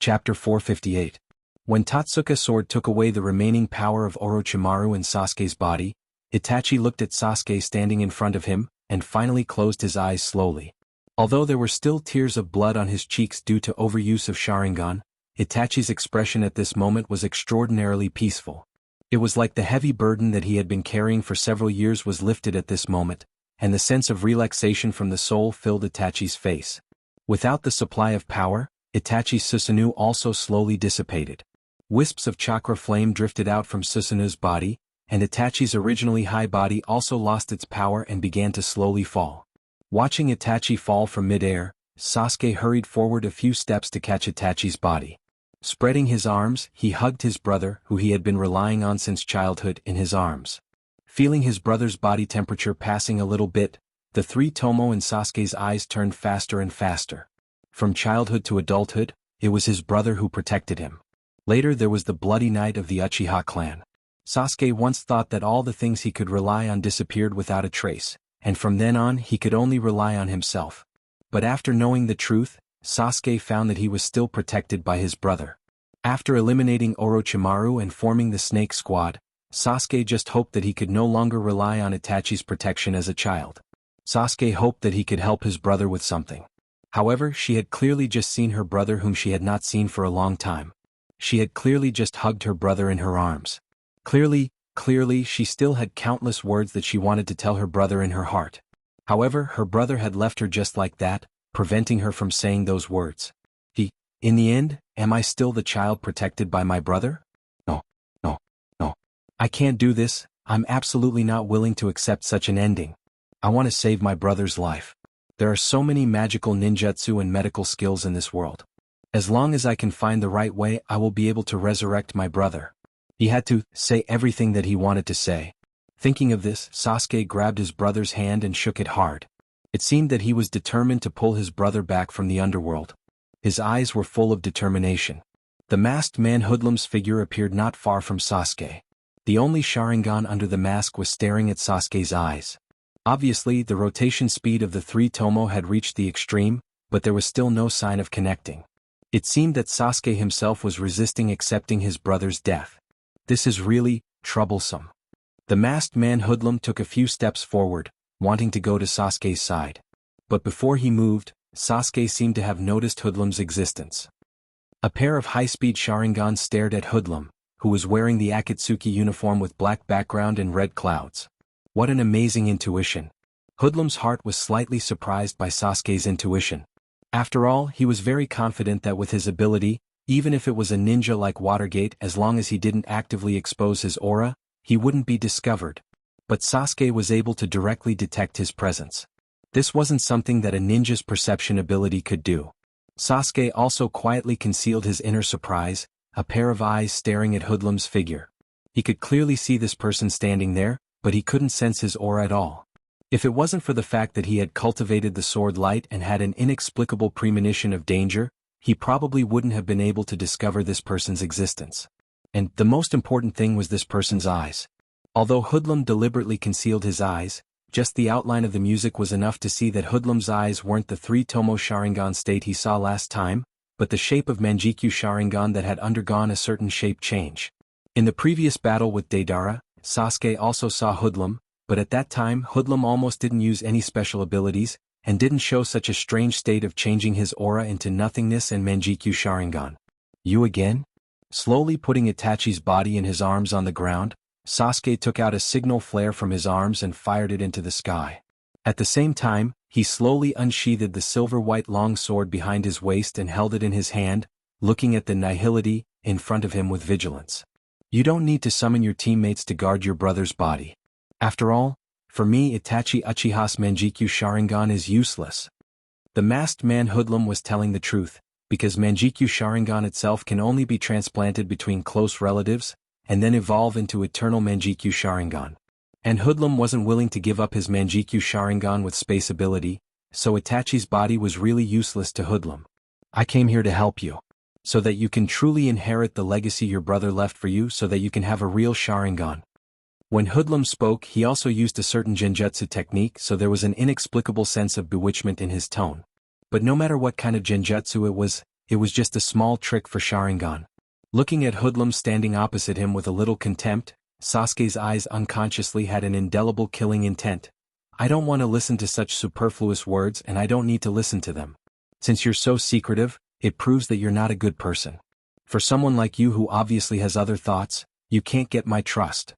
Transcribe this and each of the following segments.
Chapter 458. When Tatsuka's sword took away the remaining power of Orochimaru in Sasuke's body, Itachi looked at Sasuke standing in front of him, and finally closed his eyes slowly. Although there were still tears of blood on his cheeks due to overuse of Sharingan, Itachi's expression at this moment was extraordinarily peaceful. It was like the heavy burden that he had been carrying for several years was lifted at this moment, and the sense of relaxation from the soul filled Itachi's face. Without the supply of power, Itachi's Susanoo also slowly dissipated. Wisps of chakra flame drifted out from Susanoo's body, and Itachi's originally high body also lost its power and began to slowly fall. Watching Itachi fall from mid-air, Sasuke hurried forward a few steps to catch Itachi's body. Spreading his arms, he hugged his brother, who he had been relying on since childhood, in his arms. Feeling his brother's body temperature passing a little bit, the three Tomo in Sasuke's eyes turned faster and faster. From childhood to adulthood, it was his brother who protected him. Later there was the bloody night of the Uchiha clan. Sasuke once thought that all the things he could rely on disappeared without a trace, and from then on he could only rely on himself. But after knowing the truth, Sasuke found that he was still protected by his brother. After eliminating Orochimaru and forming the Snake Squad, Sasuke just hoped that he could no longer rely on Itachi's protection as a child. Sasuke hoped that he could help his brother with something. However, she had clearly just seen her brother whom she had not seen for a long time. She had clearly just hugged her brother in her arms. Clearly, she still had countless words that she wanted to tell her brother in her heart. However, her brother had left her just like that, preventing her from saying those words. In the end, am I still the child protected by my brother? No. I can't do this. I'm absolutely not willing to accept such an ending. I want to save my brother's life. There are so many magical ninjutsu and medical skills in this world. As long as I can find the right way, I will be able to resurrect my brother. He had to say everything that he wanted to say. Thinking of this, Sasuke grabbed his brother's hand and shook it hard. It seemed that he was determined to pull his brother back from the underworld. His eyes were full of determination. The masked man Hoodlum's figure appeared not far from Sasuke. The only Sharingan under the mask was staring at Sasuke's eyes. Obviously, the rotation speed of the three Tomo had reached the extreme, but there was still no sign of connecting. It seemed that Sasuke himself was resisting accepting his brother's death. This is really troublesome. The masked man Hoodlum took a few steps forward, wanting to go to Sasuke's side. But before he moved, Sasuke seemed to have noticed Hoodlum's existence. A pair of high-speed Sharingans stared at Hoodlum, who was wearing the Akatsuki uniform with black background and red clouds. What an amazing intuition. Hoodlum's heart was slightly surprised by Sasuke's intuition. After all, he was very confident that with his ability, even if it was a ninja like Watergate, as long as he didn't actively expose his aura, he wouldn't be discovered. But Sasuke was able to directly detect his presence. This wasn't something that a ninja's perception ability could do. Sasuke also quietly concealed his inner surprise, a pair of eyes staring at Hoodlum's figure. He could clearly see this person standing there, but he couldn't sense his aura at all. If it wasn't for the fact that he had cultivated the sword light and had an inexplicable premonition of danger, he probably wouldn't have been able to discover this person's existence. And the most important thing was this person's eyes. Although Hoodlum deliberately concealed his eyes, just the outline of the music was enough to see that Hoodlum's eyes weren't the three Tomo Sharingan state he saw last time, but the shape of Manjikyu Sharingan that had undergone a certain shape change. In the previous battle with Deidara, Sasuke also saw Hoodlum, but at that time Hoodlum almost didn't use any special abilities, and didn't show such a strange state of changing his aura into nothingness and Manjikyu Sharingan. You again? Slowly putting Itachi's body in his arms on the ground, Sasuke took out a signal flare from his arms and fired it into the sky. At the same time, he slowly unsheathed the silver-white long sword behind his waist and held it in his hand, looking at the nihility in front of him with vigilance. You don't need to summon your teammates to guard your brother's body. After all, for me Itachi Uchiha's Manjikyu Sharingan is useless. The masked man Hoodlum was telling the truth, because Manjikyu Sharingan itself can only be transplanted between close relatives, and then evolve into eternal Manjikyu Sharingan. And Hoodlum wasn't willing to give up his Manjikyu Sharingan with space ability, so Itachi's body was really useless to Hoodlum. I came here to help you, so that you can truly inherit the legacy your brother left for you, so that you can have a real Sharingan. When Hoodlum spoke, he also used a certain genjutsu technique, so there was an inexplicable sense of bewitchment in his tone. But no matter what kind of genjutsu it It was just a small trick for Sharingan. Looking at Hoodlum standing opposite him with a little contempt, Sasuke's eyes unconsciously had an indelible killing intent. I don't want to listen to such superfluous words and I don't need to listen to them. Since you're so secretive, it proves that you're not a good person. For someone like you who obviously has other thoughts, you can't get my trust.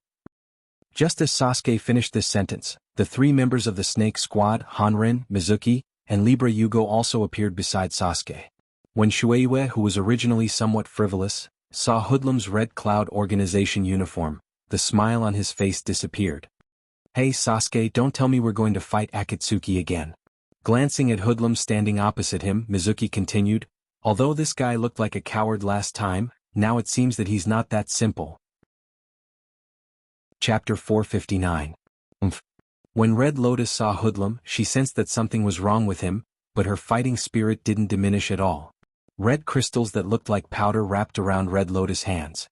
Just as Sasuke finished this sentence, the three members of the Snake Squad, Hanrin, Mizuki, and Libra Yugo also appeared beside Sasuke. When Shueisha, who was originally somewhat frivolous, saw Hoodlum's Red Cloud organization uniform, the smile on his face disappeared. Hey Sasuke, don't tell me we're going to fight Akatsuki again. Glancing at Hoodlum standing opposite him, Mizuki continued, although this guy looked like a coward last time, now it seems that he's not that simple. Chapter 459. When Red Lotus saw Hoodlum, she sensed that something was wrong with him, but her fighting spirit didn't diminish at all. Red crystals that looked like powder wrapped around Red Lotus' hands.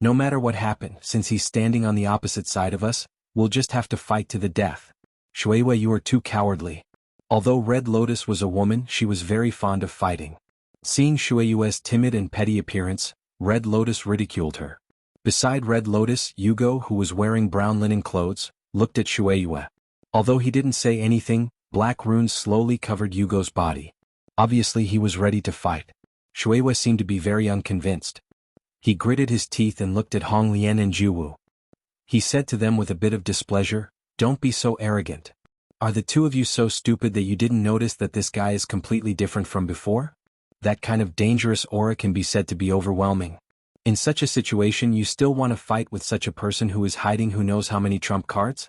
No matter what happened, since he's standing on the opposite side of us, we'll just have to fight to the death. Shueisha, you are too cowardly. Although Red Lotus was a woman, she was very fond of fighting. Seeing Shueisha's timid and petty appearance, Red Lotus ridiculed her. Beside Red Lotus, Yugo, who was wearing brown linen clothes, looked at Shueisha. Although he didn't say anything, black runes slowly covered Yugo's body. Obviously he was ready to fight. Shueisha seemed to be very unconvinced. He gritted his teeth and looked at Hong Lian and Juwu. He said to them with a bit of displeasure, "Don't be so arrogant. Are the two of you so stupid that you didn't notice that this guy is completely different from before? That kind of dangerous aura can be said to be overwhelming. In such a situation you still want to fight with such a person who is hiding who knows how many trump cards?"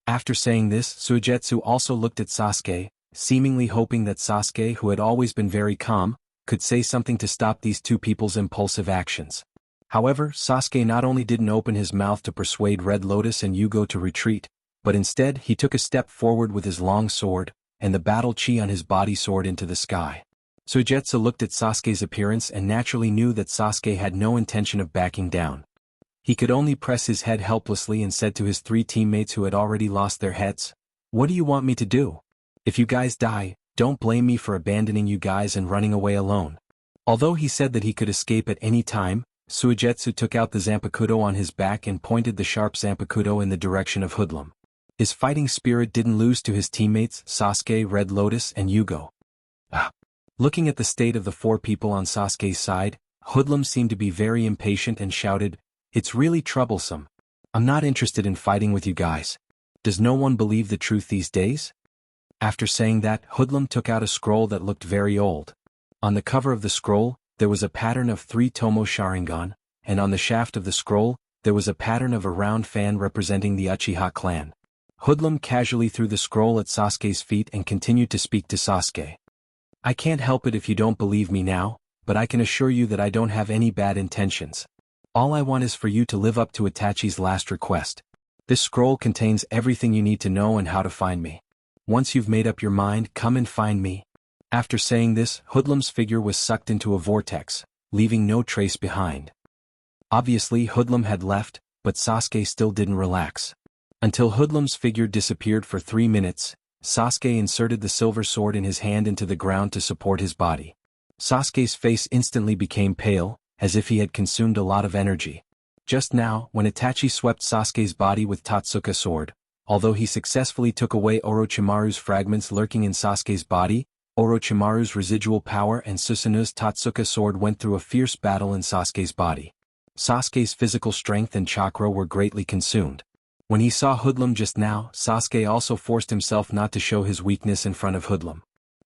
After saying this, Suigetsu also looked at Sasuke, seemingly hoping that Sasuke, who had always been very calm, could say something to stop these two people's impulsive actions. However, Sasuke not only didn't open his mouth to persuade Red Lotus and Yugo to retreat, but instead he took a step forward with his long sword, and the battle chi on his body soared into the sky. Suigetsu looked at Sasuke's appearance and naturally knew that Sasuke had no intention of backing down. He could only press his head helplessly and said to his three teammates who had already lost their heads, "What do you want me to do? If you guys die, don't blame me for abandoning you guys and running away alone." Although he said that he could escape at any time, Suigetsu took out the Zanpakuto on his back and pointed the sharp Zanpakuto in the direction of Hoodlum. His fighting spirit didn't lose to his teammates, Sasuke, Red Lotus, and Yugo. Looking at the state of the four people on Sasuke's side, Hoodlum seemed to be very impatient and shouted, "It's really troublesome. I'm not interested in fighting with you guys. Does no one believe the truth these days?" After saying that, Hoodlum took out a scroll that looked very old. On the cover of the scroll, there was a pattern of 3 Tomo Sharingan, and on the shaft of the scroll, there was a pattern of a round fan representing the Uchiha clan. Hoodlum casually threw the scroll at Sasuke's feet and continued to speak to Sasuke. "I can't help it if you don't believe me now, but I can assure you that I don't have any bad intentions. All I want is for you to live up to Itachi's last request. This scroll contains everything you need to know and how to find me. Once you've made up your mind, come and find me." After saying this, Hoodlum's figure was sucked into a vortex, leaving no trace behind. Obviously Hoodlum had left, but Sasuke still didn't relax. Until Hoodlum's figure disappeared for 3 minutes, Sasuke inserted the silver sword in his hand into the ground to support his body. Sasuke's face instantly became pale, as if he had consumed a lot of energy. Just now, when Itachi swept Sasuke's body with Totsuka's sword, although he successfully took away Orochimaru's fragments lurking in Sasuke's body, Orochimaru's residual power and Susanu's Totsuka sword went through a fierce battle in Sasuke's body. Sasuke's physical strength and chakra were greatly consumed. When he saw Hoodlum just now, Sasuke also forced himself not to show his weakness in front of Hoodlum.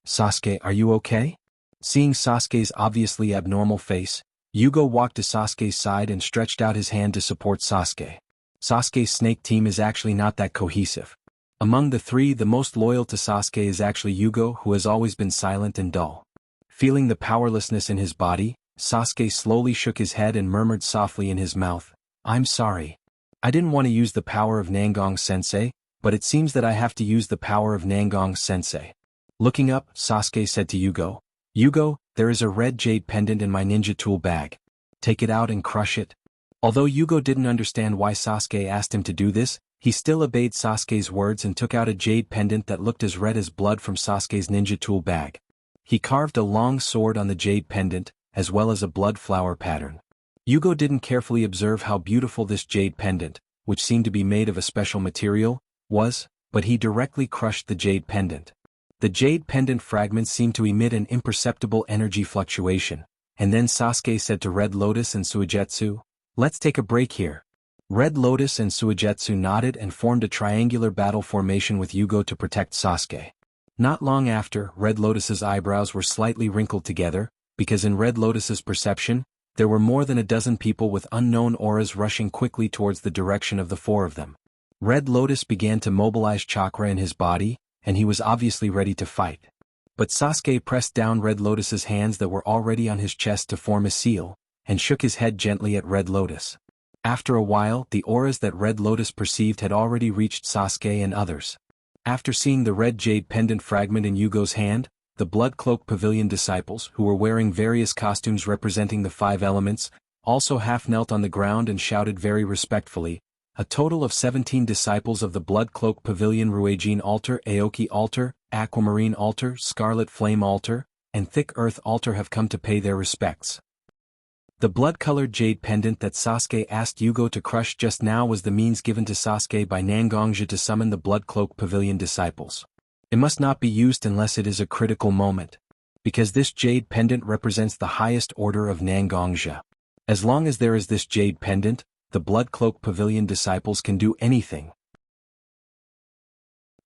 "Sasuke, are you okay?" Seeing Sasuke's obviously abnormal face, Yugo walked to Sasuke's side and stretched out his hand to support Sasuke. Sasuke's snake team is actually not that cohesive. Among the three, the most loyal to Sasuke is actually Yugo, who has always been silent and dull. Feeling the powerlessness in his body, Sasuke slowly shook his head and murmured softly in his mouth, "I'm sorry. I didn't want to use the power of Nangong-sensei, but it seems that I have to use the power of Nangong-sensei." Looking up, Sasuke said to Yugo, "Yugo, there is a red jade pendant in my ninja tool bag. Take it out and crush it." Although Yugo didn't understand why Sasuke asked him to do this, he still obeyed Sasuke's words and took out a jade pendant that looked as red as blood from Sasuke's ninja tool bag. He carved a long sword on the jade pendant, as well as a blood flower pattern. Yugo didn't carefully observe how beautiful this jade pendant, which seemed to be made of a special material, was, but he directly crushed the jade pendant. The jade pendant fragments seemed to emit an imperceptible energy fluctuation, and then Sasuke said to Red Lotus and Suigetsu, "Let's take a break here." Red Lotus and Suigetsu nodded and formed a triangular battle formation with Yugo to protect Sasuke. Not long after, Red Lotus's eyebrows were slightly wrinkled together, because in Red Lotus's perception, there were more than a dozen people with unknown auras rushing quickly towards the direction of the four of them. Red Lotus began to mobilize chakra in his body, and he was obviously ready to fight. But Sasuke pressed down Red Lotus's hands that were already on his chest to form a seal, and shook his head gently at Red Lotus. After a while, the auras that Red Lotus perceived had already reached Sasuke and others. After seeing the red jade pendant fragment in Yugo's hand, the Blood Cloak Pavilion disciples, who were wearing various costumes representing the 5 elements, also half-knelt on the ground and shouted very respectfully. A total of 17 disciples of the Blood Cloak Pavilion Ruijin Altar, Aoki Altar, Aquamarine Altar, Scarlet Flame Altar, and Thick Earth Altar have come to pay their respects. The blood-colored jade pendant that Sasuke asked Yugo to crush just now was the means given to Sasuke by Nangongja to summon the Blood Cloak Pavilion disciples. It must not be used unless it is a critical moment, because this jade pendant represents the highest order of Nangongja. As long as there is this jade pendant, the Blood Cloak Pavilion disciples can do anything.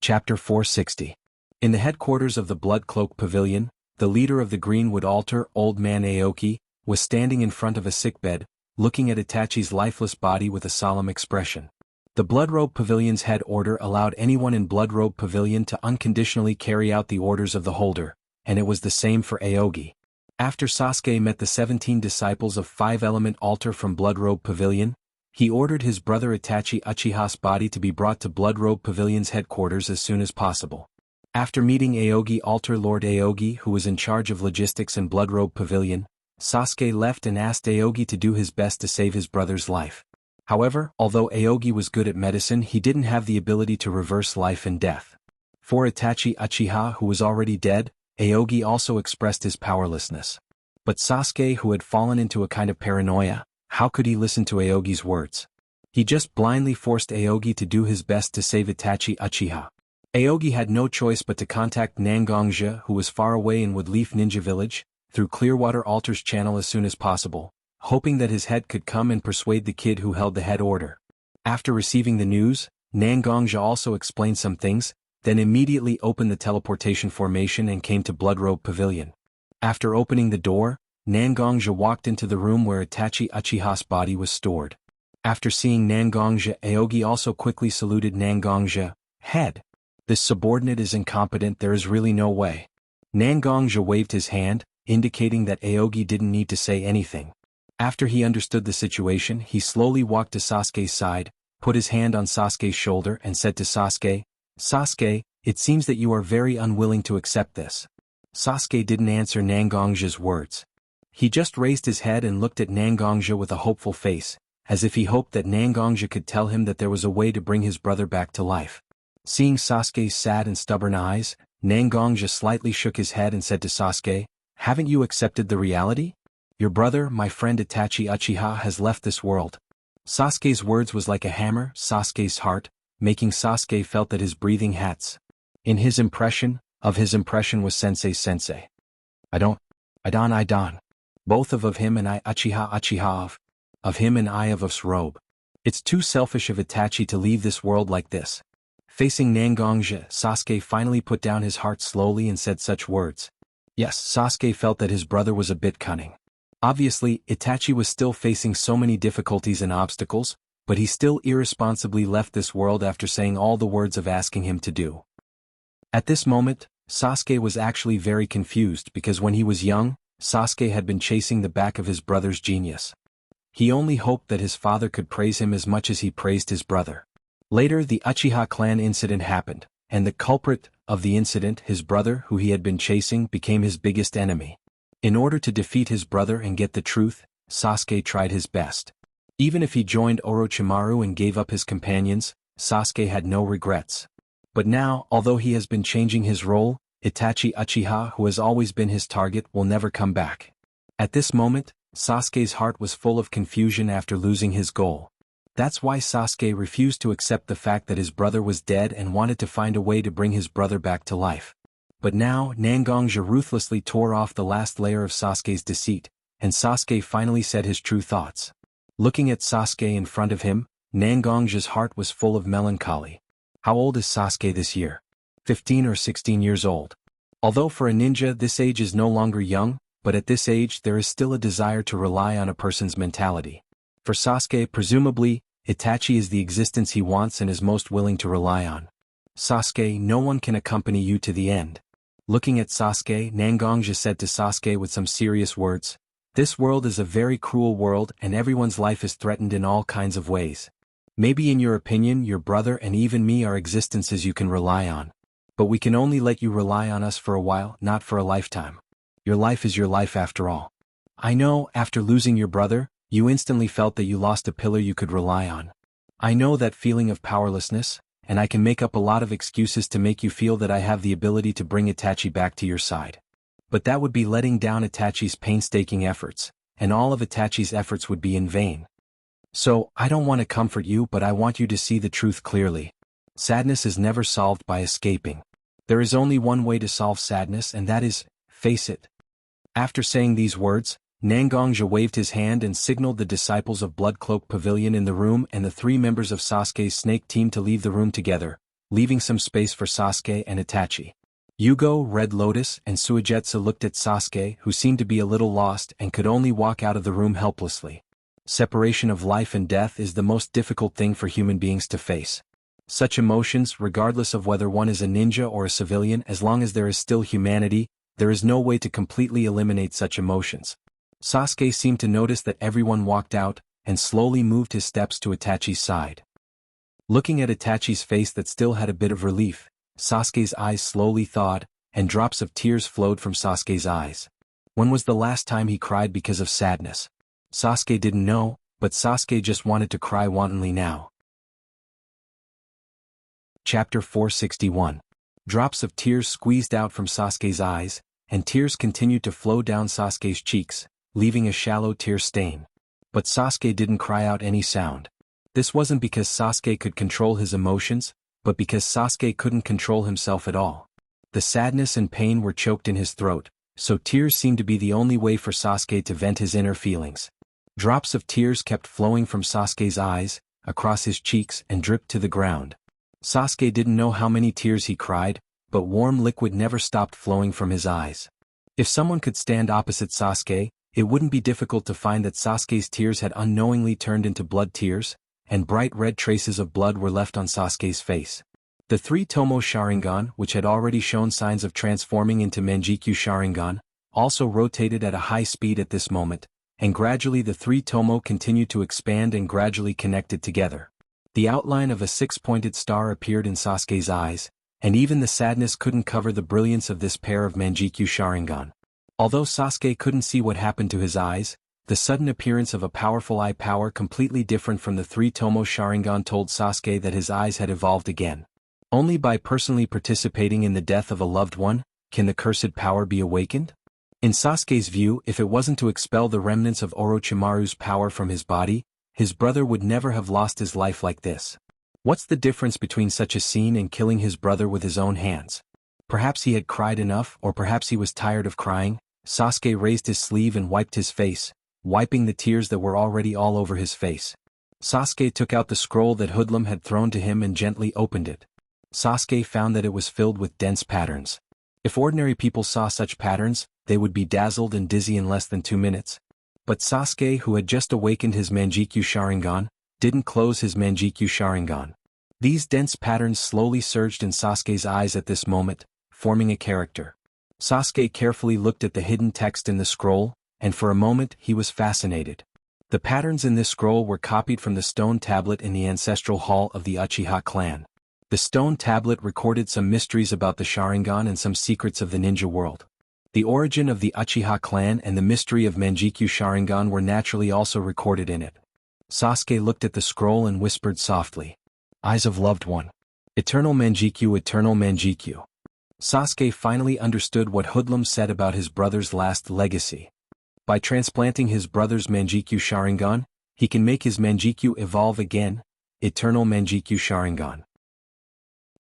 Chapter 460. In the headquarters of the Blood Cloak Pavilion, the leader of the Greenwood Altar, Old Man Aoki, was standing in front of a sickbed, looking at Itachi's lifeless body with a solemn expression. The Bloodrobe Pavilion's head order allowed anyone in Bloodrobe Pavilion to unconditionally carry out the orders of the holder, and it was the same for Aogi. After Sasuke met the 17 disciples of 5-element altar from Bloodrobe Pavilion, he ordered his brother Itachi Uchiha's body to be brought to Bloodrobe Pavilion's headquarters as soon as possible. After meeting Aogi Altar Lord Aogi, who was in charge of logistics in Bloodrobe Pavilion, Sasuke left and asked Aogi to do his best to save his brother's life. However, although Aogi was good at medicine, he didn't have the ability to reverse life and death. For Itachi Uchiha, who was already dead, Aogi also expressed his powerlessness. But Sasuke, who had fallen into a kind of paranoia, how could he listen to Aogi's words? He just blindly forced Aogi to do his best to save Itachi Uchiha. Aogi had no choice but to contact Nangongja, who was far away in Woodleaf Ninja Village, through Clearwater Altar's channel as soon as possible, hoping that his head could come and persuade the kid who held the head order. After receiving the news, Nangongja also explained some things, then immediately opened the teleportation formation and came to Bloodrobe Pavilion. After opening the door, Nangongja walked into the room where Itachi Uchiha's body was stored. After seeing Nangongja, Aogi also quickly saluted Nangongja. "Head. This subordinate is incompetent, there is really no way." Nangongja waved his hand, indicating that Aogi didn't need to say anything. After he understood the situation, he slowly walked to Sasuke's side, put his hand on Sasuke's shoulder and said to Sasuke, "Sasuke, it seems that you are very unwilling to accept this." Sasuke didn't answer Nangongja's words. He just raised his head and looked at Nangongja with a hopeful face, as if he hoped that Nangongja could tell him that there was a way to bring his brother back to life. Seeing Sasuke's sad and stubborn eyes, Nangongja slightly shook his head and said to Sasuke, "Haven't you accepted the reality? Your brother, my friend Itachi Uchiha, has left this world." Sasuke's words was like a hammer, Sasuke's heart, making Sasuke felt that his breathing hats. In his impression was sensei. I don't. Both of him and I Uchiha of him and I of us robe. It's too selfish of Itachi to leave this world like this. Facing Nangongja, Sasuke finally put down his heart slowly and said such words. Yes, Sasuke felt that his brother was a bit cunning. Obviously, Itachi was still facing so many difficulties and obstacles, but he still irresponsibly left this world after saying all the words of asking him to do. At this moment, Sasuke was actually very confused because when he was young, Sasuke had been chasing the back of his brother's genius. He only hoped that his father could praise him as much as he praised his brother. Later the Uchiha clan incident happened, and the culprit of the incident, his brother who he had been chasing, became his biggest enemy. In order to defeat his brother and get the truth, Sasuke tried his best. Even if he joined Orochimaru and gave up his companions, Sasuke had no regrets. But now, although he has been changing his role, Itachi Uchiha, who has always been his target, will never come back. At this moment, Sasuke's heart was full of confusion after losing his goal. That's why Sasuke refused to accept the fact that his brother was dead and wanted to find a way to bring his brother back to life. But now Nangongja ruthlessly tore off the last layer of Sasuke's deceit, and Sasuke finally said his true thoughts. Looking at Sasuke in front of him, Nangongja's heart was full of melancholy. How old is Sasuke this year? 15 or 16 years old. Although for a ninja this age is no longer young, but at this age there is still a desire to rely on a person's mentality. For Sasuke, presumably, Itachi is the existence he wants and is most willing to rely on. Sasuke, no one can accompany you to the end. Looking at Sasuke, Nangongja said to Sasuke with some serious words, "This world is a very cruel world and everyone's life is threatened in all kinds of ways. Maybe in your opinion your brother and even me are existences you can rely on. But we can only let you rely on us for a while, not for a lifetime. Your life is your life after all. I know, after losing your brother, you instantly felt that you lost a pillar you could rely on. I know that feeling of powerlessness, and I can make up a lot of excuses to make you feel that I have the ability to bring Itachi back to your side. But that would be letting down Itachi's painstaking efforts, and all of Itachi's efforts would be in vain. So, I don't want to comfort you, but I want you to see the truth clearly. Sadness is never solved by escaping. There is only one way to solve sadness, and that is, face it." After saying these words, Nangongja waved his hand and signaled the disciples of Blood Cloak Pavilion in the room and the 3 members of Sasuke's snake team to leave the room together, leaving some space for Sasuke and Itachi. Yugo, Red Lotus, and Suigetsu looked at Sasuke, who seemed to be a little lost and could only walk out of the room helplessly. Separation of life and death is the most difficult thing for human beings to face. Such emotions, regardless of whether one is a ninja or a civilian, as long as there is still humanity, there is no way to completely eliminate such emotions. Sasuke seemed to notice that everyone walked out, and slowly moved his steps to Itachi's side. Looking at Itachi's face that still had a bit of relief, Sasuke's eyes slowly thawed, and drops of tears flowed from Sasuke's eyes. When was the last time he cried because of sadness? Sasuke didn't know, but Sasuke just wanted to cry wantonly now. Chapter 461. Drops of tears squeezed out from Sasuke's eyes, and tears continued to flow down Sasuke's cheeks, leaving a shallow tear stain. But Sasuke didn't cry out any sound. This wasn't because Sasuke could control his emotions, but because Sasuke couldn't control himself at all. The sadness and pain were choked in his throat, so tears seemed to be the only way for Sasuke to vent his inner feelings. Drops of tears kept flowing from Sasuke's eyes, across his cheeks and dripped to the ground. Sasuke didn't know how many tears he cried, but warm liquid never stopped flowing from his eyes. If someone could stand opposite Sasuke, it wouldn't be difficult to find that Sasuke's tears had unknowingly turned into blood tears, and bright red traces of blood were left on Sasuke's face. The 3 Tomo Sharingan, which had already shown signs of transforming into Manjikyu Sharingan, also rotated at a high speed at this moment, and gradually the 3 Tomo continued to expand and gradually connected together. The outline of a 6-pointed star appeared in Sasuke's eyes, and even the sadness couldn't cover the brilliance of this pair of Manjikyu Sharingan. Although Sasuke couldn't see what happened to his eyes, the sudden appearance of a powerful eye power completely different from the 3 Tomo Sharingan told Sasuke that his eyes had evolved again. Only by personally participating in the death of a loved one, can the cursed power be awakened? In Sasuke's view, if it wasn't to expel the remnants of Orochimaru's power from his body, his brother would never have lost his life like this. What's the difference between such a scene and killing his brother with his own hands? Perhaps he had cried enough, or perhaps he was tired of crying. Sasuke raised his sleeve and wiped his face, wiping the tears that were already all over his face. Sasuke took out the scroll that Hoodlum had thrown to him and gently opened it. Sasuke found that it was filled with dense patterns. If ordinary people saw such patterns, they would be dazzled and dizzy in less than 2 minutes. But Sasuke, who had just awakened his Manjikyu Sharingan, didn't close his Manjikyu Sharingan. These dense patterns slowly surged in Sasuke's eyes at this moment, forming a character. Sasuke carefully looked at the hidden text in the scroll, and for a moment he was fascinated. The patterns in this scroll were copied from the stone tablet in the ancestral hall of the Uchiha clan. The stone tablet recorded some mysteries about the Sharingan and some secrets of the ninja world. The origin of the Uchiha clan and the mystery of Manjikyu Sharingan were naturally also recorded in it. Sasuke looked at the scroll and whispered softly, "Eyes of loved one. Eternal Manjikyu, eternal Manjikyu." Sasuke finally understood what Hoodlum said about his brother's last legacy. By transplanting his brother's Manjikyu Sharingan, he can make his Manjikyu evolve again, Eternal Manjikyu Sharingan.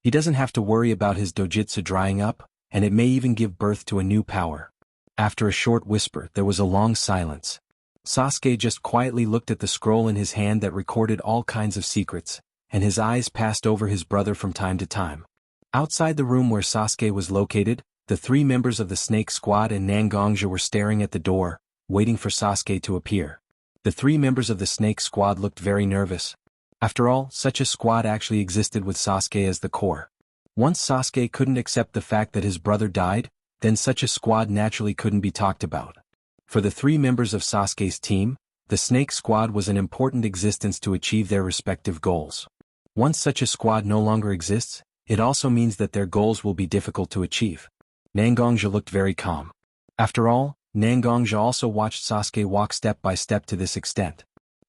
He doesn't have to worry about his dojutsu drying up, and it may even give birth to a new power. After a short whisper, there was a long silence. Sasuke just quietly looked at the scroll in his hand that recorded all kinds of secrets, and his eyes passed over his brother from time to time. Outside the room where Sasuke was located, the 3 members of the Snake Squad and Nangongja were staring at the door, waiting for Sasuke to appear. The 3 members of the Snake Squad looked very nervous. After all, such a squad actually existed with Sasuke as the core. Once Sasuke couldn't accept the fact that his brother died, then such a squad naturally couldn't be talked about. For the 3 members of Sasuke's team, the Snake Squad was an important existence to achieve their respective goals. Once such a squad no longer exists, it also means that their goals will be difficult to achieve. Nangongja looked very calm. After all, Nangongja also watched Sasuke walk step by step to this extent.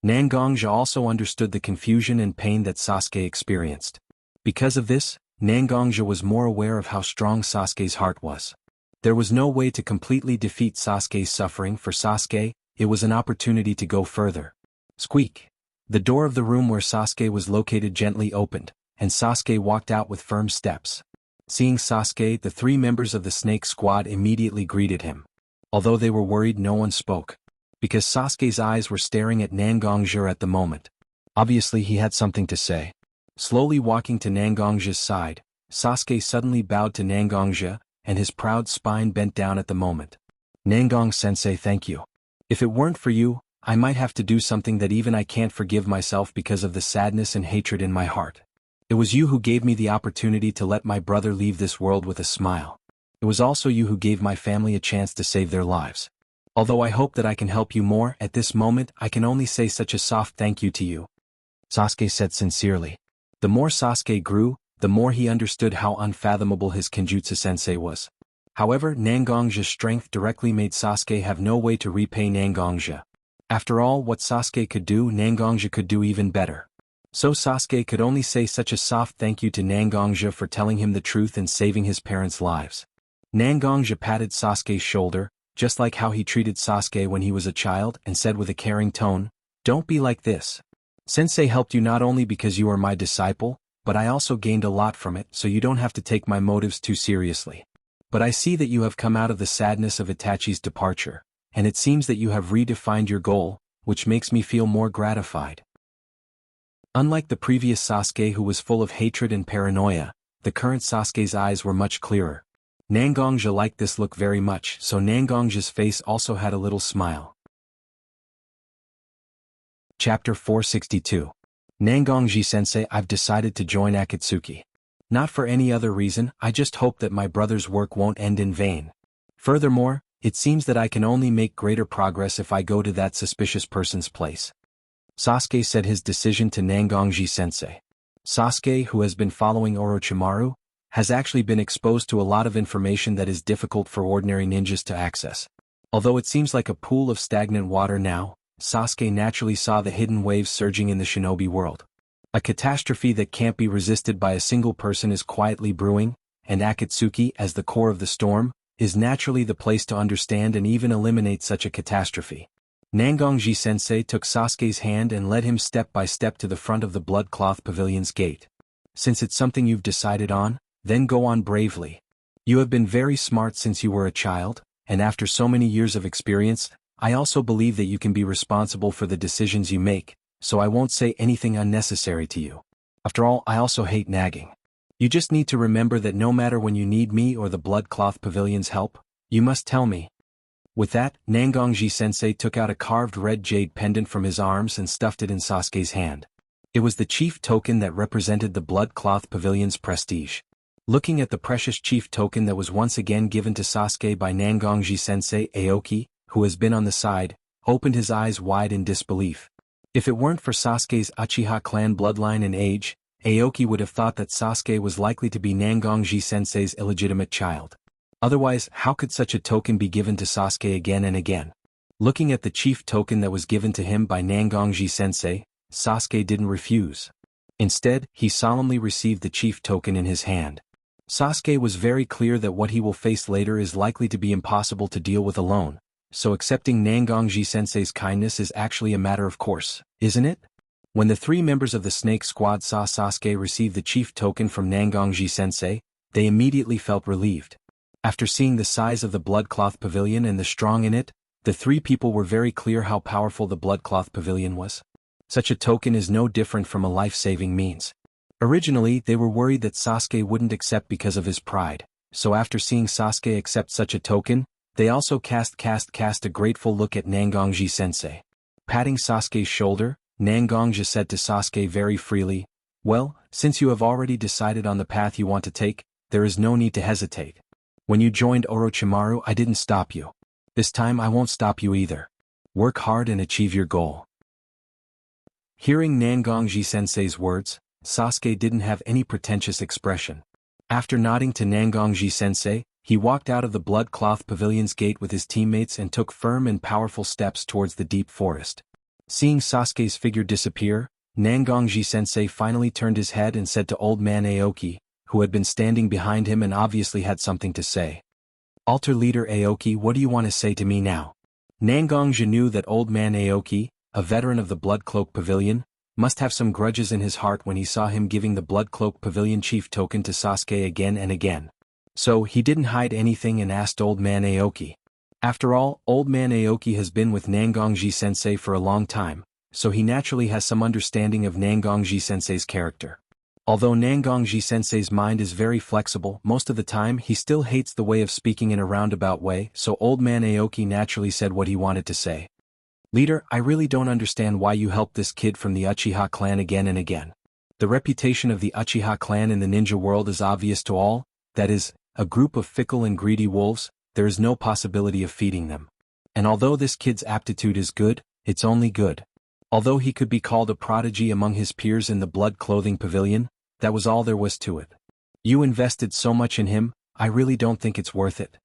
Nangongja also understood the confusion and pain that Sasuke experienced. Because of this, Nangongja was more aware of how strong Sasuke's heart was. There was no way to completely defeat Sasuke's suffering. For Sasuke, it was an opportunity to go further. Squeak! The door of the room where Sasuke was located gently opened, and Sasuke walked out with firm steps. Seeing Sasuke, the 3 members of the Snake Squad immediately greeted him. Although they were worried, no one spoke. Because Sasuke's eyes were staring at Nangongja at the moment. Obviously he had something to say. Slowly walking to Nangongja's side, Sasuke suddenly bowed to Nangongja, and his proud spine bent down at the moment. Nangong-sensei, thank you. If it weren't for you, I might have to do something that even I can't forgive myself because of the sadness and hatred in my heart. It was you who gave me the opportunity to let my brother leave this world with a smile. It was also you who gave my family a chance to save their lives. Although I hope that I can help you more, at this moment I can only say such a soft thank you to you. Sasuke said sincerely. The more Sasuke grew, the more he understood how unfathomable his Kenjutsu sensei was. However, Nangongja's strength directly made Sasuke have no way to repay Nangongja. After all, what Sasuke could do, Nangongja could do even better. So Sasuke could only say such a soft thank you to Nangongja for telling him the truth and saving his parents' lives. Nangongja patted Sasuke's shoulder, just like how he treated Sasuke when he was a child, and said with a caring tone, "Don't be like this. Sensei helped you not only because you are my disciple, but I also gained a lot from it, so you don't have to take my motives too seriously. But I see that you have come out of the sadness of Itachi's departure, and it seems that you have redefined your goal, which makes me feel more gratified." Unlike the previous Sasuke who was full of hatred and paranoia, the current Sasuke's eyes were much clearer. Nangongja liked this look very much, so Nangongja's face also had a little smile. Chapter 462. Nangongji-sensei, I've decided to join Akatsuki. Not for any other reason, I just hope that my brother's work won't end in vain. Furthermore, it seems that I can only make greater progress if I go to that suspicious person's place. Sasuke said his decision to Nangongji-sensei. Sasuke, who has been following Orochimaru, has actually been exposed to a lot of information that is difficult for ordinary ninjas to access. Although it seems like a pool of stagnant water now, Sasuke naturally saw the hidden waves surging in the shinobi world. A catastrophe that can't be resisted by a single person is quietly brewing, and Akatsuki, as the core of the storm, is naturally the place to understand and even eliminate such a catastrophe. Nangongji-sensei took Sasuke's hand and led him step by step to the front of the Blood Cloth Pavilion's gate. Since it's something you've decided on, then go on bravely. You have been very smart since you were a child, and after so many years of experience, I also believe that you can be responsible for the decisions you make, so I won't say anything unnecessary to you. After all, I also hate nagging. You just need to remember that no matter when you need me or the Blood Cloth Pavilion's help, you must tell me. With that, Nangongji-sensei took out a carved red jade pendant from his arms and stuffed it in Sasuke's hand. It was the chief token that represented the Blood Cloth Pavilion's prestige. Looking at the precious chief token that was once again given to Sasuke by Nangongji-sensei, Aoki, who has been on the side, opened his eyes wide in disbelief. If it weren't for Sasuke's Uchiha clan bloodline and age, Aoki would have thought that Sasuke was likely to be Nangongji-sensei's illegitimate child. Otherwise, how could such a token be given to Sasuke again and again? Looking at the chief token that was given to him by Nangongji-sensei, Sasuke didn't refuse. Instead, he solemnly received the chief token in his hand. Sasuke was very clear that what he will face later is likely to be impossible to deal with alone, so accepting Nangonji-sensei's kindness is actually a matter of course, isn't it? When the three members of the Snake Squad saw Sasuke receive the chief token from Nangonji-sensei, they immediately felt relieved. After seeing the size of the Bloodcloth Pavilion and the strong in it, the three people were very clear how powerful the Bloodcloth Pavilion was. Such a token is no different from a life-saving means. Originally, they were worried that Sasuke wouldn't accept because of his pride, so after seeing Sasuke accept such a token, they also cast a grateful look at Nangonji-sensei. Patting Sasuke's shoulder, Nangonji said to Sasuke very freely, "Well, since you have already decided on the path you want to take, there is no need to hesitate. When you joined Orochimaru, I didn't stop you. This time I won't stop you either. Work hard and achieve your goal." Hearing Nangonji-sensei's words, Sasuke didn't have any pretentious expression. After nodding to Nangonji-sensei, he walked out of the Bloodcloth Pavilion's gate with his teammates and took firm and powerful steps towards the deep forest. Seeing Sasuke's figure disappear, Nangonji-sensei finally turned his head and said to Old Man Aoki, who had been standing behind him and obviously had something to say. "Alter Leader Aoki, what do you want to say to me now?" Nangonji knew that Old Man Aoki, a veteran of the Bloodcloak Pavilion, must have some grudges in his heart when he saw him giving the Bloodcloak Pavilion chief token to Sasuke again and again. So he didn't hide anything and asked Old Man Aoki. After all, Old Man Aoki has been with Nangonji-sensei for a long time, so he naturally has some understanding of Nangonji-sensei's character. Although Nangonji-sensei's mind is very flexible, most of the time he still hates the way of speaking in a roundabout way, so Old Man Aoki naturally said what he wanted to say. "Leader, I really don't understand why you helped this kid from the Uchiha clan again and again. The reputation of the Uchiha clan in the ninja world is obvious to all, that is, a group of fickle and greedy wolves, there is no possibility of feeding them. And although this kid's aptitude is good, it's only good. Although he could be called a prodigy among his peers in the Blood Clothing Pavilion, that was all there was to it. You invested so much in him, I really don't think it's worth it."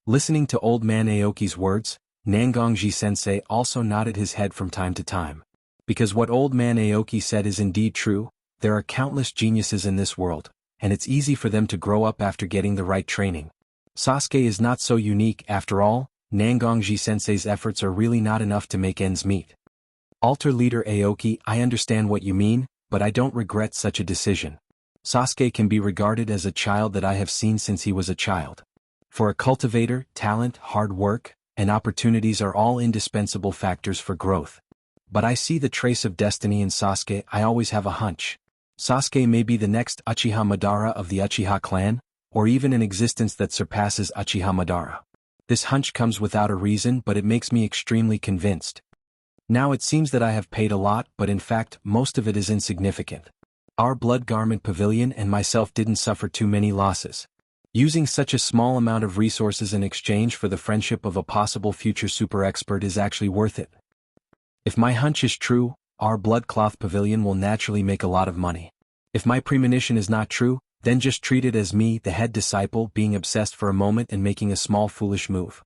Listening to Old Man Aoki's words, Nangonji-sensei also nodded his head from time to time. Because what Old Man Aoki said is indeed true, there are countless geniuses in this world, and it's easy for them to grow up after getting the right training. Sasuke is not so unique after all, Nangonji-sensei's efforts are really not enough to make ends meet. "Alter Leader Aoki, I understand what you mean, but I don't regret such a decision. Sasuke can be regarded as a child that I have seen since he was a child. For a cultivator, talent, hard work, and opportunities are all indispensable factors for growth. But I see the trace of destiny in Sasuke. I always have a hunch. Sasuke may be the next Uchiha Madara of the Uchiha clan, or even an existence that surpasses Uchiha Madara. This hunch comes without a reason, but it makes me extremely convinced. Now it seems that I have paid a lot, but in fact, most of it is insignificant. Our Blood Garment Pavilion and myself didn't suffer too many losses. Using such a small amount of resources in exchange for the friendship of a possible future super expert is actually worth it. If my hunch is true, our Bloodcloth Pavilion will naturally make a lot of money. If my premonition is not true, then just treat it as me, the head disciple, being obsessed for a moment and making a small foolish move."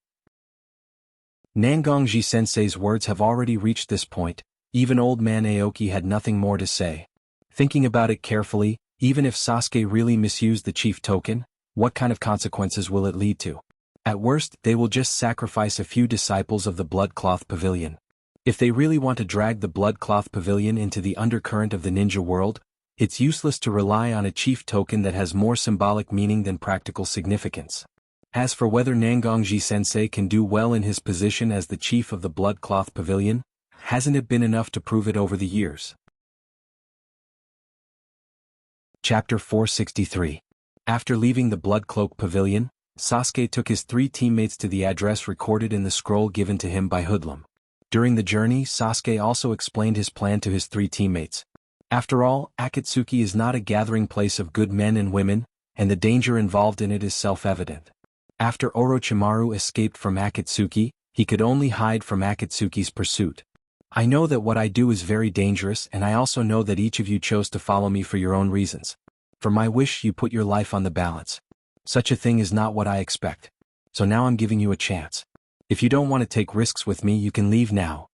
Nangonji-sensei's words have already reached this point. Even Old Man Aoki had nothing more to say. Thinking about it carefully, even if Sasuke really misused the chief token, what kind of consequences will it lead to? At worst, they will just sacrifice a few disciples of the Bloodcloth Pavilion. If they really want to drag the Bloodcloth Pavilion into the undercurrent of the ninja world, it's useless to rely on a chief token that has more symbolic meaning than practical significance. As for whether Nangonji-sensei can do well in his position as the chief of the Bloodcloth Pavilion, hasn't it been enough to prove it over the years? Chapter 463. After leaving the Bloodcloak Pavilion, Sasuke took his three teammates to the address recorded in the scroll given to him by Hoodlum. During the journey, Sasuke also explained his plan to his three teammates. After all, Akatsuki is not a gathering place of good men and women, and the danger involved in it is self-evident. After Orochimaru escaped from Akatsuki, he could only hide from Akatsuki's pursuit. I know that what I do is very dangerous, and I also know that each of you chose to follow me for your own reasons. For my wish, you put your life on the balance. Such a thing is not what I expect. So now I'm giving you a chance. If you don't want to take risks with me, you can leave now.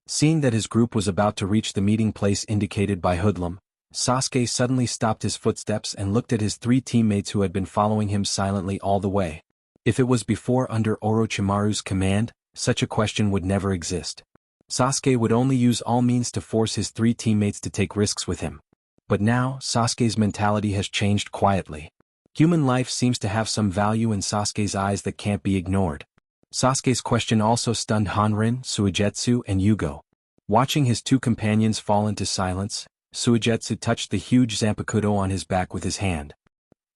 Seeing that his group was about to reach the meeting place indicated by Hoodlum, Sasuke suddenly stopped his footsteps and looked at his three teammates who had been following him silently all the way. If it was before under Orochimaru's command, such a question would never exist. Sasuke would only use all means to force his three teammates to take risks with him. But now, Sasuke's mentality has changed quietly. Human life seems to have some value in Sasuke's eyes that can't be ignored. Sasuke's question also stunned Hanrin, Suigetsu, and Yugo. Watching his two companions fall into silence, Suigetsu touched the huge Zanpakuto on his back with his hand.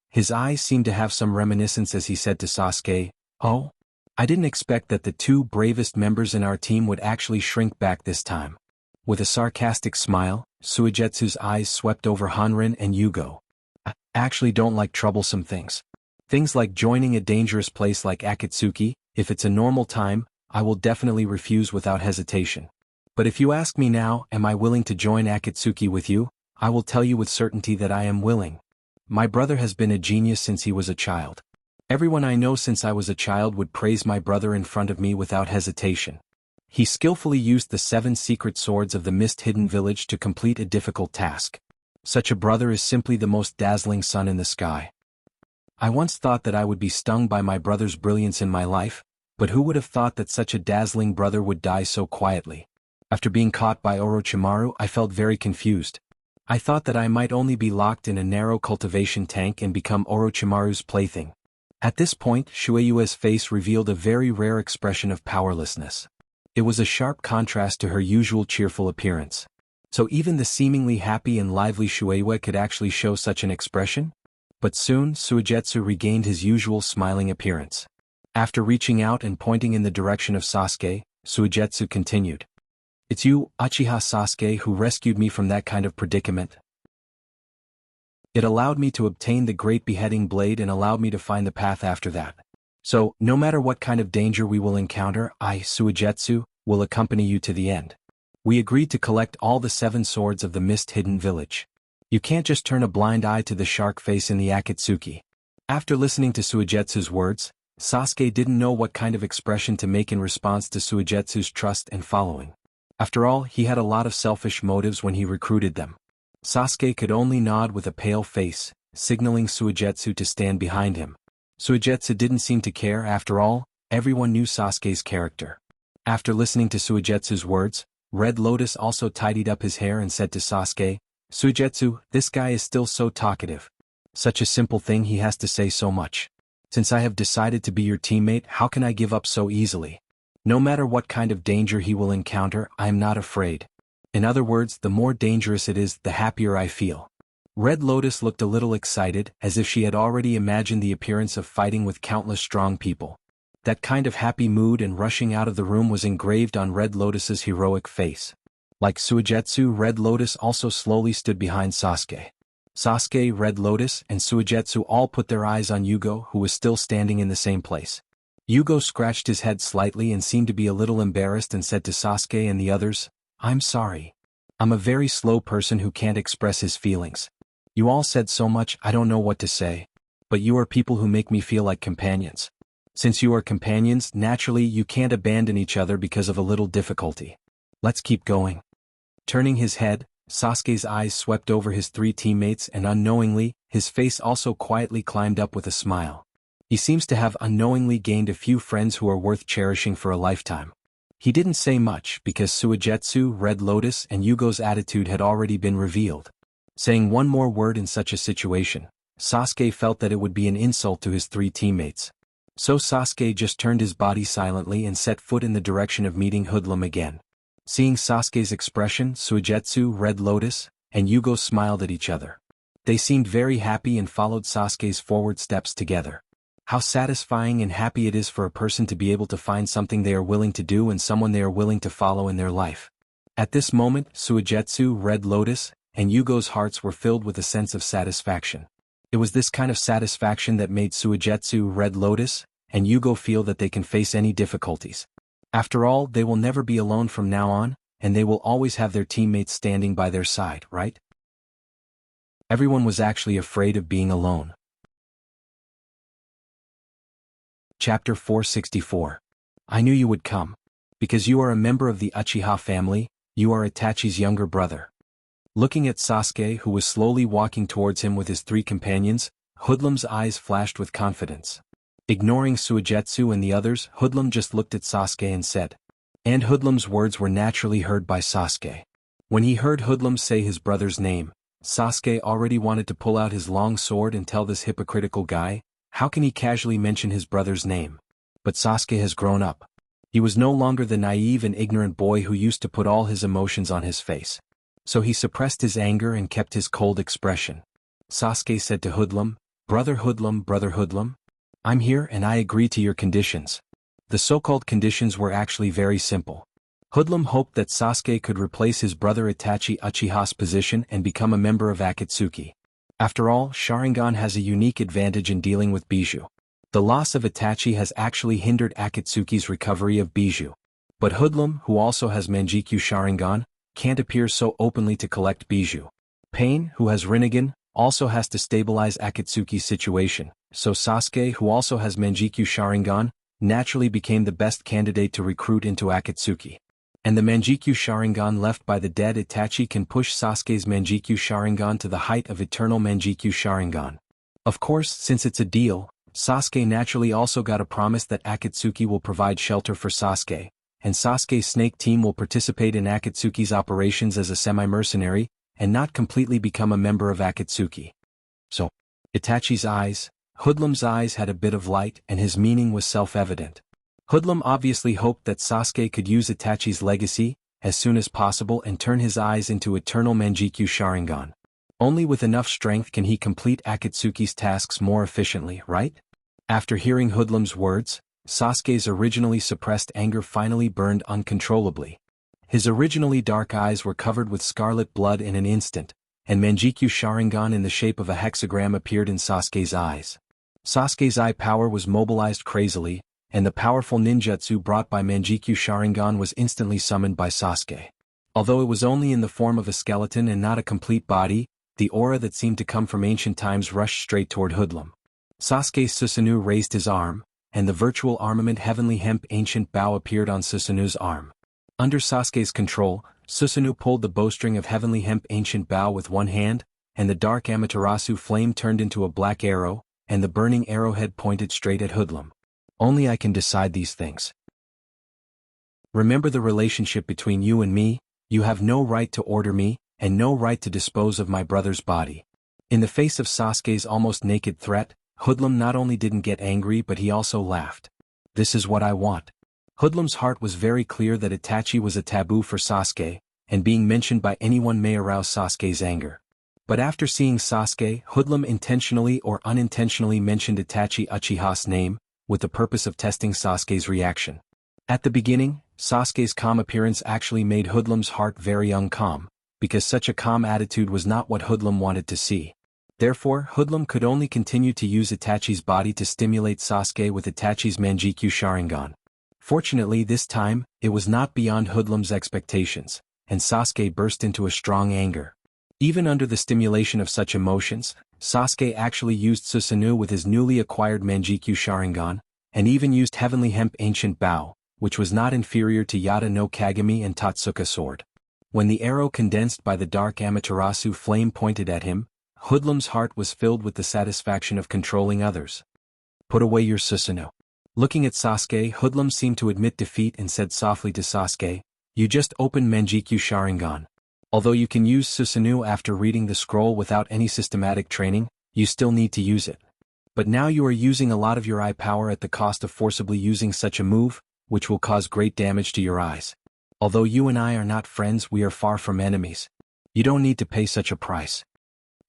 His eyes seemed to have some reminiscence as he said to Sasuke, "Oh? I didn't expect that the two bravest members in our team would actually shrink back this time." With a sarcastic smile, Suigetsu's eyes swept over Hanrin and Yugo. "I actually don't like troublesome things. Things like joining a dangerous place like Akatsuki. If it's a normal time, I will definitely refuse without hesitation. But if you ask me now, am I willing to join Akatsuki with you, I will tell you with certainty that I am willing. My brother has been a genius since he was a child. Everyone I know since I was a child would praise my brother in front of me without hesitation. He skillfully used the 7 secret swords of the mist-hidden village to complete a difficult task. Such a brother is simply the most dazzling sun in the sky. I once thought that I would be stung by my brother's brilliance in my life, but who would have thought that such a dazzling brother would die so quietly? After being caught by Orochimaru, I felt very confused. I thought that I might only be locked in a narrow cultivation tank and become Orochimaru's plaything." At this point, Shueiyue's face revealed a very rare expression of powerlessness. It was a sharp contrast to her usual cheerful appearance. So even the seemingly happy and lively Shueiyue could actually show such an expression? But soon, Suigetsu regained his usual smiling appearance. After reaching out and pointing in the direction of Sasuke, Suigetsu continued. "It's you, Uchiha Sasuke, who rescued me from that kind of predicament. It allowed me to obtain the great beheading blade and allowed me to find the path after that. So, no matter what kind of danger we will encounter, I, Suigetsu, will accompany you to the end. We agreed to collect all the 7 swords of the mist-hidden village. You can't just turn a blind eye to the shark face in the Akatsuki." After listening to Suigetsu's words, Sasuke didn't know what kind of expression to make in response to Suigetsu's trust and following. After all, he had a lot of selfish motives when he recruited them. Sasuke could only nod with a pale face, signaling Suigetsu to stand behind him. Suigetsu didn't seem to care. After all, everyone knew Sasuke's character. After listening to Suigetsu's words, Red Lotus also tidied up his hair and said to Sasuke, "Suigetsu, this guy is still so talkative. Such a simple thing, he has to say so much. Since I have decided to be your teammate, how can I give up so easily? No matter what kind of danger he will encounter, I am not afraid. In other words, the more dangerous it is, the happier I feel." Red Lotus looked a little excited, as if she had already imagined the appearance of fighting with countless strong people. That kind of happy mood and rushing out of the room was engraved on Red Lotus's heroic face. Like Suigetsu, Red Lotus also slowly stood behind Sasuke. Sasuke, Red Lotus, and Suigetsu all put their eyes on Yugo, who was still standing in the same place. Yugo scratched his head slightly and seemed to be a little embarrassed and said to Sasuke and the others, "I'm sorry. I'm a very slow person who can't express his feelings. You all said so much, I don't know what to say. But you are people who make me feel like companions. Since you are companions, naturally you can't abandon each other because of a little difficulty. Let's keep going." Turning his head, Sasuke's eyes swept over his 3 teammates and unknowingly, his face also quietly climbed up with a smile. He seems to have unknowingly gained a few friends who are worth cherishing for a lifetime. He didn't say much because Suigetsu, Red Lotus, and Yugo's attitude had already been revealed. Saying one more word in such a situation, Sasuke felt that it would be an insult to his 3 teammates. So Sasuke just turned his body silently and set foot in the direction of meeting Hoodlum again. Seeing Sasuke's expression, Suigetsu, Red Lotus, and Yugo smiled at each other. They seemed very happy and followed Sasuke's forward steps together. How satisfying and happy it is for a person to be able to find something they are willing to do and someone they are willing to follow in their life. At this moment, Suigetsu, Red Lotus, and Yugo's hearts were filled with a sense of satisfaction. It was this kind of satisfaction that made Suigetsu, Red Lotus, and Yugo feel that they can face any difficulties. After all, they will never be alone from now on, and they will always have their teammates standing by their side, right? Everyone was actually afraid of being alone. Chapter 464. I knew you would come. Because you are a member of the Uchiha family, you are Itachi's younger brother. Looking at Sasuke, who was slowly walking towards him with his three companions, Hoodlum's eyes flashed with confidence. Ignoring Suigetsu and the others, Hoodlum just looked at Sasuke and said. And Hoodlum's words were naturally heard by Sasuke. When he heard Hoodlum say his brother's name, Sasuke already wanted to pull out his long sword and tell this hypocritical guy, how can he casually mention his brother's name? But Sasuke has grown up. He was no longer the naive and ignorant boy who used to put all his emotions on his face. So he suppressed his anger and kept his cold expression. Sasuke said to Hoodlum, Brother Hoodlum, I'm here and I agree to your conditions. The so-called conditions were actually very simple. Hoodlum hoped that Sasuke could replace his brother Itachi Uchiha's position and become a member of Akatsuki. After all, Sharingan has a unique advantage in dealing with Bijou. The loss of Itachi has actually hindered Akatsuki's recovery of Bijou. But Hoodlum, who also has Manjikyu Sharingan, can't appear so openly to collect Bijou. Pain, who has Rinnegan, also has to stabilize Akatsuki's situation, so Sasuke, who also has Manjikyu Sharingan, naturally became the best candidate to recruit into Akatsuki. And the Manjikyu Sharingan left by the dead Itachi can push Sasuke's Manjikyu Sharingan to the height of eternal Manjikyu Sharingan. Of course, since it's a deal, Sasuke naturally also got a promise that Akatsuki will provide shelter for Sasuke, and Sasuke's snake team will participate in Akatsuki's operations as a semi-mercenary, and not completely become a member of Akatsuki. So, Itachi's eyes, Hoodlum's eyes had a bit of light and his meaning was self-evident. Hoodlum obviously hoped that Sasuke could use Itachi's legacy, as soon as possible and turn his eyes into eternal Manjikyu Sharingan. Only with enough strength can he complete Akatsuki's tasks more efficiently, right? After hearing Hoodlum's words, Sasuke's originally suppressed anger finally burned uncontrollably. His originally dark eyes were covered with scarlet blood in an instant, and Manjikyu Sharingan in the shape of a hexagram appeared in Sasuke's eyes. Sasuke's eye power was mobilized crazily, and the powerful ninjutsu brought by Manjikyu Sharingan was instantly summoned by Sasuke. Although it was only in the form of a skeleton and not a complete body, the aura that seemed to come from ancient times rushed straight toward Hoodlum. Sasuke Susanoo raised his arm, and the virtual armament Heavenly Hemp Ancient Bow appeared on Susanoo's arm. Under Sasuke's control, Susanoo pulled the bowstring of Heavenly Hemp Ancient Bow with one hand, and the dark Amaterasu flame turned into a black arrow, and the burning arrowhead pointed straight at Hoodlum. Only I can decide these things. Remember the relationship between you and me, you have no right to order me, and no right to dispose of my brother's body. In the face of Sasuke's almost naked threat, Hoodlum not only didn't get angry but he also laughed. This is what I want. Hoodlum's heart was very clear that Itachi was a taboo for Sasuke, and being mentioned by anyone may arouse Sasuke's anger. But after seeing Sasuke, Hoodlum intentionally or unintentionally mentioned Itachi Uchiha's name, with the purpose of testing Sasuke's reaction. At the beginning, Sasuke's calm appearance actually made Hoodlum's heart very uncalm, because such a calm attitude was not what Hoodlum wanted to see. Therefore, Hoodlum could only continue to use Itachi's body to stimulate Sasuke with Itachi's Manjikyu Sharingan. Fortunately this time, it was not beyond Hoodlum's expectations, and Sasuke burst into a strong anger. Even under the stimulation of such emotions, Sasuke actually used Susanoo with his newly acquired Manjikyu Sharingan, and even used Heavenly Hemp Ancient Bow, which was not inferior to Yada no Kagami and Totsuka sword. When the arrow condensed by the dark Amaterasu flame pointed at him, Hoodlum's heart was filled with the satisfaction of controlling others. Put away your Susanoo. Looking at Sasuke, Hoodlum seemed to admit defeat and said softly to Sasuke, you just opened Manjikyu Sharingan. Although you can use Susanoo after reading the scroll without any systematic training, you still need to use it. But now you are using a lot of your eye power at the cost of forcibly using such a move, which will cause great damage to your eyes. Although you and I are not friends, we are far from enemies. You don't need to pay such a price.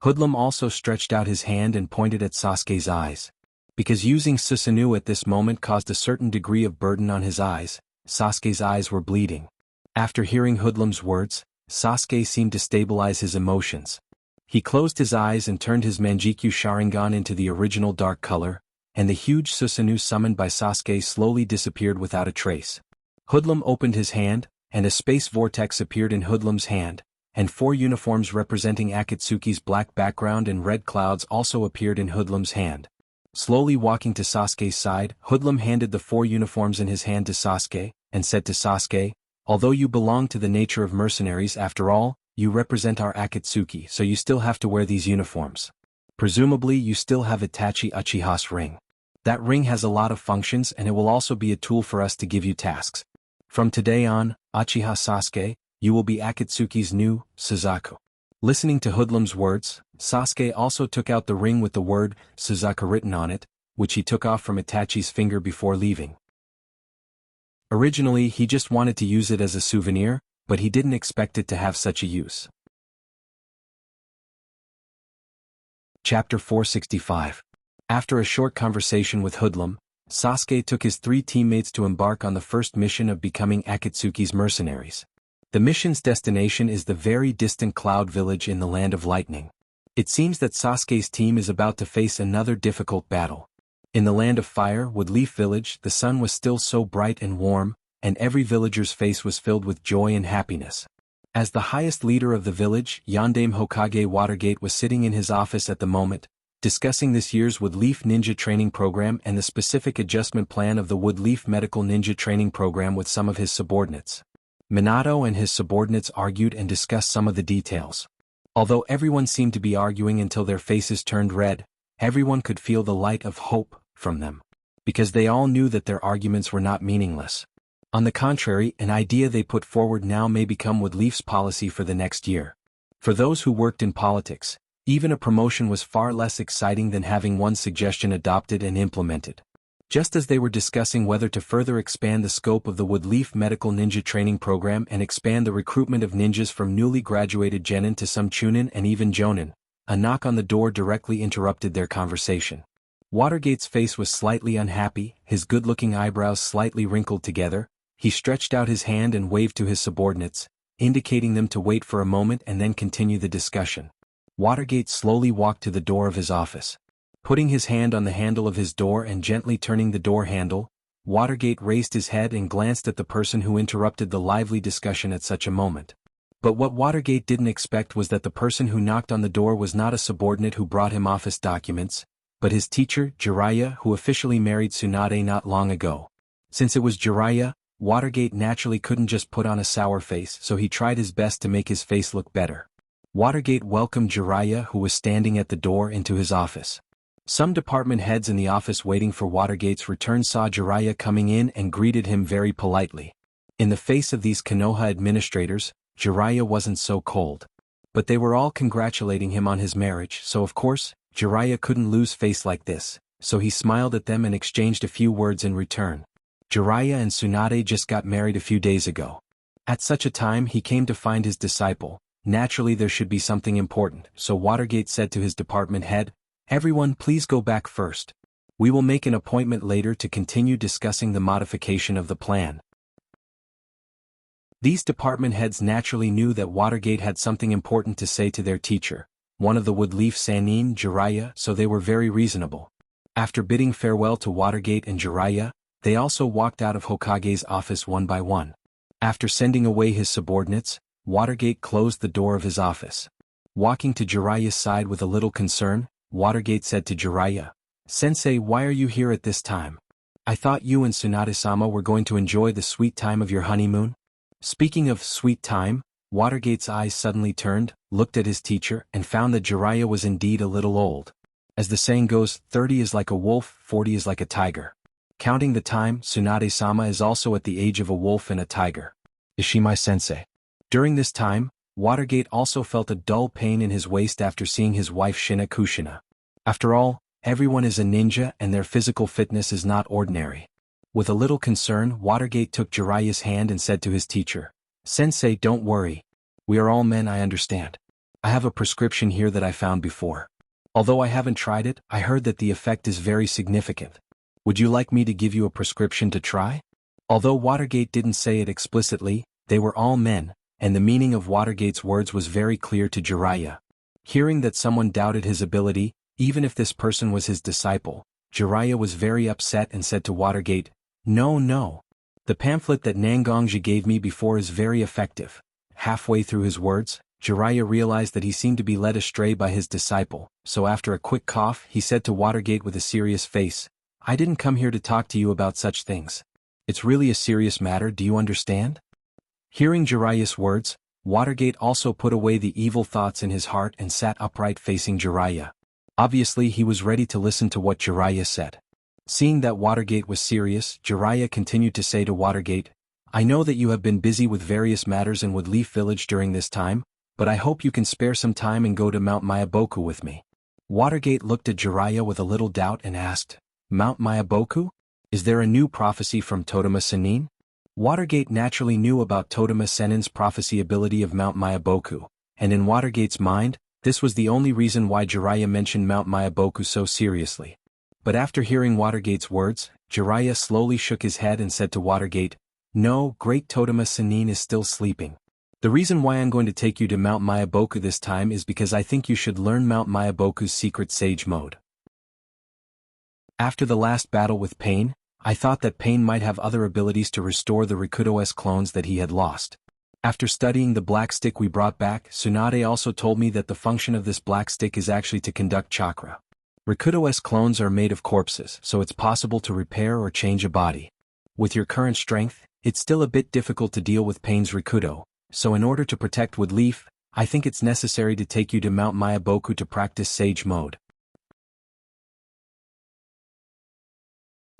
Hoodlum also stretched out his hand and pointed at Sasuke's eyes. Because using Susanoo at this moment caused a certain degree of burden on his eyes, Sasuke's eyes were bleeding. After hearing Hoodlum's words, Sasuke seemed to stabilize his emotions. He closed his eyes and turned his Manjikyu Sharingan into the original dark color, and the huge Susanoo summoned by Sasuke slowly disappeared without a trace. Hoodlum opened his hand, and a space vortex appeared in Hoodlum's hand, and 4 uniforms representing Akatsuki's black background and red clouds also appeared in Hoodlum's hand. Slowly walking to Sasuke's side, Hoodlum handed the 4 uniforms in his hand to Sasuke, and said to Sasuke, although you belong to the nature of mercenaries after all, you represent our Akatsuki, so you still have to wear these uniforms. Presumably you still have Itachi Uchiha's ring. That ring has a lot of functions and it will also be a tool for us to give you tasks. From today on, Uchiha Sasuke, you will be Akatsuki's new Suzaku. Listening to Hoodlum's words, Sasuke also took out the ring with the word Suzaku written on it, which he took off from Itachi's finger before leaving. Originally he just wanted to use it as a souvenir, but he didn't expect it to have such a use. Chapter 465. After a short conversation with Hoodlum, Sasuke took his 3 teammates to embark on the first mission of becoming Akatsuki's mercenaries. The mission's destination is the very distant Cloud Village in the Land of Lightning. It seems that Sasuke's team is about to face another difficult battle. In the Land of Fire, Woodleaf Village, the sun was still so bright and warm, and every villager's face was filled with joy and happiness. As the highest leader of the village, Yondaime Hokage Watergate was sitting in his office at the moment, discussing this year's Woodleaf Ninja Training Program and the specific adjustment plan of the Woodleaf Medical Ninja Training Program with some of his subordinates. Minato and his subordinates argued and discussed some of the details. Although everyone seemed to be arguing until their faces turned red, everyone could feel the light of hope from them. Because they all knew that their arguments were not meaningless. On the contrary, an idea they put forward now may become Woodleaf's policy for the next year. For those who worked in politics, even a promotion was far less exciting than having one's suggestion adopted and implemented. Just as they were discussing whether to further expand the scope of the Woodleaf Medical Ninja Training Program and expand the recruitment of ninjas from newly graduated genin to some chunin and even jonin, a knock on the door directly interrupted their conversation. Watergate's face was slightly unhappy, his good-looking eyebrows slightly wrinkled together. He stretched out his hand and waved to his subordinates, indicating them to wait for a moment and then continue the discussion. Watergate slowly walked to the door of his office. Putting his hand on the handle of his door and gently turning the door handle, Watergate raised his head and glanced at the person who interrupted the lively discussion at such a moment. But what Watergate didn't expect was that the person who knocked on the door was not a subordinate who brought him office documents, but his teacher, Jiraiya, who officially married Tsunade not long ago. Since it was Jiraiya, Watergate naturally couldn't just put on a sour face, so he tried his best to make his face look better. Watergate welcomed Jiraiya, who was standing at the door, into his office. Some department heads in the office waiting for Watergate's return saw Jiraiya coming in and greeted him very politely. In the face of these Konoha administrators, Jiraiya wasn't so cold. But they were all congratulating him on his marriage, so of course, Jiraiya couldn't lose face like this, so he smiled at them and exchanged a few words in return. Jiraiya and Tsunade just got married a few days ago. At such a time he came to find his disciple. Naturally there should be something important, so Watergate said to his department head, "Everyone please go back first. We will make an appointment later to continue discussing the modification of the plan." These department heads naturally knew that Watergate had something important to say to their teacher, one of the Woodleaf Sannin, Jiraiya, so they were very reasonable. After bidding farewell to Watergate and Jiraiya, they also walked out of Hokage's office one by one. After sending away his subordinates, Watergate closed the door of his office. Walking to Jiraiya's side with a little concern, Watergate said to Jiraiya, "Sensei, why are you here at this time? I thought you and Tsunade-sama were going to enjoy the sweet time of your honeymoon?" Speaking of sweet time, Watergate's eyes suddenly turned, looked at his teacher, and found that Jiraiya was indeed a little old. As the saying goes, 30 is like a wolf, 40 is like a tiger. Counting the time, Tsunade-sama is also at the age of a wolf and a tiger. Is she my sensei? During this time, Watergate also felt a dull pain in his waist after seeing his wife Shina Kushina. After all, everyone is a ninja and their physical fitness is not ordinary. With a little concern, Watergate took Jiraiya's hand and said to his teacher, "Sensei, don't worry. We are all men, I understand. I have a prescription here that I found before. Although I haven't tried it, I heard that the effect is very significant. Would you like me to give you a prescription to try?" Although Watergate didn't say it explicitly, they were all men, and the meaning of Watergate's words was very clear to Jiraiya. Hearing that someone doubted his ability, even if this person was his disciple, Jiraiya was very upset and said to Watergate, No. The pamphlet that Nangongji gave me before is very effective." Halfway through his words, Jiraiya realized that he seemed to be led astray by his disciple, so after a quick cough he said to Watergate with a serious face, "I didn't come here to talk to you about such things. It's really a serious matter, do you understand?" Hearing Jiraiya's words, Watergate also put away the evil thoughts in his heart and sat upright facing Jiraiya. Obviously he was ready to listen to what Jiraiya said. Seeing that Watergate was serious, Jiraiya continued to say to Watergate, "I know that you have been busy with various matters in Woodleaf Village during this time, but I hope you can spare some time and go to Mount Mayaboku with me." Watergate looked at Jiraiya with a little doubt and asked, "Mount Mayaboku? Is there a new prophecy from Totema Sennin?" Watergate naturally knew about Totema Sennin's prophecy ability of Mount Mayaboku, and in Watergate's mind, this was the only reason why Jiraiya mentioned Mount Mayaboku so seriously. But after hearing Watergate's words, Jiraiya slowly shook his head and said to Watergate, "No, Great Totema Sennin is still sleeping. The reason why I'm going to take you to Mount Mayaboku this time is because I think you should learn Mount Mayaboku's secret sage mode. After the last battle with Pain, I thought that Pain might have other abilities to restore the Rikudo-S clones that he had lost. After studying the black stick we brought back, Tsunade also told me that the function of this black stick is actually to conduct chakra. Rikudo-S clones are made of corpses, so it's possible to repair or change a body. With your current strength, it's still a bit difficult to deal with Pain's Rikudo, so in order to protect Woodleaf, I think it's necessary to take you to Mount Mayaboku to practice Sage Mode."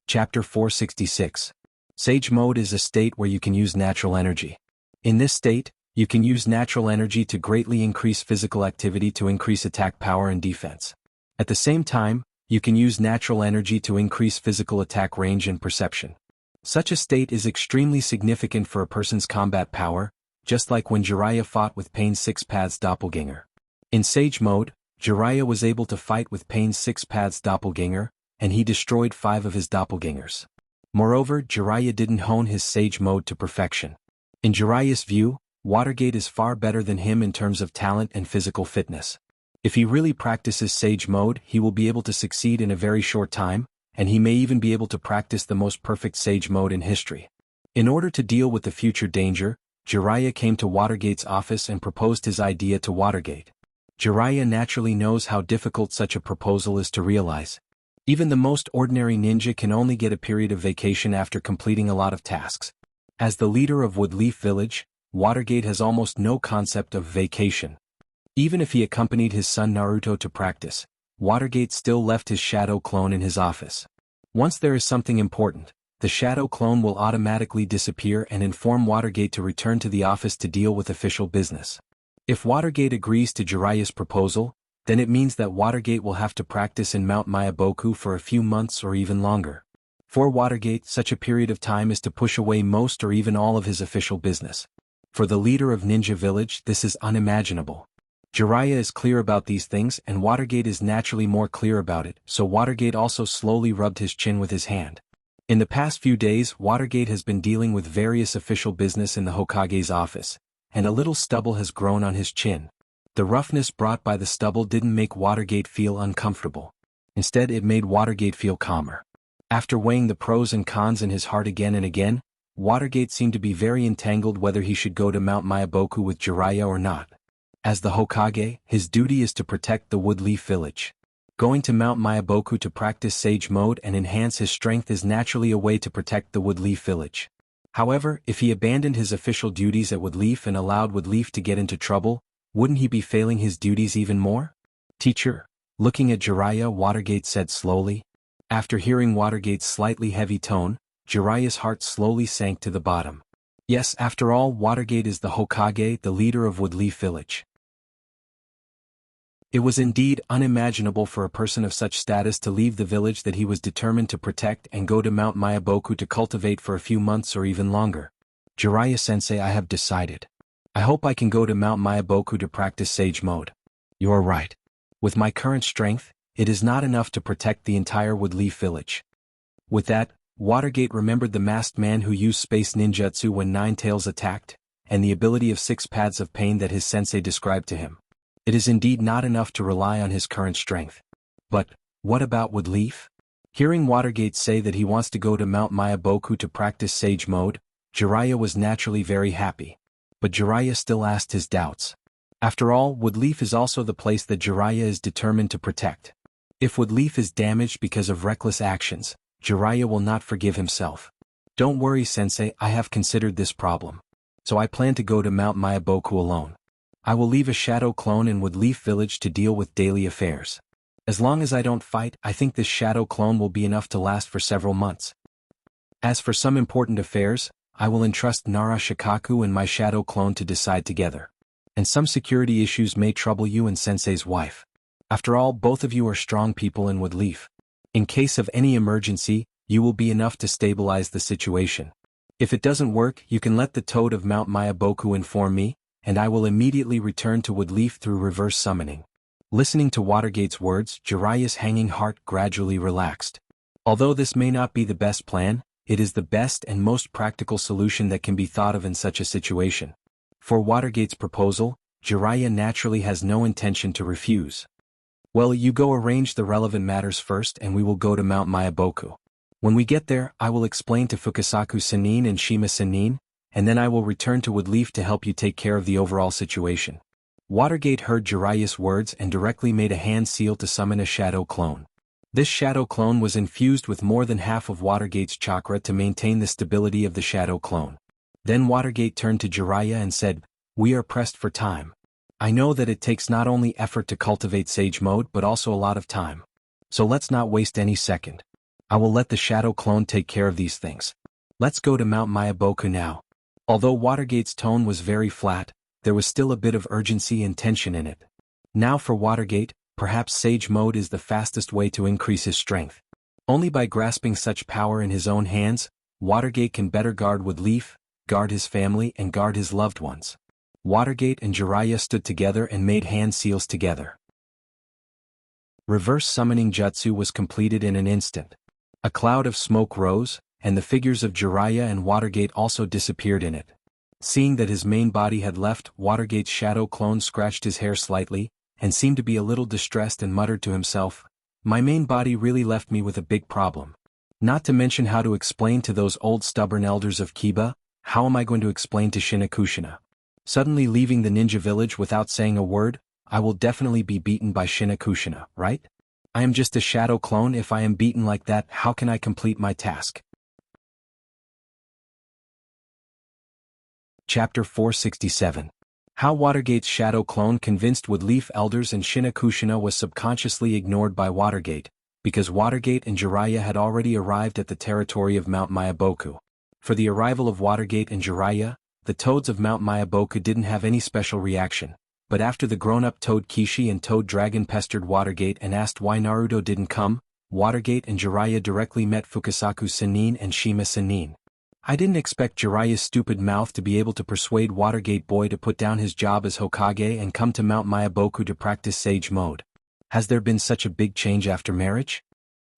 Chapter 466. Sage Mode is a state where you can use natural energy. In this state, you can use natural energy to greatly increase physical activity to increase attack power and defense. At the same time, you can use natural energy to increase physical attack range and perception. Such a state is extremely significant for a person's combat power, just like when Jiraiya fought with Pain's Six Paths doppelganger. In Sage Mode, Jiraiya was able to fight with Pain's Six Paths doppelganger, and he destroyed 5 of his doppelgangers. Moreover, Jiraiya didn't hone his Sage Mode to perfection. In Jiraiya's view, Watergate is far better than him in terms of talent and physical fitness. If he really practices Sage Mode, he will be able to succeed in a very short time, and he may even be able to practice the most perfect Sage Mode in history. In order to deal with the future danger, Jiraiya came to Watergate's office and proposed his idea to Watergate. Jiraiya naturally knows how difficult such a proposal is to realize. Even the most ordinary ninja can only get a period of vacation after completing a lot of tasks. As the leader of Woodleaf Village, Watergate has almost no concept of vacation. Even if he accompanied his son Naruto to practice, Watergate still left his shadow clone in his office. Once there is something important, the shadow clone will automatically disappear and inform Watergate to return to the office to deal with official business. If Watergate agrees to Jiraiya's proposal, then it means that Watergate will have to practice in Mount Mayaboku for a few months or even longer. For Watergate, such a period of time is to push away most or even all of his official business. For the leader of Ninja Village, this is unimaginable. Jiraiya is clear about these things and Watergate is naturally more clear about it, so Watergate also slowly rubbed his chin with his hand. In the past few days, Watergate has been dealing with various official business in the Hokage's office, and a little stubble has grown on his chin. The roughness brought by the stubble didn't make Watergate feel uncomfortable. Instead, it made Watergate feel calmer. After weighing the pros and cons in his heart again and again, Watergate seemed to be very entangled whether he should go to Mount Mayaboku with Jiraiya or not. As the Hokage, his duty is to protect the Woodleaf Village. Going to Mount Mayaboku to practice Sage Mode and enhance his strength is naturally a way to protect the Woodleaf Village. However, if he abandoned his official duties at Woodleaf and allowed Woodleaf to get into trouble, wouldn't he be failing his duties even more? "Teacher." Looking at Jiraiya, Watergate said slowly. After hearing Watergate's slightly heavy tone, Jiraiya's heart slowly sank to the bottom. Yes, after all, Watergate is the Hokage, the leader of Woodleaf Village. It was indeed unimaginable for a person of such status to leave the village that he was determined to protect and go to Mount Mayaboku to cultivate for a few months or even longer. "Jiraiya-sensei, I have decided. I hope I can go to Mount Mayaboku to practice Sage Mode." "You're right. With my current strength, it is not enough to protect the entire Woodleaf Village." With that, Watergate remembered the masked man who used space ninjutsu when Nine Tails attacked, and the ability of 6 Paths of Pain that his sensei described to him. It is indeed not enough to rely on his current strength. But, what about Woodleaf? Hearing Watergate say that he wants to go to Mount Mayaboku to practice Sage Mode, Jiraiya was naturally very happy. But Jiraiya still asked his doubts. After all, Woodleaf is also the place that Jiraiya is determined to protect. If Woodleaf is damaged because of reckless actions, Jiraiya will not forgive himself. "Don't worry, sensei, I have considered this problem." so I plan to go to Mount Mayaboku alone. I will leave a shadow clone in Woodleaf Village to deal with daily affairs. As long as I don't fight, I think this shadow clone will be enough to last for several months. As for some important affairs, I will entrust Nara Shikaku and my shadow clone to decide together. And some security issues may trouble you and Sensei's wife. After all, both of you are strong people in Woodleaf. In case of any emergency, you will be enough to stabilize the situation. If it doesn't work, you can let the Toad of Mount Mayaboku inform me, and I will immediately return to Woodleaf through reverse summoning. Listening to Watergate's words, Jiraiya's hanging heart gradually relaxed. Although this may not be the best plan, it is the best and most practical solution that can be thought of in such a situation. For Watergate's proposal, Jiraiya naturally has no intention to refuse. Well, you go arrange the relevant matters first and we will go to Mount Mayaboku. When we get there, I will explain to Fukasaku Sennin and Shima Sennin, and then I will return to Woodleaf to help you take care of the overall situation. Watergate heard Jiraiya's words and directly made a hand seal to summon a shadow clone. This shadow clone was infused with more than half of Watergate's chakra to maintain the stability of the shadow clone. Then Watergate turned to Jiraiya and said, "We are pressed for time. I know that it takes not only effort to cultivate Sage Mode but also a lot of time. So let's not waste any second. I will let the shadow clone take care of these things. Let's go to Mount Mayaboku now." Although Watergate's tone was very flat, there was still a bit of urgency and tension in it. Now for Watergate, perhaps Sage Mode is the fastest way to increase his strength. Only by grasping such power in his own hands, Watergate can better guard Woodleaf, guard his family and guard his loved ones. Watergate and Jiraiya stood together and made hand seals together. Reverse summoning jutsu was completed in an instant. A cloud of smoke rose, and the figures of Jiraiya and Watergate also disappeared in it. Seeing that his main body had left, Watergate's shadow clone scratched his hair slightly, and seemed to be a little distressed and muttered to himself, "My main body really left me with a big problem. Not to mention how to explain to those old stubborn elders of Kiba, how am I going to explain to Shinakushina? Suddenly leaving the ninja village without saying a word, I will definitely be beaten by Shinakushina, right? I am just a shadow clone. If I am beaten like that, how can I complete my task?" Chapter 467. How Watergate's shadow clone convinced Woodleaf elders and Shinakushina was subconsciously ignored by Watergate, because Watergate and Jiraiya had already arrived at the territory of Mount Mayaboku. For the arrival of Watergate and Jiraiya, the Toads of Mount Mayaboku didn't have any special reaction, but after the grown-up Toad Kishi and Toad Dragon pestered Watergate and asked why Naruto didn't come, Watergate and Jiraiya directly met Fukasaku Sennin and Shima Sennin. I didn't expect Jiraiya's stupid mouth to be able to persuade Watergate boy to put down his job as Hokage and come to Mount Mayaboku to practice Sage Mode. Has there been such a big change after marriage?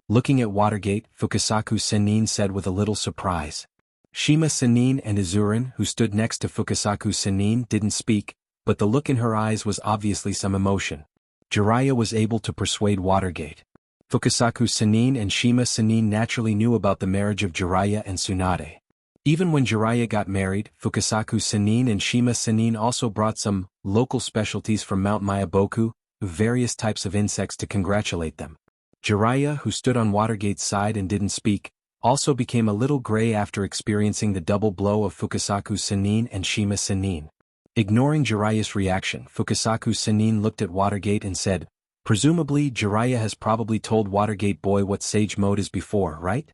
Looking at Watergate, Fukasaku Sennin said with a little surprise. Shima Sennin and Izurin, who stood next to Fukasaku Sennin, didn't speak, but the look in her eyes was obviously some emotion. Jiraiya was able to persuade Watergate. Fukasaku Sennin and Shima Sennin naturally knew about the marriage of Jiraiya and Tsunade. Even when Jiraiya got married, Fukasaku Sennin and Shima Sennin also brought some local specialties from Mount Mayaboku, various types of insects to congratulate them. Jiraiya, who stood on Watergate's side and didn't speak, also became a little gray after experiencing the double blow of Fukasaku Sennin and Shima Sennin. Ignoring Jiraiya's reaction, Fukasaku Sennin looked at Watergate and said, "Presumably Jiraiya has probably told Watergate boy what Sage Mode is before, right?"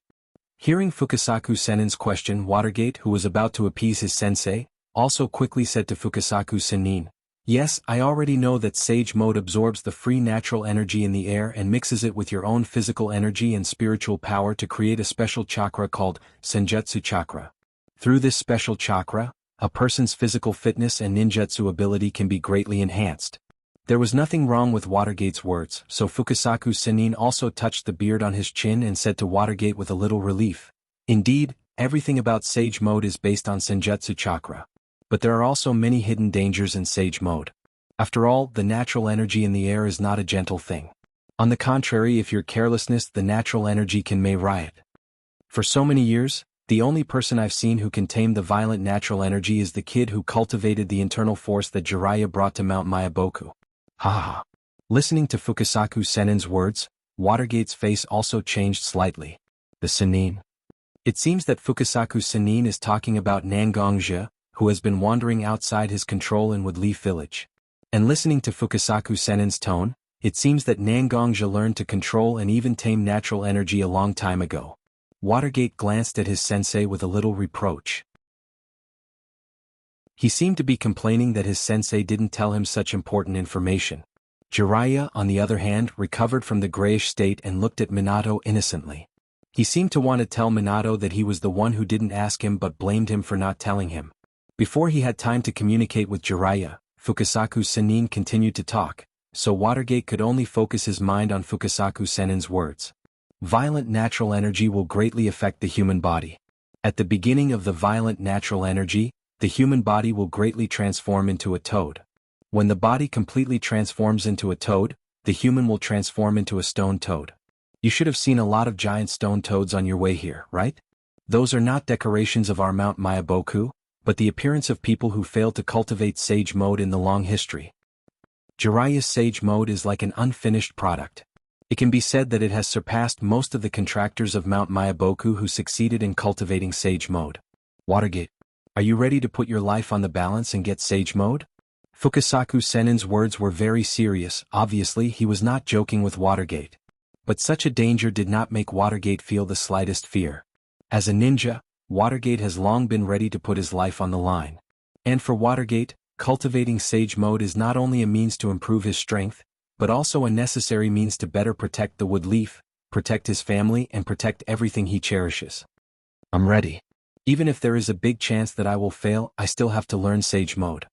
Hearing Fukasaku Sennin's question, Watergate, who was about to appease his sensei, also quickly said to Fukasaku Sennin, "Yes, I already know that Sage Mode absorbs the free natural energy in the air and mixes it with your own physical energy and spiritual power to create a special chakra called Senjutsu Chakra. Through this special chakra, a person's physical fitness and ninjutsu ability can be greatly enhanced." There was nothing wrong with Watergate's words, so Fukasaku Sennin also touched the beard on his chin and said to Watergate with a little relief, "Indeed, everything about Sage Mode is based on Senjutsu Chakra. But there are also many hidden dangers in Sage Mode. After all, the natural energy in the air is not a gentle thing. On the contrary, if you're carelessness, the natural energy can may riot. For so many years, the only person I've seen who can tame the violent natural energy is the kid who cultivated the internal force that Jiraiya brought to Mount Mayaboku." Ha ha. Listening to Fukasaku Sennin's words, Watergate's face also changed slightly. The Sennin. It seems that Fukasaku Sennin is talking about Nangongja, who has been wandering outside his control in Woodleaf Village. And listening to Fukasaku Senin's tone, it seems that Nangongja learned to control and even tame natural energy a long time ago. Watergate glanced at his sensei with a little reproach. He seemed to be complaining that his sensei didn't tell him such important information. Jiraiya, on the other hand, recovered from the grayish state and looked at Minato innocently. He seemed to want to tell Minato that he was the one who didn't ask him but blamed him for not telling him. Before he had time to communicate with Jiraiya, Fukasaku Senin continued to talk, so Watergate could only focus his mind on Fukasaku Senin's words. Violent natural energy will greatly affect the human body. At the beginning of the violent natural energy, the human body will greatly transform into a toad. When the body completely transforms into a toad, the human will transform into a stone toad. You should have seen a lot of giant stone toads on your way here, right? Those are not decorations of our Mount Mayaboku, but the appearance of people who failed to cultivate sage mode in the long history. Jiraiya's sage mode is like an unfinished product. It can be said that it has surpassed most of the contractors of Mount Mayaboku who succeeded in cultivating sage mode. Watergate, are you ready to put your life on the balance and get sage mode? Fukasaku Senin's words were very serious. Obviously he was not joking with Watergate. But such a danger did not make Watergate feel the slightest fear. As a ninja, Watergate has long been ready to put his life on the line. And for Watergate, cultivating sage mode is not only a means to improve his strength, but also a necessary means to better protect the Woodleaf, protect his family and protect everything he cherishes. I'm ready. Even if there is a big chance that I will fail, I still have to learn sage mode.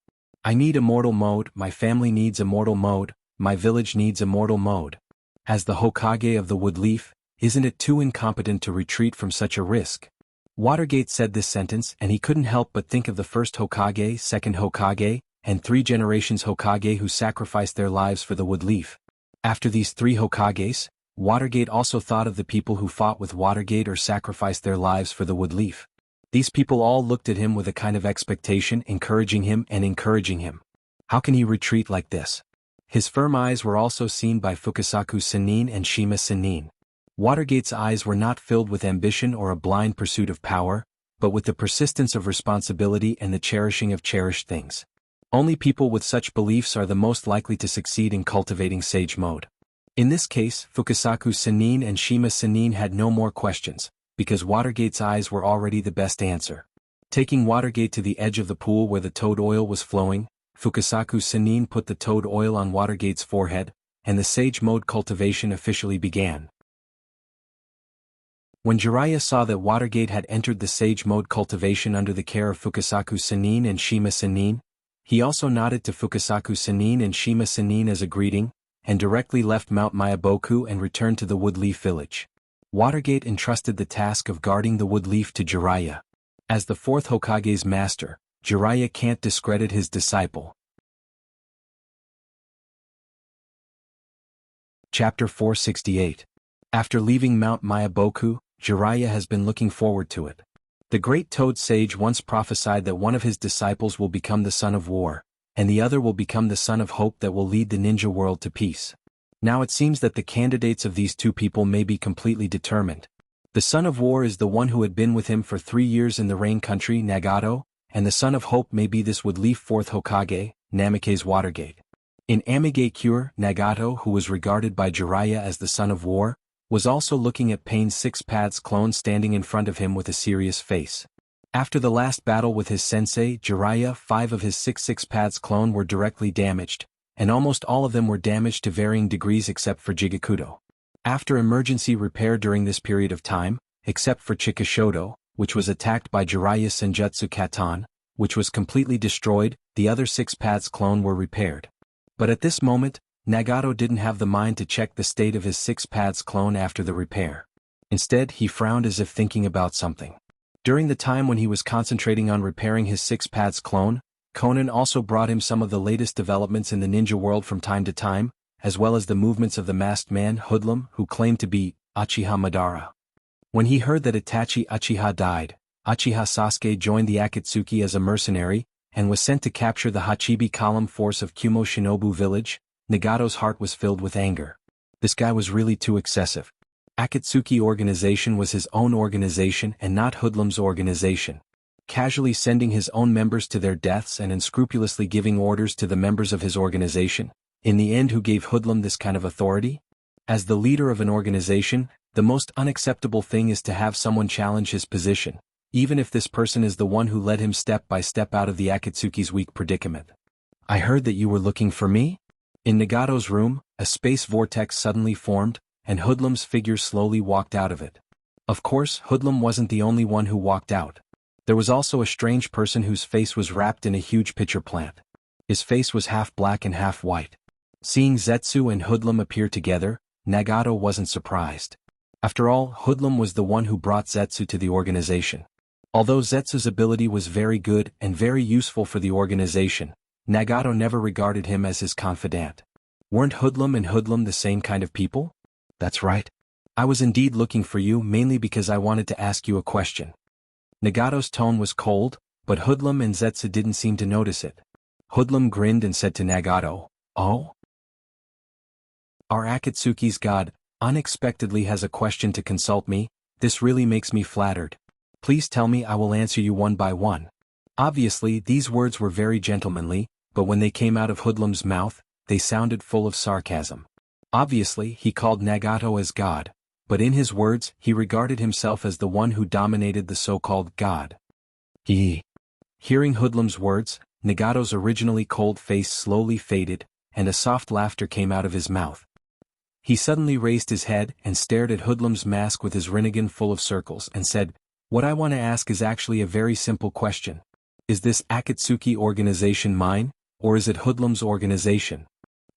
I need immortal mode, my family needs immortal mode, my village needs immortal mode. As the Hokage of the Woodleaf, isn't it too incompetent to retreat from such a risk? Watergate said this sentence and he couldn't help but think of the first Hokage, second Hokage, and 3 generations Hokage who sacrificed their lives for the Woodleaf. After these 3 Hokages, Watergate also thought of the people who fought with Watergate or sacrificed their lives for the Woodleaf. These people all looked at him with a kind of expectation, encouraging him. How can he retreat like this? His firm eyes were also seen by Fukasaku Senin and Shima Senin. Watergate's eyes were not filled with ambition or a blind pursuit of power, but with the persistence of responsibility and the cherishing of cherished things. Only people with such beliefs are the most likely to succeed in cultivating sage mode. In this case, Fukasaku Senin and Shima Senin had no more questions, because Watergate's eyes were already the best answer. Taking Watergate to the edge of the pool where the toad oil was flowing, Fukasaku Senin put the toad oil on Watergate's forehead, and the sage mode cultivation officially began. When Jiraiya saw that Watergate had entered the sage mode cultivation under the care of Fukasaku Senin and Shima Senin, he also nodded to Fukasaku Senin and Shima Senin as a greeting, and directly left Mount Mayaboku and returned to the Woodleaf village. Watergate entrusted the task of guarding the Woodleaf to Jiraiya. As the 4th Hokage's master, Jiraiya can't discredit his disciple. Chapter 468. After leaving Mount Mayaboku, Jiraiya has been looking forward to it. The great Toad Sage once prophesied that one of his disciples will become the Son of War, and the other will become the Son of Hope that will lead the ninja world to peace. Now it seems that the candidates of these 2 people may be completely determined. The Son of War is the one who had been with him for 3 years in the Rain Country, Nagato, and the Son of Hope may be this Woodleaf 4th Hokage, Namikaze Watergate. In Amigakure, Nagato, who was regarded by Jiraiya as the Son of War, was also looking at Pain's 6 Paths clone standing in front of him with a serious face. After the last battle with his sensei, Jiraiya, 5 of his 6 Paths clone were directly damaged, and almost all of them were damaged to varying degrees except for Jigakudo. After emergency repair during this period of time, except for Chikishodo, which was attacked by Jiraiya's Senjutsu Katan, which was completely destroyed, the other 6 Paths clone were repaired. But at this moment, Nagato didn't have the mind to check the state of his 6 Paths clone after the repair. Instead, he frowned as if thinking about something. During the time when he was concentrating on repairing his 6 Paths clone, Conan also brought him some of the latest developments in the ninja world from time to time, as well as the movements of the masked man Hoodlum who claimed to be Uchiha Madara. When he heard that Itachi Uchiha died, Uchiha Sasuke joined the Akatsuki as a mercenary, and was sent to capture the Hachibi column force of Kumo Shinobu village. Nagato's heart was filled with anger. This guy was really too excessive. Akatsuki organization was his own organization and not Hoodlum's organization. casually sending his own members to their deaths and unscrupulously giving orders to the members of his organization. In the end, who gave Hoodlum this kind of authority? As the leader of an organization, the most unacceptable thing is to have someone challenge his position, even if this person is the one who led him step by step out of the Akatsuki's weak predicament. I heard that you were looking for me? In Nagato's room, a space vortex suddenly formed, and Hoodlum's figure slowly walked out of it. Of course, Hoodlum wasn't the only one who walked out. There was also a strange person whose face was wrapped in a huge pitcher plant. His face was half black and half white. Seeing Zetsu and Hoodlum appear together, Nagato wasn't surprised. After all, Hoodlum was the one who brought Zetsu to the organization. Although Zetsu's ability was very good and very useful for the organization, Nagato never regarded him as his confidant. Weren't Hoodlum and Hoodlum the same kind of people? That's right. I was indeed looking for you mainly because I wanted to ask you a question. Nagato's tone was cold, but Hoodlum and Zetsu didn't seem to notice it. Hoodlum grinned and said to Nagato, "Oh? Our Akatsuki's god unexpectedly has a question to consult me. This really makes me flattered. Please tell me, I will answer you one by one." Obviously, these words were very gentlemanly, but when they came out of Hoodlum's mouth, they sounded full of sarcasm. Obviously, he called Nagato as God, but in his words, he regarded himself as the one who dominated the so-called God. Hearing Hoodlum's words, Nagato's originally cold face slowly faded, and a soft laughter came out of his mouth. He suddenly raised his head and stared at Hoodlum's mask with his Rinnegan full of circles and said, "What I want to ask is actually a very simple question. Is this Akatsuki organization mine, or is it Hoodlum's organization?"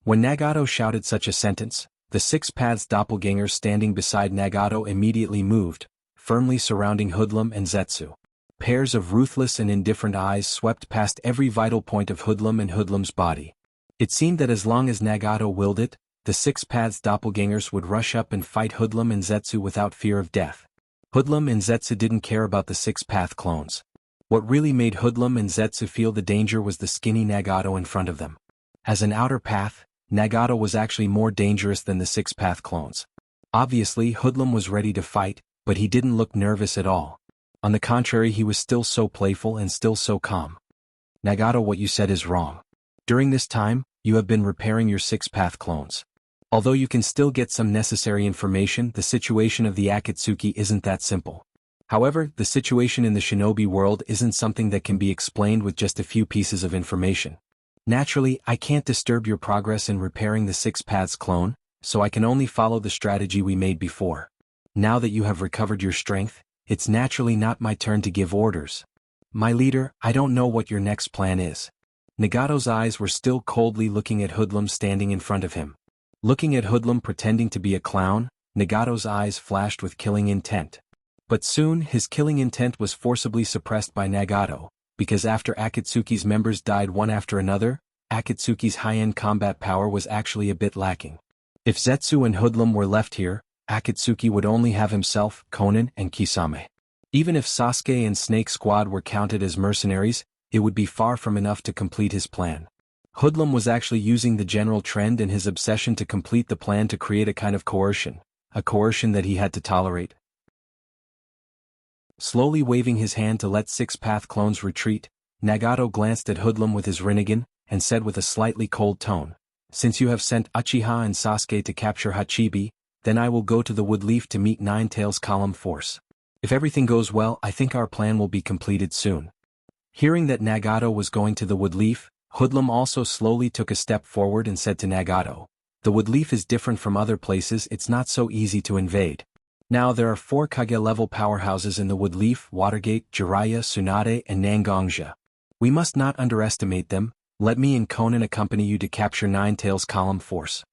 When Nagato shouted such a sentence, the Six Paths doppelgangers standing beside Nagato immediately moved, firmly surrounding Hoodlum and Zetsu. Pairs of ruthless and indifferent eyes swept past every vital point of Hoodlum and Hoodlum's body. It seemed that as long as Nagato willed it, the Six Paths doppelgangers would rush up and fight Hoodlum and Zetsu without fear of death. Hoodlum and Zetsu didn't care about the Six Path clones. What really made Hoodlum and Zetsu feel the danger was the skinny Nagato in front of them. As an outer path, Nagato was actually more dangerous than the Six Path clones. Obviously, Hoodlum was ready to fight, but he didn't look nervous at all. On the contrary, he was still so playful and still so calm. "Nagato, what you said is wrong. During this time, you have been repairing your Six Path clones. Although you can still get some necessary information, the situation of the Akatsuki isn't that simple. However, the situation in the shinobi world isn't something that can be explained with just a few pieces of information. Naturally, I can't disturb your progress in repairing the Six Paths clone, so I can only follow the strategy we made before. Now that you have recovered your strength, it's naturally not my turn to give orders. My leader, I don't know what your next plan is." Nagato's eyes were still coldly looking at Hoodlum standing in front of him. Looking at Hoodlum pretending to be a clown, Nagato's eyes flashed with killing intent. But soon his killing intent was forcibly suppressed by Nagato, because after Akatsuki's members died one after another, Akatsuki's high-end combat power was actually a bit lacking. If Zetsu and Hoodlum were left here, Akatsuki would only have himself, Konan, and Kisame. Even if Sasuke and Snake Squad were counted as mercenaries, it would be far from enough to complete his plan. Hoodlum was actually using the general trend and his obsession to complete the plan to create a kind of coercion, a coercion that he had to tolerate. Slowly waving his hand to let Six Path clones retreat, Nagato glanced at Hoodlum with his Rinnegan, and said with a slightly cold tone, "Since you have sent Uchiha and Sasuke to capture Hachibi, then I will go to the Woodleaf to meet Nine Tails' column force. If everything goes well, I think our plan will be completed soon." Hearing that Nagato was going to the Woodleaf, Hoodlum also slowly took a step forward and said to Nagato, "The Woodleaf is different from other places, it's not so easy to invade. Now there are 4 Kage-level powerhouses in the Woodleaf: Watergate, Jiraiya, Tsunade, and Nangongja. We must not underestimate them. Let me and Konan accompany you to capture Nine Tails' column force."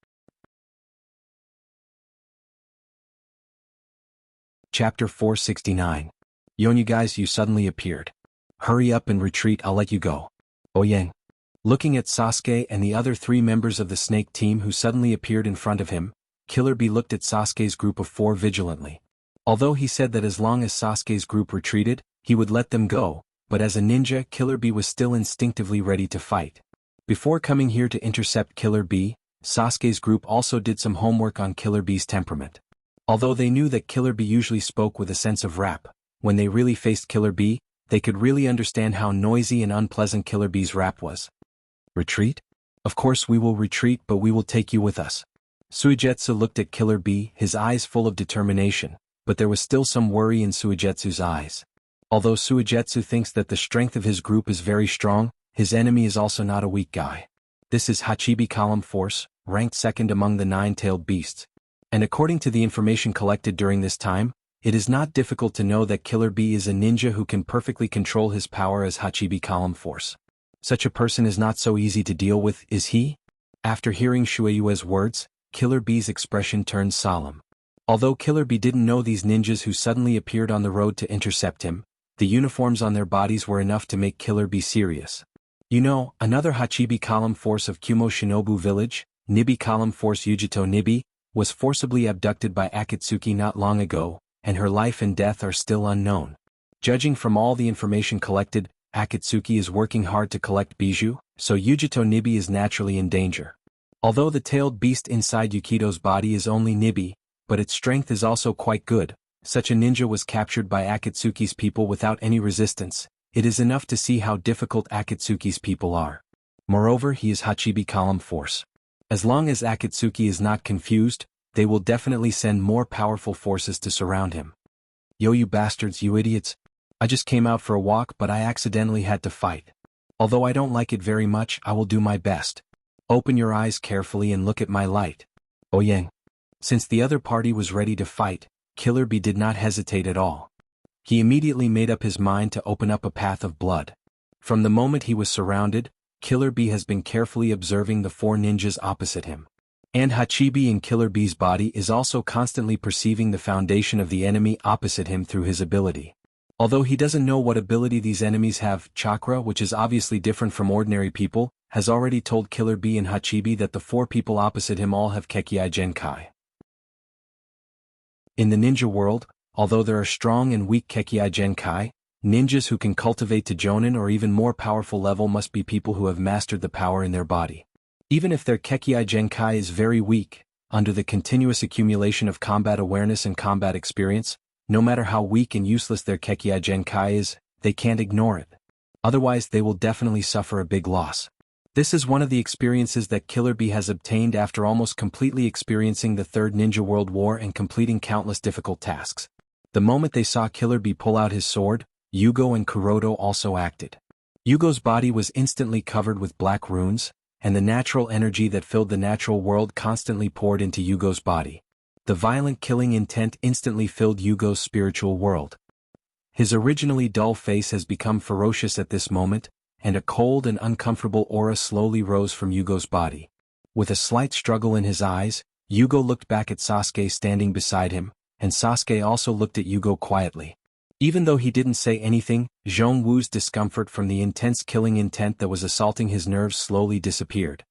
Chapter 469. "Yon, guys, you suddenly appeared. Hurry up and retreat, I'll let you go." Oyang. Looking at Sasuke and the other 3 members of the Snake team who suddenly appeared in front of him, Killer Bee looked at Sasuke's group of 4 vigilantly. Although he said that as long as Sasuke's group retreated, he would let them go, but as a ninja, Killer Bee was still instinctively ready to fight. Before coming here to intercept Killer Bee, Sasuke's group also did some homework on Killer Bee's temperament. Although they knew that Killer Bee usually spoke with a sense of rap, when they really faced Killer Bee, they could really understand how noisy and unpleasant Killer Bee's rap was. Retreat? Of course we will retreat, but we will take you with us. Suigetsu looked at Killer Bee, his eyes full of determination, but there was still some worry in Suigetsu's eyes. Although Suigetsu thinks that the strength of his group is very strong, his enemy is also not a weak guy. This is Hachibi Column Force, ranked second among the nine-tailed beasts. And according to the information collected during this time, it is not difficult to know that Killer Bee is a ninja who can perfectly control his power as Hachibi Column Force. Such a person is not so easy to deal with, is he? After hearing Shueiyue's words, Killer Bee's expression turned solemn. Although Killer Bee didn't know these ninjas who suddenly appeared on the road to intercept him, the uniforms on their bodies were enough to make Killer Bee serious. You know, another Hachibi Column Force of Kumo Shinobu Village, Nibi Column Force Yujito Nibi, was forcibly abducted by Akatsuki not long ago, and her life and death are still unknown. Judging from all the information collected, Akatsuki is working hard to collect bijou, so Yujito Nibi is naturally in danger. Although the tailed beast inside Yukito's body is only Nibi, but its strength is also quite good, such a ninja was captured by Akatsuki's people without any resistance. It is enough to see how difficult Akatsuki's people are. Moreover, he is Hachibi Column Force. As long as Akatsuki is not confused, they will definitely send more powerful forces to surround him. Yo, you bastards, you idiots. I just came out for a walk, but I accidentally had to fight. Although I don't like it very much, I will do my best. Open your eyes carefully and look at my light. Oh Yang. Since the other party was ready to fight, Killer Bee did not hesitate at all. He immediately made up his mind to open up a path of blood. From the moment he was surrounded, Killer Bee has been carefully observing the four ninjas opposite him. And Hachibi in Killer Bee's body is also constantly perceiving the foundation of the enemy opposite him through his ability. Although he doesn't know what ability these enemies have, chakra, which is obviously different from ordinary people, has already told Killer Bee and Hachibi that the four people opposite him all have Kekkei Genkai. In the ninja world, although there are strong and weak Kekkei Genkai, ninjas who can cultivate to Jonin or even more powerful level must be people who have mastered the power in their body. Even if their Kekkei Genkai is very weak, under the continuous accumulation of combat awareness and combat experience, no matter how weak and useless their Kekkei Genkai is, they can't ignore it. Otherwise they will definitely suffer a big loss. This is one of the experiences that Killer Bee has obtained after almost completely experiencing the Third Ninja World War and completing countless difficult tasks. The moment they saw Killer Bee pull out his sword, Yugo and Kuroto also acted. Yugo's body was instantly covered with black runes, and the natural energy that filled the natural world constantly poured into Yugo's body. The violent killing intent instantly filled Yugo's spiritual world. His originally dull face has become ferocious at this moment, and a cold and uncomfortable aura slowly rose from Yugo's body. With a slight struggle in his eyes, Yugo looked back at Sasuke standing beside him, and Sasuke also looked at Yugo quietly. Even though he didn't say anything, Zhongwu's discomfort from the intense killing intent that was assaulting his nerves slowly disappeared.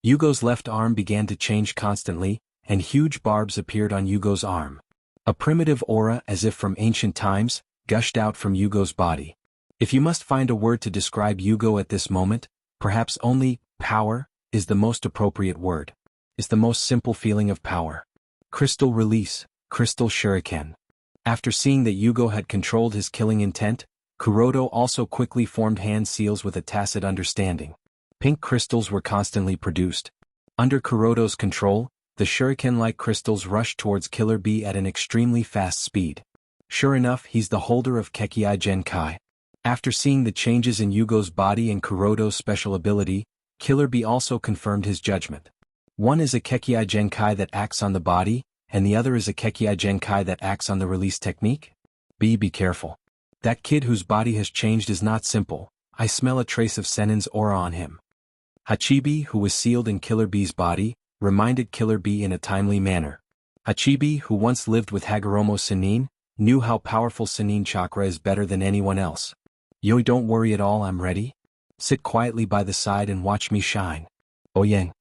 Yugo's left arm began to change constantly, and huge barbs appeared on Yugo's arm. A primitive aura, as if from ancient times, gushed out from Yugo's body. If you must find a word to describe Yugo at this moment, perhaps only power is the most appropriate word. It's the most simple feeling of power. Crystal release, crystal shuriken. After seeing that Yugo had controlled his killing intent, Kuroto also quickly formed hand seals with a tacit understanding. Pink crystals were constantly produced. Under Kuroto's control, the shuriken-like crystals rushed towards Killer Bee at an extremely fast speed. Sure enough, he's the holder of Kekkei Genkai. After seeing the changes in Yugo's body and Kuroto's special ability, Killer Bee also confirmed his judgment. One is a Kekkei Genkai that acts on the body, and the other is a Kekkei Genkai that acts on the release technique? Be careful. That kid whose body has changed is not simple. I smell a trace of Senin's aura on him. Hachibi, who was sealed in Killer Bee's body, reminded Killer Bee in a timely manner. Hachibi, who once lived with Hagoromo Sannin, knew how powerful Sannin chakra is better than anyone else. Yo, don't worry at all, I'm ready. Sit quietly by the side and watch me shine. Oh Yang.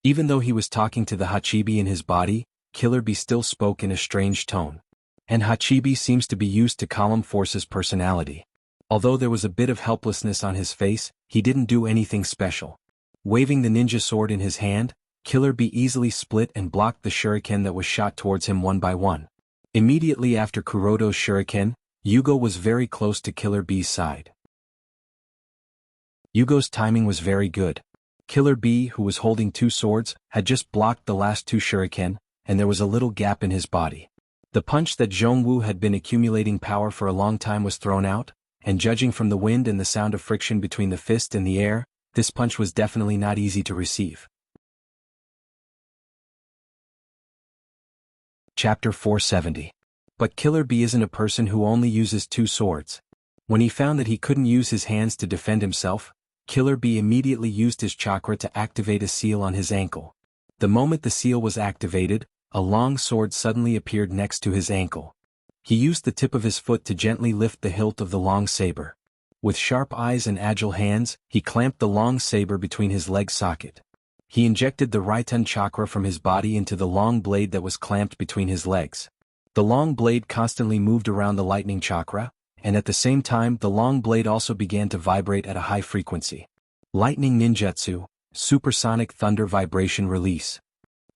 Even though he was talking to the Hachibi in his body, Killer Bee still spoke in a strange tone. And Hachibi seems to be used to Column Force's personality. Although there was a bit of helplessness on his face, he didn't do anything special. Waving the ninja sword in his hand, Killer Bee easily split and blocked the shuriken that was shot towards him one by one. Immediately after Kuroto's shuriken, Yugo was very close to Killer Bee's side. Yugo's timing was very good. Killer Bee, who was holding two swords, had just blocked the last two shuriken, and there was a little gap in his body. The punch that Zhongwu had been accumulating power for a long time was thrown out, and judging from the wind and the sound of friction between the fist and the air, this punch was definitely not easy to receive. Chapter 470. But Killer Bee isn't a person who only uses two swords. When he found that he couldn't use his hands to defend himself, Killer Bee immediately used his chakra to activate a seal on his ankle. The moment the seal was activated, a long sword suddenly appeared next to his ankle. He used the tip of his foot to gently lift the hilt of the long saber. With sharp eyes and agile hands, he clamped the long saber between his leg socket. He injected the Raitan chakra from his body into the long blade that was clamped between his legs. The long blade constantly moved around the lightning chakra, and at the same time the long blade also began to vibrate at a high frequency. Lightning ninjutsu, supersonic thunder vibration release.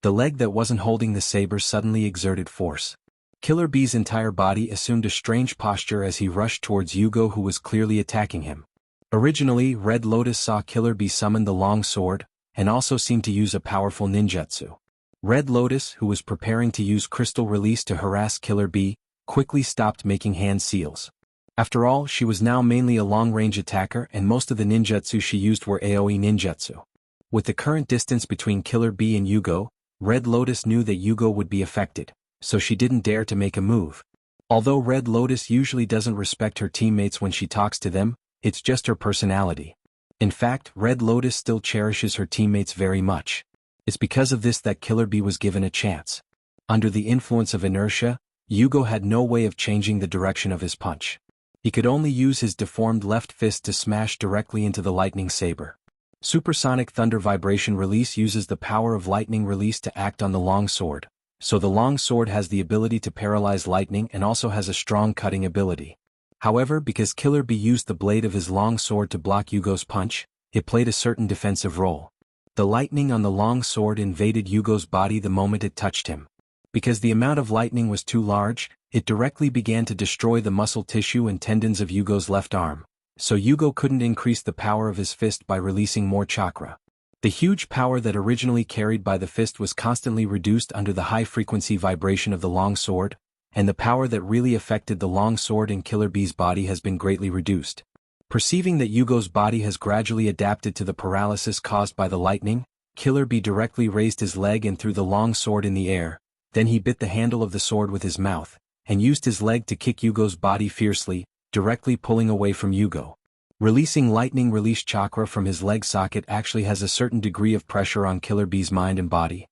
The leg that wasn't holding the saber suddenly exerted force. Killer Bee's entire body assumed a strange posture as he rushed towards Yugo, who was clearly attacking him. Originally, Red Lotus saw Killer Bee summon the long sword, and also seemed to use a powerful ninjutsu. Red Lotus, who was preparing to use crystal release to harass Killer Bee, quickly stopped making hand seals. After all, she was now mainly a long-range attacker, and most of the ninjutsu she used were AoE ninjutsu. With the current distance between Killer Bee and Yugo, Red Lotus knew that Yugo would be affected, so she didn't dare to make a move. Although Red Lotus usually doesn't respect her teammates when she talks to them, it's just her personality. In fact, Red Lotus still cherishes her teammates very much. It's because of this that Killer Bee was given a chance. Under the influence of inertia, Yugo had no way of changing the direction of his punch. He could only use his deformed left fist to smash directly into the lightning saber. Supersonic thunder vibration release uses the power of lightning release to act on the long sword, so the long sword has the ability to paralyze lightning and also has a strong cutting ability. However, because Killer Bee used the blade of his long sword to block Yugo's punch, it played a certain defensive role. The lightning on the long sword invaded Yugo's body the moment it touched him. Because the amount of lightning was too large, it directly began to destroy the muscle tissue and tendons of Yugo's left arm, so Yugo couldn't increase the power of his fist by releasing more chakra. The huge power that originally carried by the fist was constantly reduced under the high-frequency vibration of the long sword, and the power that really affected the long sword in Killer Bee's body has been greatly reduced. Perceiving that Yugo's body has gradually adapted to the paralysis caused by the lightning, Killer Bee directly raised his leg and threw the long sword in the air, then he bit the handle of the sword with his mouth, and used his leg to kick Yugo's body fiercely, directly pulling away from Yugo. Releasing lightning release chakra from his leg socket actually has a certain degree of pressure on Killer Bee's mind and body.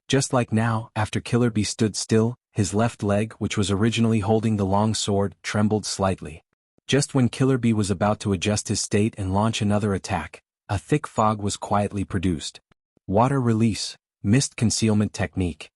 Just like now, after Killer Bee stood still, his left leg, which was originally holding the long sword, trembled slightly. Just when Killer Bee was about to adjust his state and launch another attack, a thick fog was quietly produced. Water release, mist concealment technique.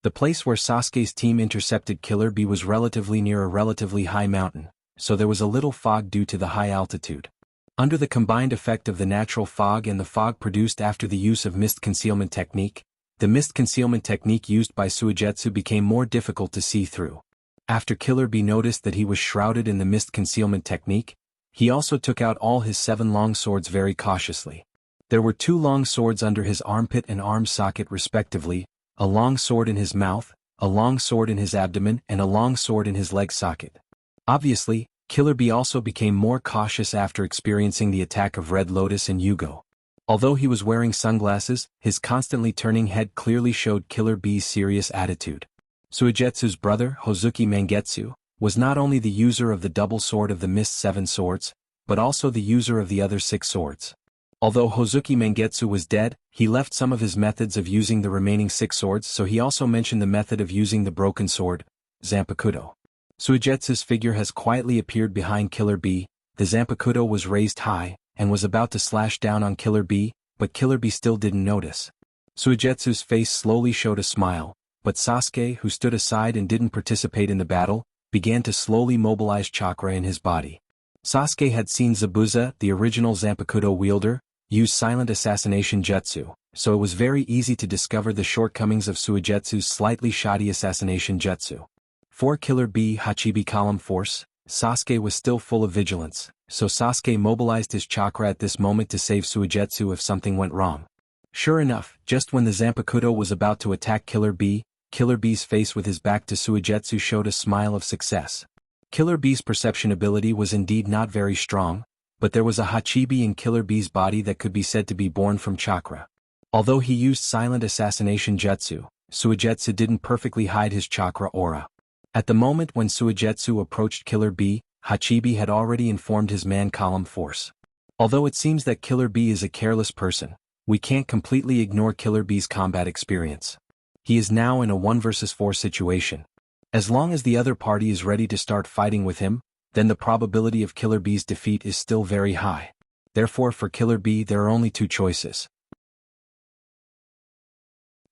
The place where Sasuke's team intercepted Killer Bee was relatively near a relatively high mountain, so there was a little fog due to the high altitude. Under the combined effect of the natural fog and the fog produced after the use of mist concealment technique, the mist concealment technique used by Suigetsu became more difficult to see through. After Killer Bee noticed that he was shrouded in the mist concealment technique, he also took out all his 7 long swords very cautiously. There were 2 long swords under his armpit and arm socket respectively, a long sword in his mouth, a long sword in his abdomen, and a long sword in his leg socket. Obviously, Killer Bee also became more cautious after experiencing the attack of Red Lotus and Yugo. Although he was wearing sunglasses, his constantly turning head clearly showed Killer Bee's serious attitude. Suigetsu's brother, Hozuki Mangetsu, was not only the user of the double sword of the Mist 7 swords, but also the user of the other 6 swords. Although Hozuki Mangetsu was dead, he left some of his methods of using the remaining 6 swords, so he also mentioned the method of using the broken sword, Zanpakuto. Suigetsu's figure has quietly appeared behind Killer Bee, the Zanpakuto was raised high, and was about to slash down on Killer Bee, but Killer Bee still didn't notice. Suigetsu's face slowly showed a smile, but Sasuke, who stood aside and didn't participate in the battle, began to slowly mobilize chakra in his body. Sasuke had seen Zabuza, the original Zanpakuto wielder, use silent assassination jutsu, so it was very easy to discover the shortcomings of Suigetsu's slightly shoddy assassination jutsu. For Killer Bee Hachibi column force, Sasuke was still full of vigilance, so Sasuke mobilized his chakra at this moment to save Suigetsu if something went wrong. Sure enough, just when the Zanpakuto was about to attack Killer Bee's face with his back to Suigetsu showed a smile of success. Killer Bee's perception ability was indeed not very strong, but there was a Hachibi in Killer Bee's body that could be said to be born from chakra. Although he used silent assassination jutsu, Suigetsu didn't perfectly hide his chakra aura. At the moment when Suigetsu approached Killer Bee, Hachibi had already informed his man column force. Although it seems that Killer Bee is a careless person, we can't completely ignore Killer Bee's combat experience. He is now in a 1 versus 4 situation. As long as the other party is ready to start fighting with him, then the probability of Killer Bee's defeat is still very high. Therefore for Killer Bee there are only 2 choices.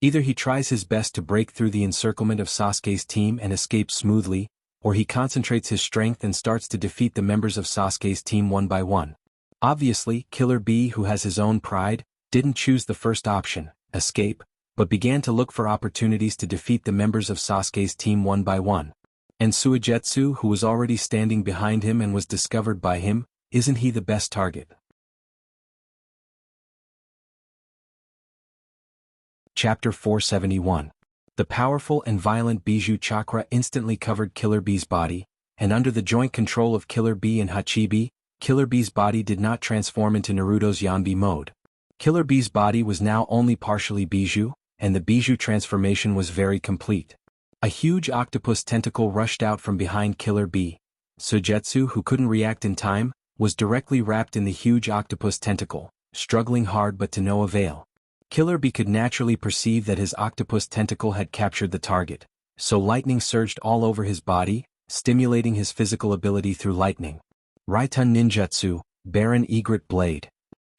Either he tries his best to break through the encirclement of Sasuke's team and escape smoothly, or he concentrates his strength and starts to defeat the members of Sasuke's team one by one. Obviously, Killer Bee, who has his own pride, didn't choose the first option, escape, but began to look for opportunities to defeat the members of Sasuke's team one by one. And Suigetsu, who was already standing behind him and was discovered by him, isn't he the best target? Chapter 471. The powerful and violent Bijou chakra instantly covered Killer Bee's body, and under the joint control of Killer Bee and Hachibi, Killer Bee's body did not transform into Naruto's Yanbi mode. Killer Bee's body was now only partially Bijou, and the Bijou transformation was very complete. A huge octopus tentacle rushed out from behind Killer Bee. Suigetsu, who couldn't react in time, was directly wrapped in the huge octopus tentacle, struggling hard but to no avail. Killer Bee could naturally perceive that his octopus tentacle had captured the target, so lightning surged all over his body, stimulating his physical ability through lightning. Raitun Ninjutsu, Baron Egret Blade.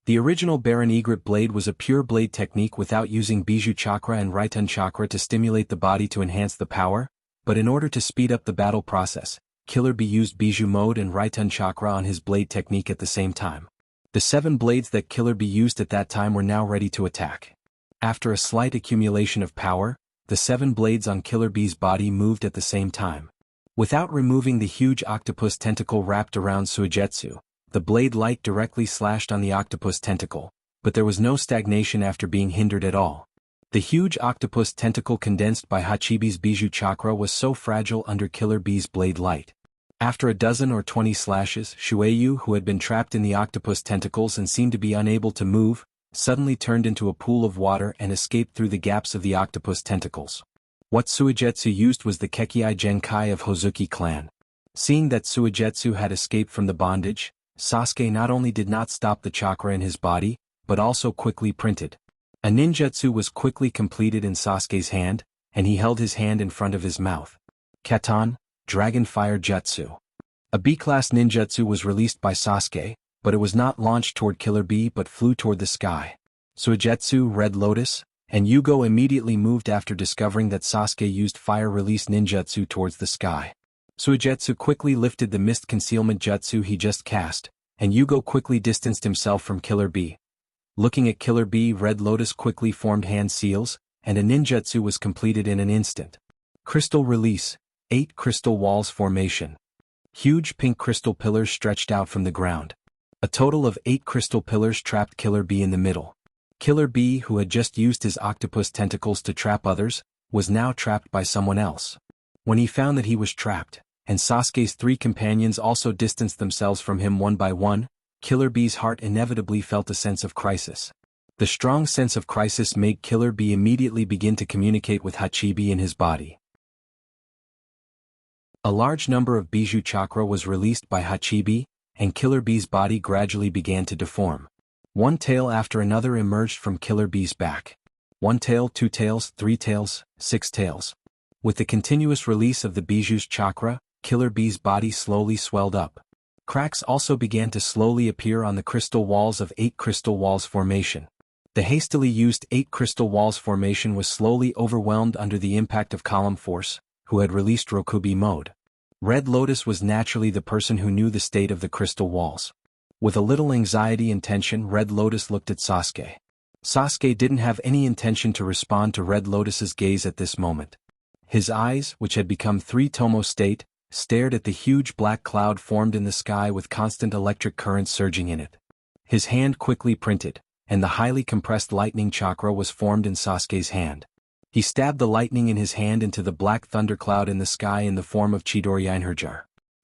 The original Baron Egret Blade was a pure blade technique without using Bijou Chakra and Raitun Chakra to stimulate the body to enhance the power, but in order to speed up the battle process, Killer Bee used Bijou mode and Raitun Chakra on his blade technique at the same time. The 7 blades that Killer Bee used at that time were now ready to attack. After a slight accumulation of power, the 7 blades on Killer Bee's body moved at the same time. Without removing the huge octopus tentacle wrapped around Suigetsu, the blade light directly slashed on the octopus tentacle, but there was no stagnation after being hindered at all. The huge octopus tentacle condensed by Hachibi's Bijou Chakra was so fragile under Killer Bee's blade light. After a dozen or 20 slashes, Shueyu, who had been trapped in the octopus tentacles and seemed to be unable to move, suddenly turned into a pool of water and escaped through the gaps of the octopus tentacles. What Suigetsu used was the Kekkei Genkai of Hozuki clan. Seeing that Suigetsu had escaped from the bondage, Sasuke not only did not stop the chakra in his body, but also quickly printed. A ninjutsu was quickly completed in Sasuke's hand, and he held his hand in front of his mouth. Katan, Dragon Fire Jutsu. A B-class ninjutsu was released by Sasuke, but it was not launched toward Killer Bee but flew toward the sky. Suigetsu, Red Lotus, and Yugo immediately moved after discovering that Sasuke used fire release ninjutsu towards the sky. Suigetsu quickly lifted the mist concealment jutsu he just cast, and Yugo quickly distanced himself from Killer Bee. Looking at Killer Bee, Red Lotus quickly formed hand seals, and a ninjutsu was completed in an instant. Crystal Release, 8 Crystal Walls Formation. Huge pink crystal pillars stretched out from the ground. A total of 8 crystal pillars trapped Killer Bee in the middle. Killer Bee, who had just used his octopus tentacles to trap others, was now trapped by someone else. When he found that he was trapped, and Sasuke's 3 companions also distanced themselves from him one by one, Killer Bee's heart inevitably felt a sense of crisis. The strong sense of crisis made Killer Bee immediately begin to communicate with Hachibi in his body. A large number of Bijou Chakra was released by Hachibi, and Killer Bee's body gradually began to deform. One tail after another emerged from Killer Bee's back. 1 tail, 2 tails, 3 tails, 6 tails. With the continuous release of the Bijou's chakra, Killer Bee's body slowly swelled up. Cracks also began to slowly appear on the crystal walls of 8 Crystal Walls Formation. The hastily used 8 Crystal Walls Formation was slowly overwhelmed under the impact of Column Force, who had released Rokubi mode. Red Lotus was naturally the person who knew the state of the crystal walls. With a little anxiety and tension, Red Lotus looked at Sasuke. Sasuke didn't have any intention to respond to Red Lotus's gaze at this moment. His eyes, which had become 3 Tomo state, stared at the huge black cloud formed in the sky with constant electric currents surging in it. His hand quickly printed, and the highly compressed lightning chakra was formed in Sasuke's hand. He stabbed the lightning in his hand into the black thundercloud in the sky in the form of Chidori Einherjar.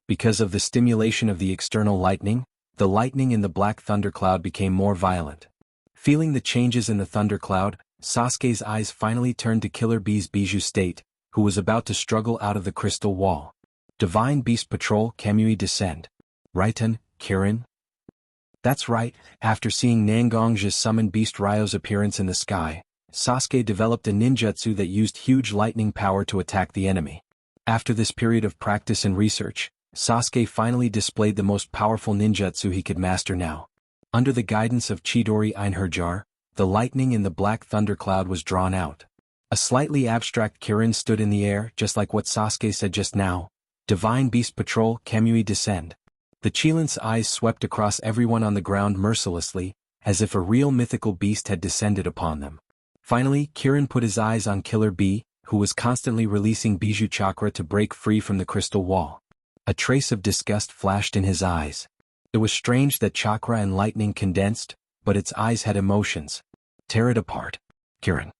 Because of the stimulation of the external lightning, the lightning in the black thundercloud became more violent. Feeling the changes in the thundercloud, Sasuke's eyes finally turned to Killer Bee's Bijou State, who was about to struggle out of the crystal wall. Divine Beast Patrol Kamui Descend. Raiten, Kirin? That's right, after seeing Nangong's summoned Beast Ryo's appearance in the sky, Sasuke developed a ninjutsu that used huge lightning power to attack the enemy. After this period of practice and research, Sasuke finally displayed the most powerful ninjutsu he could master now. Under the guidance of Chidori Einherjar, the lightning in the black thundercloud was drawn out. A slightly abstract Kirin stood in the air just like what Sasuke said just now. Divine Beast Patrol Kamui Descend. The Chilant's eyes swept across everyone on the ground mercilessly, as if a real mythical beast had descended upon them. Finally, Kirin put his eyes on Killer Bee, who was constantly releasing Bijou Chakra to break free from the crystal wall. A trace of disgust flashed in his eyes. It was strange that chakra and lightning condensed, but its eyes had emotions. Tear it apart, Kirin.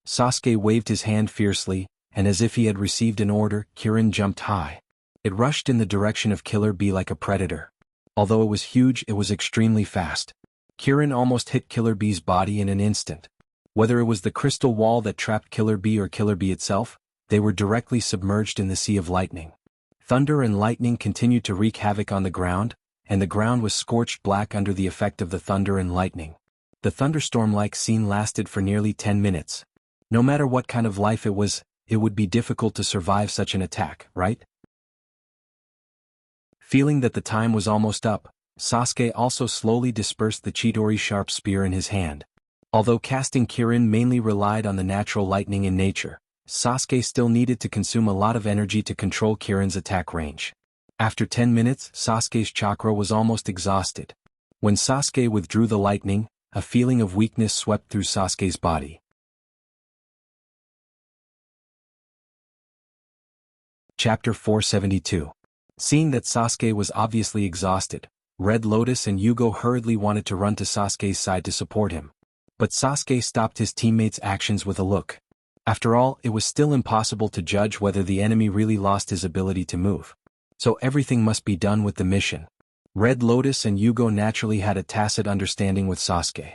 Sasuke waved his hand fiercely, and as if he had received an order, Kirin jumped high. It rushed in the direction of Killer Bee like a predator. Although it was huge, it was extremely fast. Kirin almost hit Killer Bee's body in an instant. Whether it was the crystal wall that trapped Killer Bee or Killer Bee itself, they were directly submerged in the sea of lightning. Thunder and lightning continued to wreak havoc on the ground, and the ground was scorched black under the effect of the thunder and lightning. The thunderstorm-like scene lasted for nearly 10 minutes. No matter what kind of life it was, it would be difficult to survive such an attack, right? Feeling that the time was almost up, Sasuke also slowly dispersed the Chidori sharp spear in his hand. Although casting Kirin mainly relied on the natural lightning in nature, Sasuke still needed to consume a lot of energy to control Kirin's attack range. After 10 minutes, Sasuke's chakra was almost exhausted. When Sasuke withdrew the lightning, a feeling of weakness swept through Sasuke's body. Chapter 472. Seeing that Sasuke was obviously exhausted, Red Lotus and Yugo hurriedly wanted to run to Sasuke's side to support him. But Sasuke stopped his teammates' actions with a look. After all, it was still impossible to judge whether the enemy really lost his ability to move. So everything must be done with the mission. Red Lotus and Yugo naturally had a tacit understanding with Sasuke.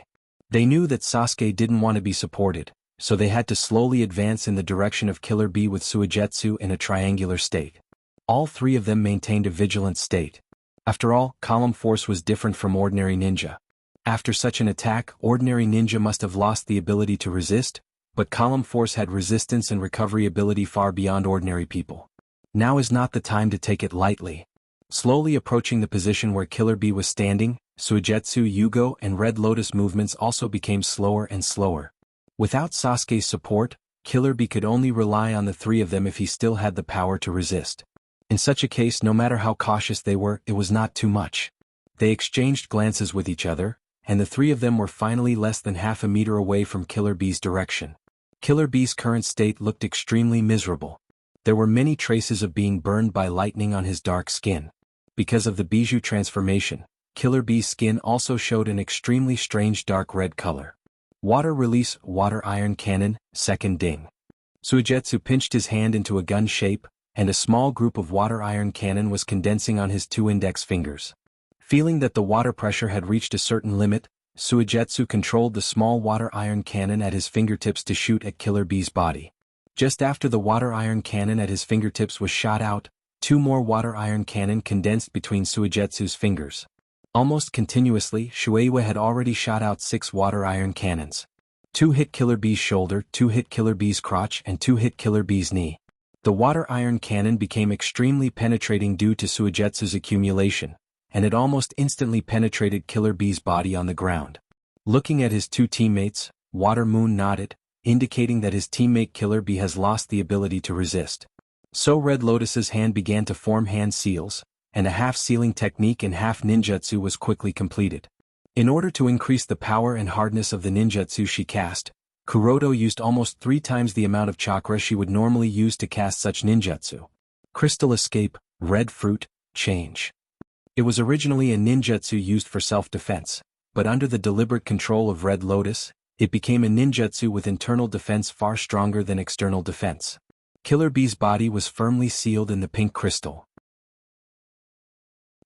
They knew that Sasuke didn't want to be supported, so they had to slowly advance in the direction of Killer Bee with Suigetsu in a triangular state. All three of them maintained a vigilant state. After all, Column Force was different from ordinary ninja. After such an attack, ordinary ninja must have lost the ability to resist, but Column Force had resistance and recovery ability far beyond ordinary people. Now is not the time to take it lightly. Slowly approaching the position where Killer Bee was standing, Suigetsu, Yugo, and Red Lotus movements also became slower and slower. Without Sasuke's support, Killer Bee could only rely on the three of them if he still had the power to resist. In such a case, no matter how cautious they were, it was not too much. They exchanged glances with each other, and the three of them were finally less than half a meter away from Killer Bee's direction. Killer Bee's current state looked extremely miserable. There were many traces of being burned by lightning on his dark skin. Because of the Bijou transformation, Killer Bee's skin also showed an extremely strange dark red color. Water release, water iron cannon, second ding. Suigetsu pinched his hand into a gun shape, and a small group of water iron cannon was condensing on his two index fingers. Feeling that the water pressure had reached a certain limit, Suigetsu controlled the small water iron cannon at his fingertips to shoot at Killer Bee's body. Just after the water iron cannon at his fingertips was shot out, two more water iron cannon condensed between Suigetsu's fingers. Almost continuously, Shueiwa had already shot out 6 water iron cannons. 2 hit Killer Bee's shoulder, 2 hit Killer Bee's crotch, and 2 hit Killer Bee's knee. The water iron cannon became extremely penetrating due to Suigetsu's accumulation, and it almost instantly penetrated Killer Bee's body on the ground. Looking at his two teammates, Water Moon nodded, indicating that his teammate Killer Bee has lost the ability to resist. So Red Lotus's hand began to form hand seals, and a half-sealing technique and half-ninjutsu was quickly completed. In order to increase the power and hardness of the ninjutsu she cast, Kuroto used almost 3 times the amount of chakra she would normally use to cast such ninjutsu. Crystal Escape, Red fruit, change. It was originally a ninjutsu used for self-defense, but under the deliberate control of Red Lotus, it became a ninjutsu with internal defense far stronger than external defense. Killer Bee's body was firmly sealed in the pink crystal.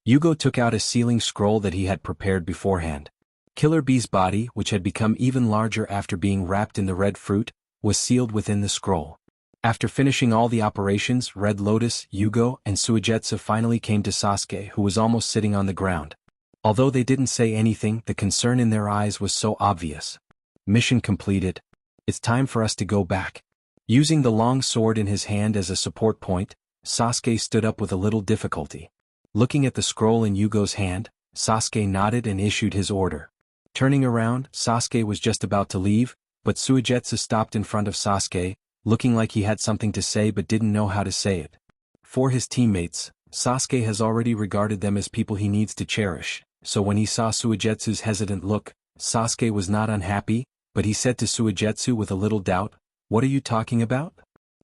Yugo took out a sealing scroll that he had prepared beforehand. Killer Bee's body, which had become even larger after being wrapped in the red fruit, was sealed within the scroll. After finishing all the operations, Red Lotus, Yugo, and Suigetsu finally came to Sasuke, who was almost sitting on the ground. Although they didn't say anything, the concern in their eyes was so obvious. Mission completed. It's time for us to go back. Using the long sword in his hand as a support point, Sasuke stood up with a little difficulty. Looking at the scroll in Yugo's hand, Sasuke nodded and issued his order. Turning around, Sasuke was just about to leave, but Suigetsu stopped in front of Sasuke, looking like he had something to say but didn't know how to say it. For his teammates, Sasuke has already regarded them as people he needs to cherish, so when he saw Suigetsu's hesitant look, Sasuke was not unhappy, but he said to Suigetsu with a little doubt, "What are you talking about?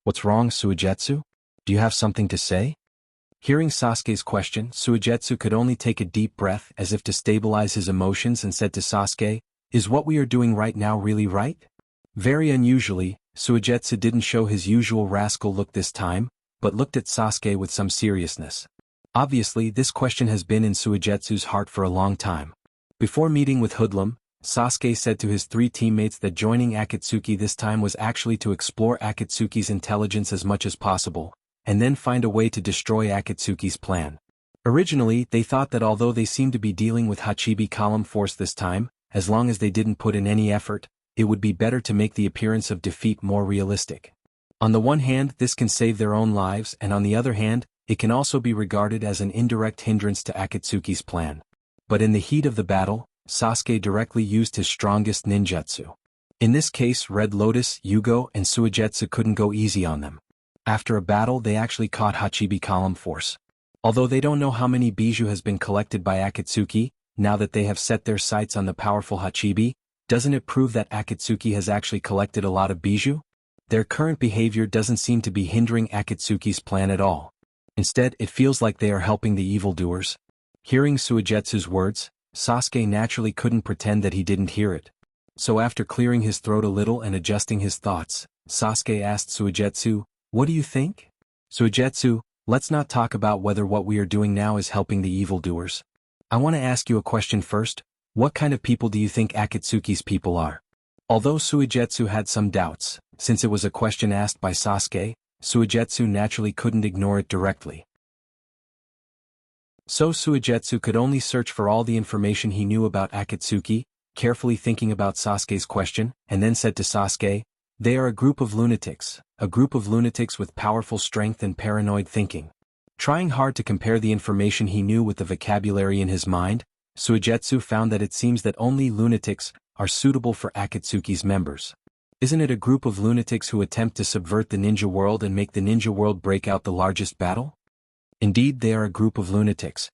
What's wrong, Suigetsu? Do you have something to say?" Hearing Sasuke's question, Suigetsu could only take a deep breath as if to stabilize his emotions and said to Sasuke, "Is what we are doing right now really right?" Very unusually, Suigetsu didn't show his usual rascal look this time, but looked at Sasuke with some seriousness. Obviously, this question has been in Suigetsu's heart for a long time. Before meeting with Hoodlum, Sasuke said to his 3 teammates that joining Akatsuki this time was actually to explore Akatsuki's intelligence as much as possible, and then find a way to destroy Akatsuki's plan. Originally, they thought that although they seemed to be dealing with Hachibi column force this time, as long as they didn't put in any effort, it would be better to make the appearance of defeat more realistic. On the one hand, this can save their own lives, and on the other hand, it can also be regarded as an indirect hindrance to Akatsuki's plan. But in the heat of the battle, Sasuke directly used his strongest ninjutsu. In this case, Red Lotus, Yugo, and Suigetsu couldn't go easy on them. After a battle, they actually caught Hachibi column force. Although they don't know how many bijou has been collected by Akatsuki, now that they have set their sights on the powerful Hachibi, doesn't it prove that Akatsuki has actually collected a lot of bijou? Their current behavior doesn't seem to be hindering Akatsuki's plan at all. Instead, it feels like they are helping the evildoers. Hearing Suigetsu's words, Sasuke naturally couldn't pretend that he didn't hear it. So after clearing his throat a little and adjusting his thoughts, Sasuke asked Suigetsu, "What do you think?" "Suigetsu, let's not talk about whether what we are doing now is helping the evildoers. I want to ask you a question first. What kind of people do you think Akatsuki's people are?" Although Suigetsu had some doubts, since it was a question asked by Sasuke, Suigetsu naturally couldn't ignore it directly. So Suigetsu could only search for all the information he knew about Akatsuki, carefully thinking about Sasuke's question, and then said to Sasuke, "They are a group of lunatics with powerful strength and paranoid thinking." Trying hard to compare the information he knew with the vocabulary in his mind, Suigetsu found that it seems that only lunatics are suitable for Akatsuki's members. Isn't it a group of lunatics who attempt to subvert the ninja world and make the ninja world break out the largest battle? Indeed, they are a group of lunatics.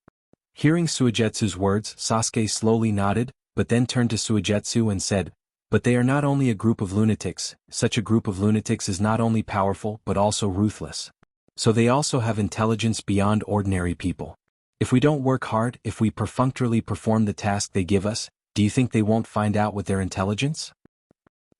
Hearing Suigetsu's words, Sasuke slowly nodded, but then turned to Suigetsu and said, "But they are not only a group of lunatics, such a group of lunatics is not only powerful but also ruthless. So they also have intelligence beyond ordinary people. If we don't work hard, if we perfunctorily perform the task they give us, do you think they won't find out with their intelligence?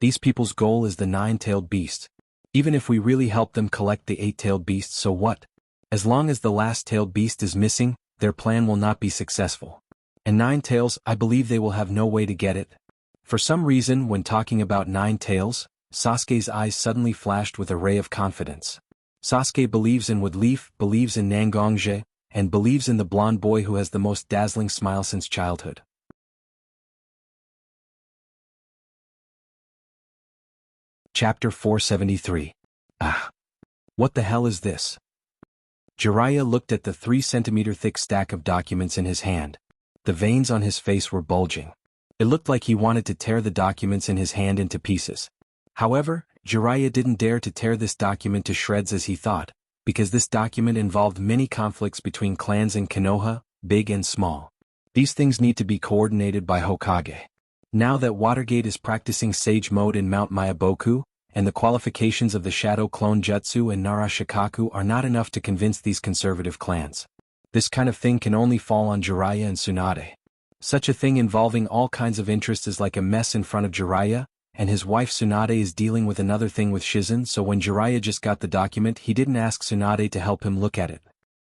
These people's goal is the 9-tailed beast. Even if we really help them collect the 8-tailed beast, so what? As long as the last-tailed beast is missing, their plan will not be successful. And 9 tails, I believe they will have no way to get it." For some reason, when talking about 9 tails, Sasuke's eyes suddenly flashed with a ray of confidence. Sasuke believes in Woodleaf, believes in Nangongje, and believes in the blonde boy who has the most dazzling smile since childhood. Chapter 473. Ah! What the hell is this? Jiraiya looked at the 3-centimeter thick stack of documents in his hand. The veins on his face were bulging. It looked like he wanted to tear the documents in his hand into pieces. However, Jiraiya didn't dare to tear this document to shreds as he thought, because this document involved many conflicts between clans in Konoha, big and small. These things need to be coordinated by Hokage. Now that Watergate is practicing Sage Mode in Mount Myaboku, and the qualifications of the Shadow Clone Jutsu and Nara Shikaku are not enough to convince these conservative clans. This kind of thing can only fall on Jiraiya and Tsunade. Such a thing involving all kinds of interests is like a mess in front of Jiraiya, and his wife Tsunade is dealing with another thing with Shizen, so when Jiraiya just got the document he didn't ask Tsunade to help him look at it.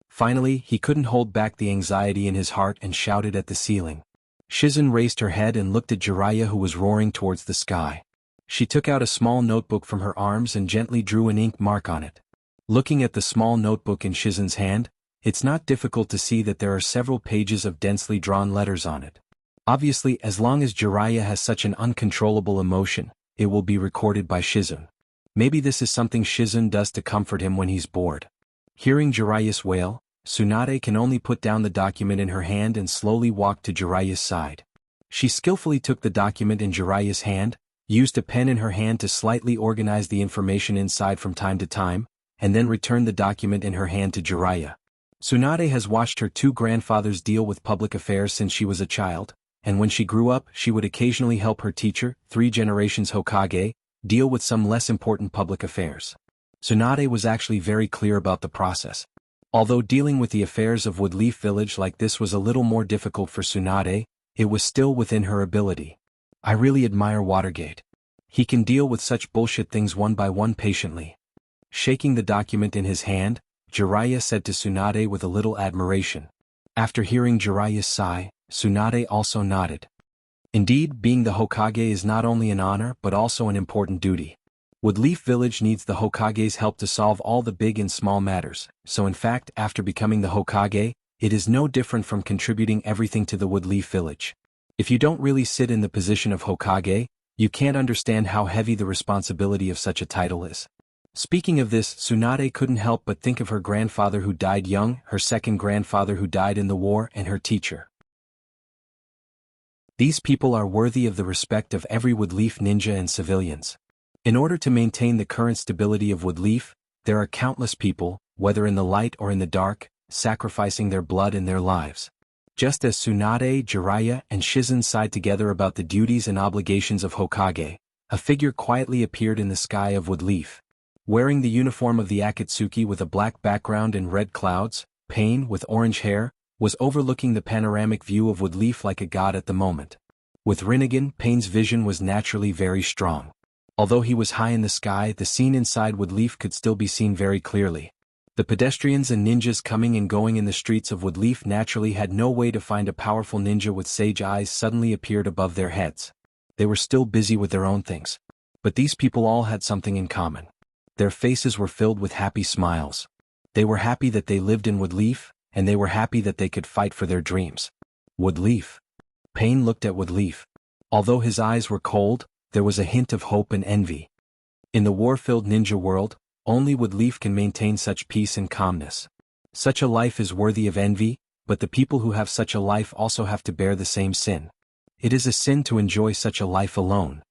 Finally, he couldn't hold back the anxiety in his heart and shouted at the ceiling. Shizen raised her head and looked at Jiraiya, who was roaring towards the sky. She took out a small notebook from her arms and gently drew an ink mark on it. Looking at the small notebook in Shizen's hand, it's not difficult to see that there are several pages of densely drawn letters on it. Obviously, as long as Jiraiya has such an uncontrollable emotion, it will be recorded by Shizen. Maybe this is something Shizen does to comfort him when he's bored. Hearing Jiraiya's wail, Tsunade can only put down the document in her hand and slowly walk to Jiraiya's side. She skillfully took the document in Jiraiya's hand, used a pen in her hand to slightly organize the information inside from time to time, and then returned the document in her hand to Jiraiya. Tsunade has watched her two grandfathers deal with public affairs since she was a child, and when she grew up she would occasionally help her teacher, 3 generations Hokage, deal with some less important public affairs. Tsunade was actually very clear about the process. Although dealing with the affairs of Woodleaf Village like this was a little more difficult for Tsunade, it was still within her ability. I really admire Watergate. He can deal with such bullshit things one by one patiently. Shaking the document in his hand, Jiraiya said to Tsunade with a little admiration. After hearing Jiraiya's sigh, Tsunade also nodded. Indeed, being the Hokage is not only an honor but also an important duty. Woodleaf Village needs the Hokage's help to solve all the big and small matters, so in fact after becoming the Hokage, it is no different from contributing everything to the Woodleaf Village. If you don't really sit in the position of Hokage, you can't understand how heavy the responsibility of such a title is. Speaking of this, Tsunade couldn't help but think of her grandfather who died young, her second grandfather who died in the war, and her teacher. These people are worthy of the respect of every Woodleaf ninja and civilians. In order to maintain the current stability of Woodleaf, there are countless people, whether in the light or in the dark, sacrificing their blood and their lives. Just as Tsunade, Jiraiya, and Shizen sighed together about the duties and obligations of Hokage, a figure quietly appeared in the sky of Woodleaf. Wearing the uniform of the Akatsuki with a black background and red clouds, Pain, with orange hair, was overlooking the panoramic view of Woodleaf like a god at the moment. With Rinnegan, Pain's vision was naturally very strong. Although he was high in the sky, the scene inside Woodleaf could still be seen very clearly. The pedestrians and ninjas coming and going in the streets of Woodleaf naturally had no way to find a powerful ninja with sage eyes suddenly appeared above their heads. They were still busy with their own things. But these people all had something in common. Their faces were filled with happy smiles. They were happy that they lived in Woodleaf, and they were happy that they could fight for their dreams. Woodleaf. Pain looked at Woodleaf. Although his eyes were cold, there was a hint of hope and envy. In the war-filled ninja world, only Woodleaf can maintain such peace and calmness. Such a life is worthy of envy, but the people who have such a life also have to bear the same sin. It is a sin to enjoy such a life alone.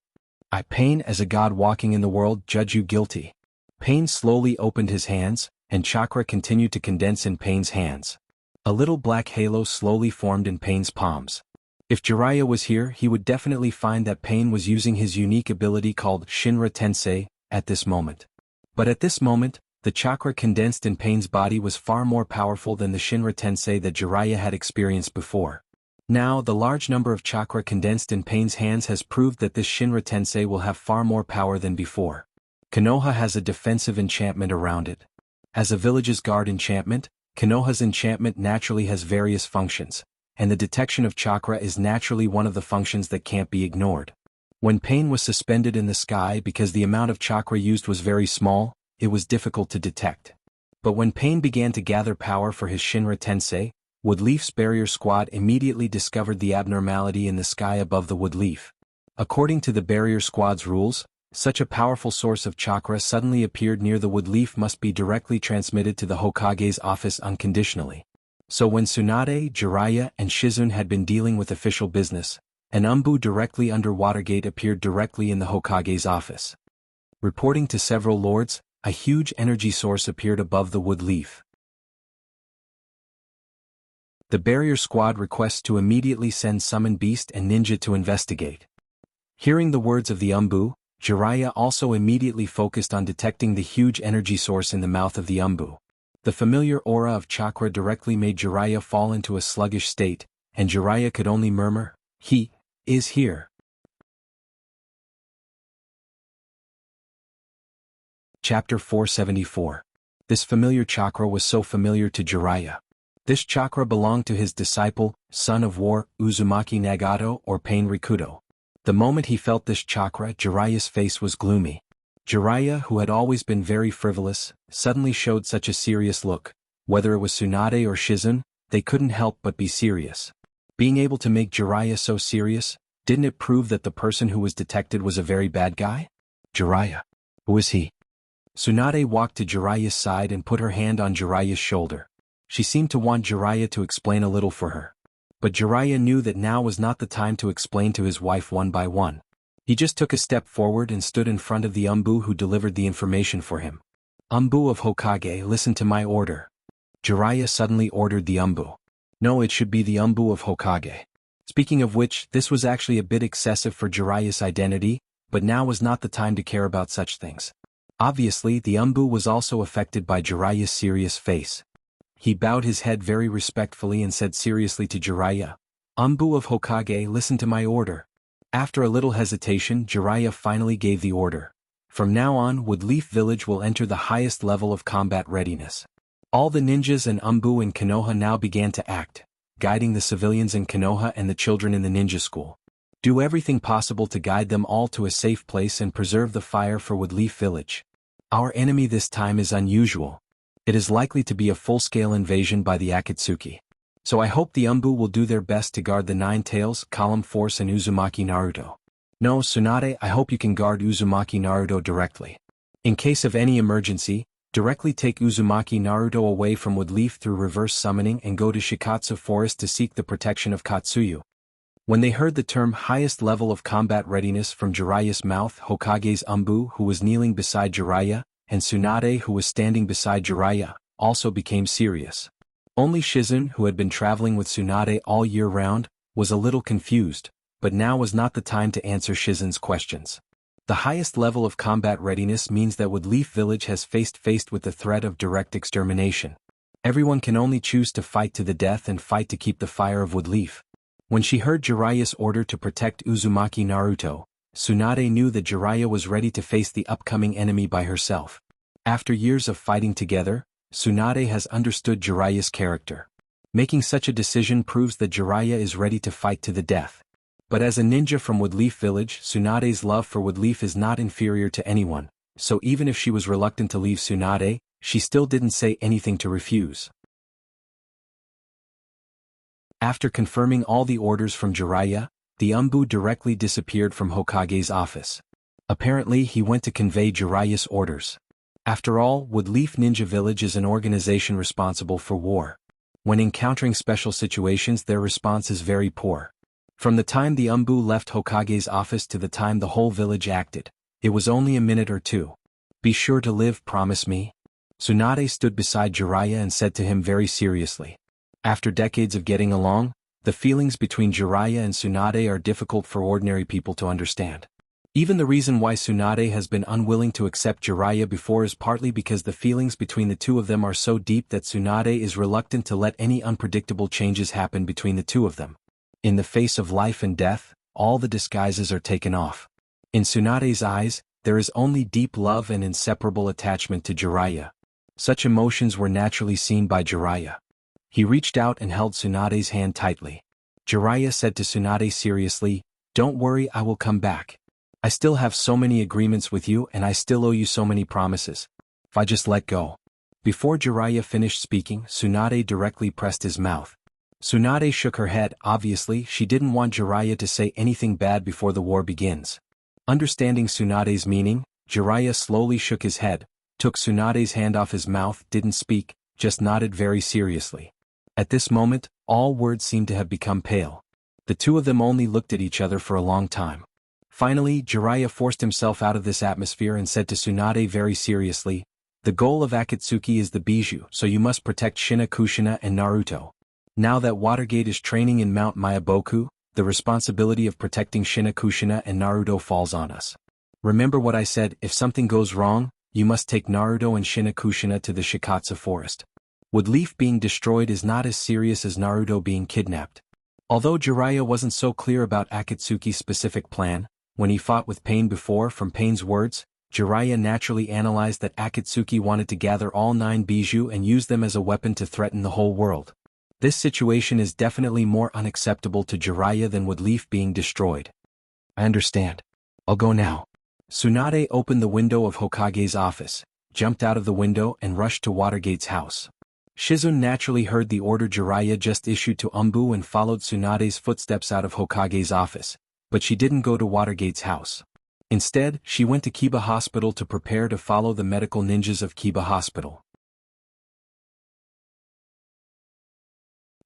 I, Pain, as a god walking in the world, judge you guilty. Pain slowly opened his hands, and chakra continued to condense in Pain's hands. A little black halo slowly formed in Pain's palms. If Jiraiya was here, he would definitely find that Pain was using his unique ability called Shinra Tensei at this moment. But at this moment, the chakra condensed in Pain's body was far more powerful than the Shinra Tensei that Jiraiya had experienced before. Now, the large number of chakra condensed in Pain's hands has proved that this Shinra Tensei will have far more power than before. Konoha has a defensive enchantment around it. As a village's guard enchantment, Konoha's enchantment naturally has various functions, and the detection of chakra is naturally one of the functions that can't be ignored. When Pain was suspended in the sky because the amount of chakra used was very small, it was difficult to detect. But when Pain began to gather power for his Shinra Tensei, Woodleaf's barrier squad immediately discovered the abnormality in the sky above the Woodleaf. According to the barrier squad's rules, such a powerful source of chakra suddenly appeared near the Woodleaf must be directly transmitted to the Hokage's office unconditionally. So when Tsunade, Jiraiya, and Shizen had been dealing with official business, an Umbu directly under Watergate appeared directly in the Hokage's office. Reporting to several lords, a huge energy source appeared above the Woodleaf. The barrier squad requests to immediately send Summon Beast and Ninja to investigate. Hearing the words of the Umbu, Jiraiya also immediately focused on detecting the huge energy source in the mouth of the Umbu. The familiar aura of chakra directly made Jiraiya fall into a sluggish state, and Jiraiya could only murmur, "He is here." Chapter 474. This familiar chakra was so familiar to Jiraiya. This chakra belonged to his disciple, son of war, Uzumaki Nagato or Pain Rikudo. The moment he felt this chakra, Jiraiya's face was gloomy. Jiraiya, who had always been very frivolous, suddenly showed such a serious look. Whether it was Tsunade or Shizun, they couldn't help but be serious. Being able to make Jiraiya so serious, didn't it prove that the person who was detected was a very bad guy? Jiraiya. Who is he? Tsunade walked to Jiraiya's side and put her hand on Jiraiya's shoulder. She seemed to want Jiraiya to explain a little for her. But Jiraiya knew that now was not the time to explain to his wife one by one. He just took a step forward and stood in front of the Umbu who delivered the information for him. "Umbu of Hokage, listen to my order." Jiraiya suddenly ordered the Umbu. No, it should be the Umbu of Hokage. Speaking of which, this was actually a bit excessive for Jiraiya's identity, but now was not the time to care about such things. Obviously, the Umbu was also affected by Jiraiya's serious face. He bowed his head very respectfully and said seriously to Jiraiya, "Umbu of Hokage, listen to my order." After a little hesitation, Jiraiya finally gave the order. From now on, Woodleaf Village will enter the highest level of combat readiness. All the ninjas and Umbu in Konoha now began to act, guiding the civilians in Konoha and the children in the ninja school. Do everything possible to guide them all to a safe place and preserve the fire for Woodleaf Village. Our enemy this time is unusual. It is likely to be a full-scale invasion by the Akatsuki. So I hope the Umbu will do their best to guard the Nine Tails, Column Force and Uzumaki Naruto. No, Tsunade, I hope you can guard Uzumaki Naruto directly. In case of any emergency, directly take Uzumaki Naruto away from Woodleaf through reverse summoning and go to Shikatsu Forest to seek the protection of Katsuyu. When they heard the term highest level of combat readiness from Jiraiya's mouth, Hokage's Umbu, who was kneeling beside Jiraiya, and Tsunade, who was standing beside Jiraiya, also became serious. Only Shizun, who had been traveling with Tsunade all year round, was a little confused, but now was not the time to answer Shizun's questions. The highest level of combat readiness means that Woodleaf Village has faced with the threat of direct extermination. Everyone can only choose to fight to the death and fight to keep the fire of Woodleaf. When she heard Jiraiya's order to protect Uzumaki Naruto, Tsunade knew that Jiraiya was ready to face the upcoming enemy by herself. After years of fighting together, Tsunade has understood Jiraiya's character. Making such a decision proves that Jiraiya is ready to fight to the death. But as a ninja from Woodleaf Village, Tsunade's love for Woodleaf is not inferior to anyone, so even if she was reluctant to leave Tsunade, she still didn't say anything to refuse. After confirming all the orders from Jiraiya, the Umbu directly disappeared from Hokage's office. Apparently he went to convey Jiraiya's orders. After all, Woodleaf Ninja Village is an organization responsible for war. When encountering special situations, their response is very poor. From the time the Umbu left Hokage's office to the time the whole village acted, it was only a minute or two. "Be sure to live, promise me." Tsunade stood beside Jiraiya and said to him very seriously. After decades of getting along, the feelings between Jiraiya and Tsunade are difficult for ordinary people to understand. Even the reason why Tsunade has been unwilling to accept Jiraiya before is partly because the feelings between the two of them are so deep that Tsunade is reluctant to let any unpredictable changes happen between the two of them. In the face of life and death, all the disguises are taken off. In Tsunade's eyes, there is only deep love and inseparable attachment to Jiraiya. Such emotions were naturally seen by Jiraiya. He reached out and held Tsunade's hand tightly. Jiraiya said to Tsunade seriously, "Don't worry, I will come back. I still have so many agreements with you and I still owe you so many promises. If I just let go." Before Jiraiya finished speaking, Tsunade directly pressed his mouth. Tsunade shook her head. Obviously, she didn't want Jiraiya to say anything bad before the war begins. Understanding Tsunade's meaning, Jiraiya slowly shook his head, took Tsunade's hand off his mouth, didn't speak, just nodded very seriously. At this moment, all words seemed to have become pale. The two of them only looked at each other for a long time. Finally, Jiraiya forced himself out of this atmosphere and said to Tsunade very seriously, "The goal of Akatsuki is the Bijou, so you must protect Shina Kushina and Naruto. Now that Watergate is training in Mount Mayaboku, the responsibility of protecting Shina Kushina and Naruto falls on us." Remember what I said, if something goes wrong, you must take Naruto and Shinakushina to the Shikatsu forest. Woodleaf being destroyed is not as serious as Naruto being kidnapped. Although Jiraiya wasn't so clear about Akatsuki's specific plan, when he fought with Pain before, from Pain's words, Jiraiya naturally analyzed that Akatsuki wanted to gather all 9 Bijou and use them as a weapon to threaten the whole world. This situation is definitely more unacceptable to Jiraiya than Woodleaf being destroyed. I understand. I'll go now. Tsunade opened the window of Hokage's office, jumped out of the window and rushed to Watergate's house. Shizune naturally heard the order Jiraiya just issued to Umbu and followed Tsunade's footsteps out of Hokage's office, but she didn't go to Watergate's house. Instead, she went to Kiba Hospital to prepare to follow the medical ninjas of Kiba Hospital.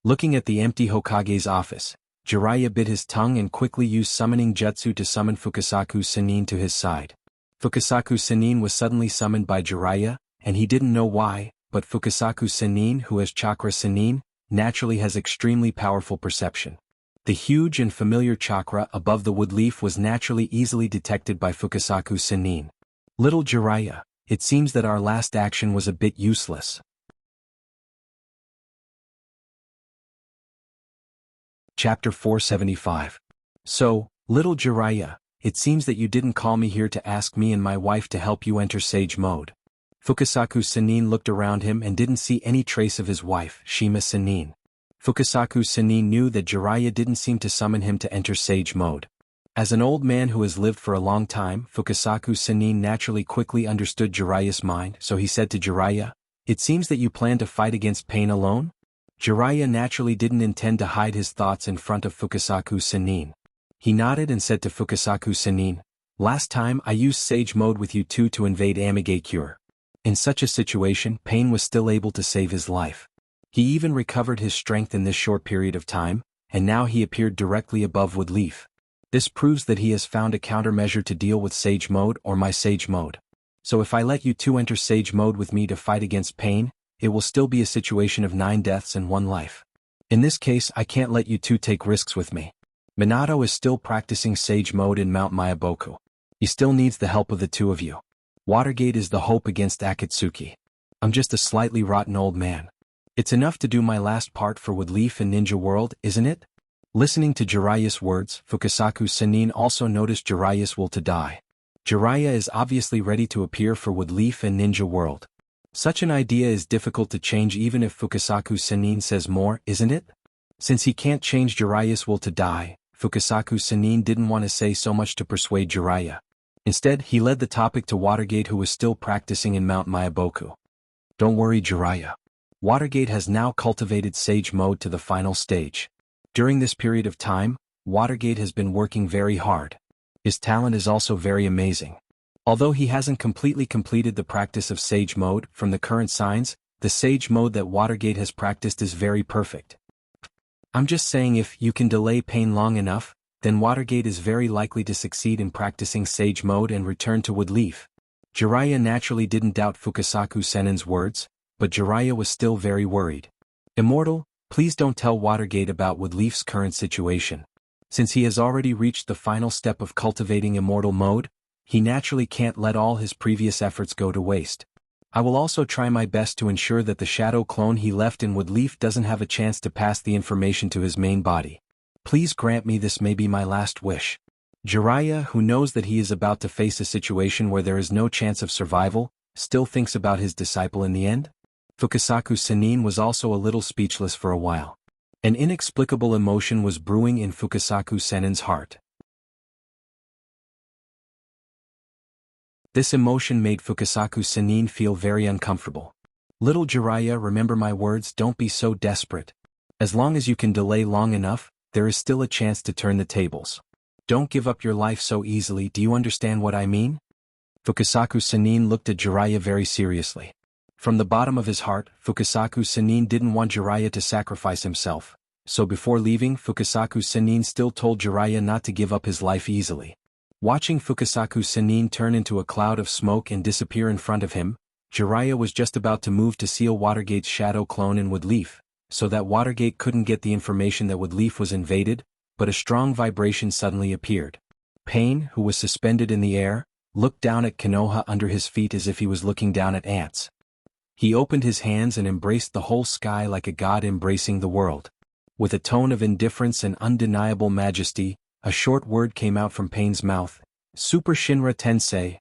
Looking at the empty Hokage's office, Jiraiya bit his tongue and quickly used summoning jutsu to summon Fukasaku Sannin to his side. Fukasaku Sannin was suddenly summoned by Jiraiya, and he didn't know why, but Fukasaku Sannin, who has chakra Sannin, naturally has extremely powerful perception. The huge and familiar chakra above the woodleaf was naturally easily detected by Fukasaku Sannin. Little Jiraiya, it seems that our last action was a bit useless. Chapter 475. So, little Jiraiya, it seems that you didn't call me here to ask me and my wife to help you enter Sage Mode. Fukasaku Sannin looked around him and didn't see any trace of his wife, Shima Sannin. Fukasaku Sannin knew that Jiraiya didn't seem to summon him to enter Sage Mode. As an old man who has lived for a long time, Fukasaku Sannin naturally quickly understood Jiraiya's mind, so he said to Jiraiya, "It seems that you plan to fight against Pain alone?" Jiraiya naturally didn't intend to hide his thoughts in front of Fukasaku Sannin. He nodded and said to Fukasaku Sannin, "Last time I used Sage Mode with you two to invade Amigakure. In such a situation, Pain was still able to save his life. He even recovered his strength in this short period of time, and now he appeared directly above Woodleaf. This proves that he has found a countermeasure to deal with Sage Mode or my Sage Mode. So if I let you two enter Sage Mode with me to fight against Pain, it will still be a situation of 9 deaths and 1 life. In this case, I can't let you two take risks with me. Minato is still practicing Sage Mode in Mount Mayaboku. He still needs the help of the two of you. Watergate is the hope against Akatsuki. I'm just a slightly rotten old man. It's enough to do my last part for Woodleaf and Ninja World, isn't it?" Listening to Jiraiya's words, Fukasaku Sannin also noticed Jiraiya's will to die. Jiraiya is obviously ready to appear for Woodleaf and Ninja World. Such an idea is difficult to change even if Fukasaku Sannin says more, isn't it? Since he can't change Jiraiya's will to die, Fukasaku Sannin didn't want to say so much to persuade Jiraiya. Instead, he led the topic to Watergate, who was still practicing in Mount Mayaboku. "Don't worry, Jiraiya. Watergate has now cultivated Sage Mode to the final stage. During this period of time, Watergate has been working very hard. His talent is also very amazing. Although he hasn't completely completed the practice of Sage Mode, from the current signs, the Sage Mode that Watergate has practiced is very perfect. I'm just saying, if you can delay Pain long enough, then Watergate is very likely to succeed in practicing Sage Mode and return to Woodleaf." Jiraiya naturally didn't doubt Fukasaku Sannin's words, but Jiraiya was still very worried. "Immortal, please don't tell Watergate about Woodleaf's current situation. Since he has already reached the final step of cultivating Immortal Mode, he naturally can't let all his previous efforts go to waste. I will also try my best to ensure that the shadow clone he left in Woodleaf doesn't have a chance to pass the information to his main body. Please grant me this, may be my last wish." Jiraiya, who knows that he is about to face a situation where there is no chance of survival, still thinks about his disciple in the end. Fukasaku Sannin was also a little speechless for a while. An inexplicable emotion was brewing in Fukasaku Sannin's heart. This emotion made Fukasaku Sannin feel very uncomfortable. "Little Jiraiya, remember my words, don't be so desperate. As long as you can delay long enough, there is still a chance to turn the tables. Don't give up your life so easily, do you understand what I mean?" Fukasaku Sannin looked at Jiraiya very seriously. From the bottom of his heart, Fukasaku Sannin didn't want Jiraiya to sacrifice himself, so before leaving, Fukasaku Sannin still told Jiraiya not to give up his life easily. Watching Fukasaku Sannin turn into a cloud of smoke and disappear in front of him, Jiraiya was just about to move to seal Watergate's shadow clone in Woodleaf, so that Watergate couldn't get the information that Woodleaf was invaded, but a strong vibration suddenly appeared. Pain, who was suspended in the air, looked down at Konoha under his feet as if he was looking down at ants. He opened his hands and embraced the whole sky like a god embracing the world. With a tone of indifference and undeniable majesty, a short word came out from Pain's mouth: Super Shinra Tensei.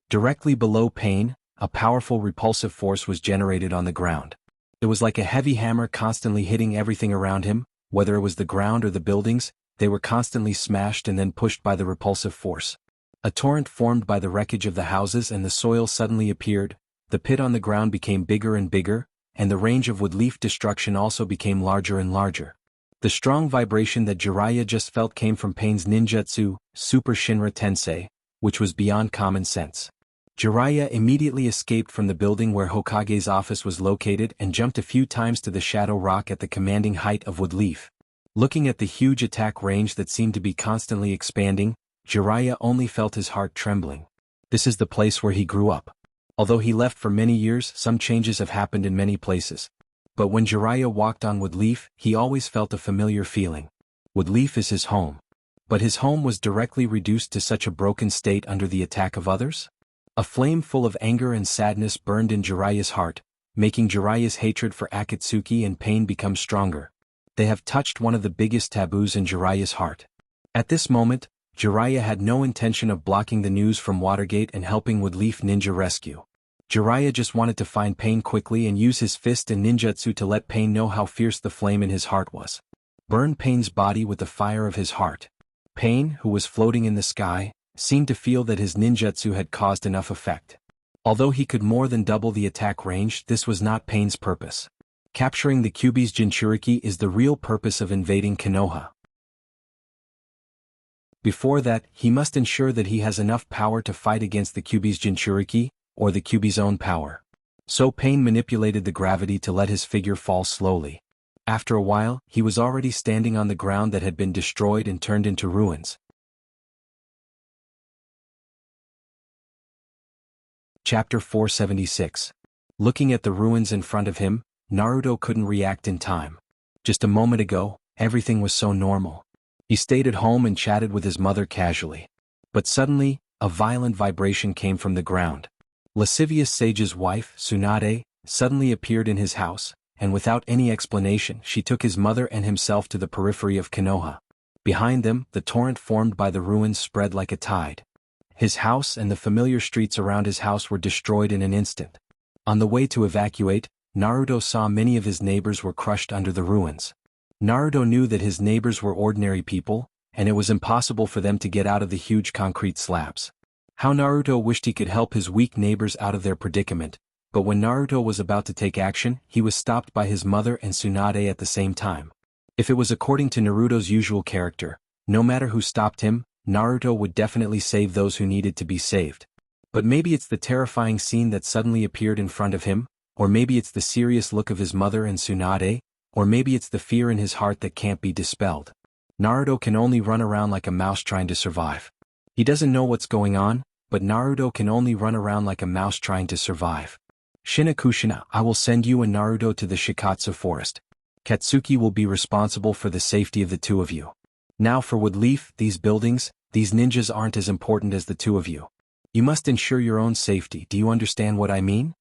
Directly below Pain, a powerful repulsive force was generated on the ground. It was like a heavy hammer constantly hitting everything around him, whether it was the ground or the buildings. They were constantly smashed and then pushed by the repulsive force. A torrent formed by the wreckage of the houses and the soil suddenly appeared, the pit on the ground became bigger and bigger, and the range of wood-leaf destruction also became larger and larger. The strong vibration that Jiraiya just felt came from Pain's ninjutsu, Super Shinra Tensei, which was beyond common sense. Jiraiya immediately escaped from the building where Hokage's office was located and jumped a few times to the shadow rock at the commanding height of wood-leaf. Looking at the huge attack range that seemed to be constantly expanding, Jiraiya only felt his heart trembling. This is the place where he grew up. Although he left for many years, some changes have happened in many places. But when Jiraiya walked on wood-leaf, he always felt a familiar feeling. Wood-leaf is his home. But his home was directly reduced to such a broken state under the attack of others? A flame full of anger and sadness burned in Jiraiya's heart, making Jiraiya's hatred for Akatsuki and Pain become stronger. They have touched one of the biggest taboos in Jiraiya's heart. At this moment, Jiraiya had no intention of blocking the news from Watergate and helping Woodleaf Ninja rescue. Jiraiya just wanted to find Pain quickly and use his fist and ninjutsu to let Pain know how fierce the flame in his heart was. Burn Pain's body with the fire of his heart. Pain, who was floating in the sky, seemed to feel that his ninjutsu had caused enough effect. Although he could more than double the attack range, this was not Pain's purpose. Capturing the Kyuubi's Jinchuriki is the real purpose of invading Konoha. Before that, he must ensure that he has enough power to fight against the Kyuubi's Jinchuriki, or the Kyuubi's own power. So Pain manipulated the gravity to let his figure fall slowly. After a while, he was already standing on the ground that had been destroyed and turned into ruins. Chapter 476. Looking at the ruins in front of him, Naruto couldn't react in time. Just a moment ago, everything was so normal. He stayed at home and chatted with his mother casually. But suddenly, a violent vibration came from the ground. Lascivious Sage's wife, Tsunade, suddenly appeared in his house, and without any explanation she took his mother and himself to the periphery of Konoha. Behind them, the torrent formed by the ruins spread like a tide. His house and the familiar streets around his house were destroyed in an instant. On the way to evacuate, Naruto saw many of his neighbors were crushed under the ruins. Naruto knew that his neighbors were ordinary people, and it was impossible for them to get out of the huge concrete slabs. How Naruto wished he could help his weak neighbors out of their predicament, but when Naruto was about to take action, he was stopped by his mother and Tsunade at the same time. If it was according to Naruto's usual character, no matter who stopped him, Naruto would definitely save those who needed to be saved. But maybe it's the terrifying scene that suddenly appeared in front of him, or maybe it's the serious look of his mother and Tsunade, or maybe it's the fear in his heart that can't be dispelled. Naruto can only run around like a mouse trying to survive. He doesn't know what's going on, but Naruto can only run around like a mouse trying to survive. Shinakushina, I will send you and Naruto to the Shikatsu forest. Katsuki will be responsible for the safety of the two of you. Now for Woodleaf, these buildings, these ninjas aren't as important as the two of you. You must ensure your own safety, do you understand what I mean?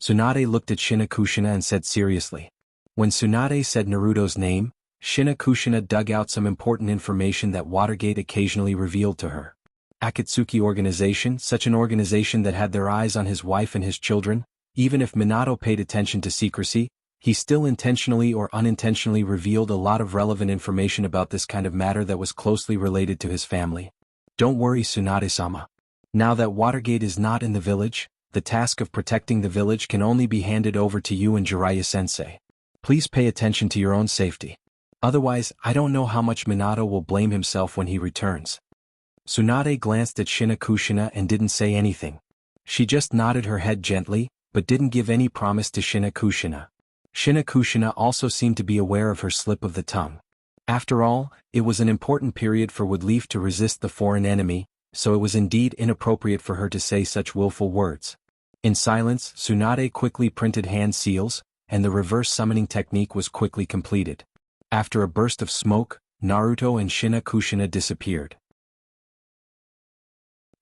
Tsunade looked at Shinakushina and said seriously. When Tsunade said Naruto's name, Shinakushina dug out some important information that Watergate occasionally revealed to her. Akatsuki organization, such an organization that had their eyes on his wife and his children. Even if Minato paid attention to secrecy, he still intentionally or unintentionally revealed a lot of relevant information about this kind of matter that was closely related to his family. Don't worry, Tsunade-sama. Now that Watergate is not in the village, the task of protecting the village can only be handed over to you and Jiraiya-sensei. Please pay attention to your own safety. Otherwise, I don't know how much Minato will blame himself when he returns. Tsunade glanced at Shinakushina and didn't say anything. She just nodded her head gently, but didn't give any promise to Shinakushina. Shinakushina also seemed to be aware of her slip of the tongue. After all, it was an important period for Woodleaf to resist the foreign enemy, so it was indeed inappropriate for her to say such willful words. In silence, Tsunade quickly printed hand seals, and the reverse summoning technique was quickly completed. After a burst of smoke, Naruto and Shinakushina disappeared.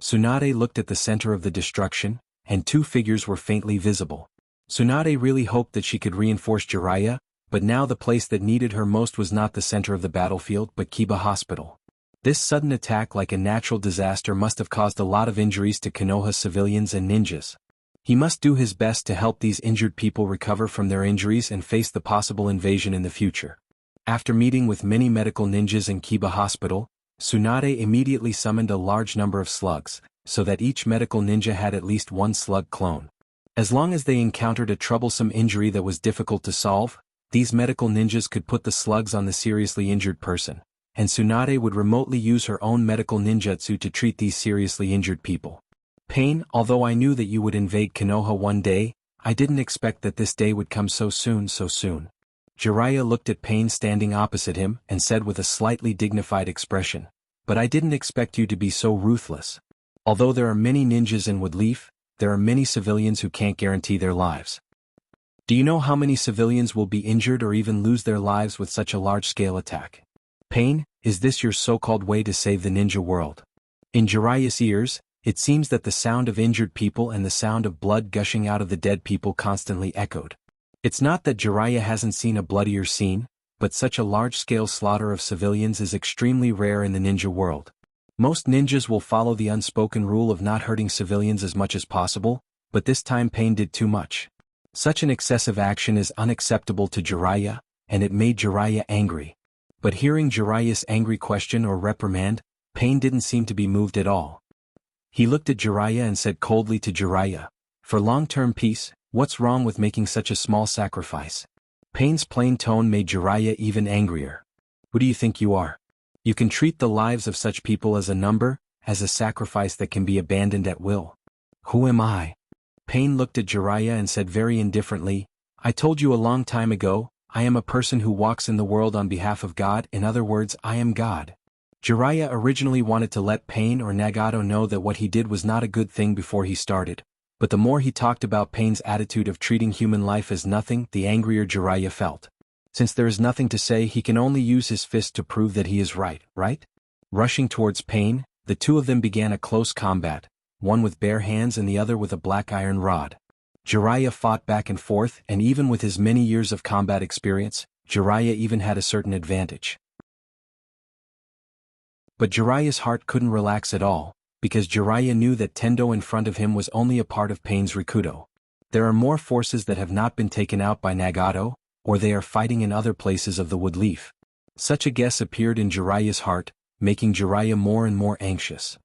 Tsunade looked at the center of the destruction, and two figures were faintly visible. Tsunade really hoped that she could reinforce Jiraiya, but now the place that needed her most was not the center of the battlefield but Kiba Hospital. This sudden attack, like a natural disaster, must have caused a lot of injuries to Konoha's civilians and ninjas. He must do his best to help these injured people recover from their injuries and face the possible invasion in the future. After meeting with many medical ninjas in Kiba Hospital, Tsunade immediately summoned a large number of slugs, so that each medical ninja had at least one slug clone. As long as they encountered a troublesome injury that was difficult to solve, these medical ninjas could put the slugs on the seriously injured person, and Tsunade would remotely use her own medical ninjutsu to treat these seriously injured people. Pain, although I knew that you would invade Konoha one day, I didn't expect that this day would come so soon. Jiraiya looked at Pain standing opposite him and said with a slightly dignified expression, "But I didn't expect you to be so ruthless. Although there are many ninjas in Woodleaf, there are many civilians who can't guarantee their lives. Do you know how many civilians will be injured or even lose their lives with such a large-scale attack? Pain, is this your so-called way to save the ninja world?" In Jiraiya's ears, it seems that the sound of injured people and the sound of blood gushing out of the dead people constantly echoed. It's not that Jiraiya hasn't seen a bloodier scene, but such a large-scale slaughter of civilians is extremely rare in the ninja world. Most ninjas will follow the unspoken rule of not hurting civilians as much as possible, but this time Pain did too much. Such an excessive action is unacceptable to Jiraiya, and it made Jiraiya angry. But hearing Jiraiya's angry question or reprimand, Pain didn't seem to be moved at all. He looked at Jiraiya and said coldly to Jiraiya, "For long-term peace, what's wrong with making such a small sacrifice?" Pain's plain tone made Jiraiya even angrier. "Who do you think you are? You can treat the lives of such people as a number, as a sacrifice that can be abandoned at will. Who am I?" Pain looked at Jiraiya and said very indifferently, "I told you a long time ago, I am a person who walks in the world on behalf of God. In other words, I am God." Jiraiya originally wanted to let Pain or Nagato know that what he did was not a good thing before he started, but the more he talked about Pain's attitude of treating human life as nothing, the angrier Jiraiya felt. Since there is nothing to say, he can only use his fist to prove that he is right? Rushing towards Pain, the two of them began a close combat, one with bare hands and the other with a black iron rod. Jiraiya fought back and forth, and even with his many years of combat experience, Jiraiya even had a certain advantage. But Jiraiya's heart couldn't relax at all, because Jiraiya knew that Tendo in front of him was only a part of Pain's Rikudo. There are more forces that have not been taken out by Nagato, or they are fighting in other places of the Woodleaf. Such a guess appeared in Jiraiya's heart, making Jiraiya more and more anxious.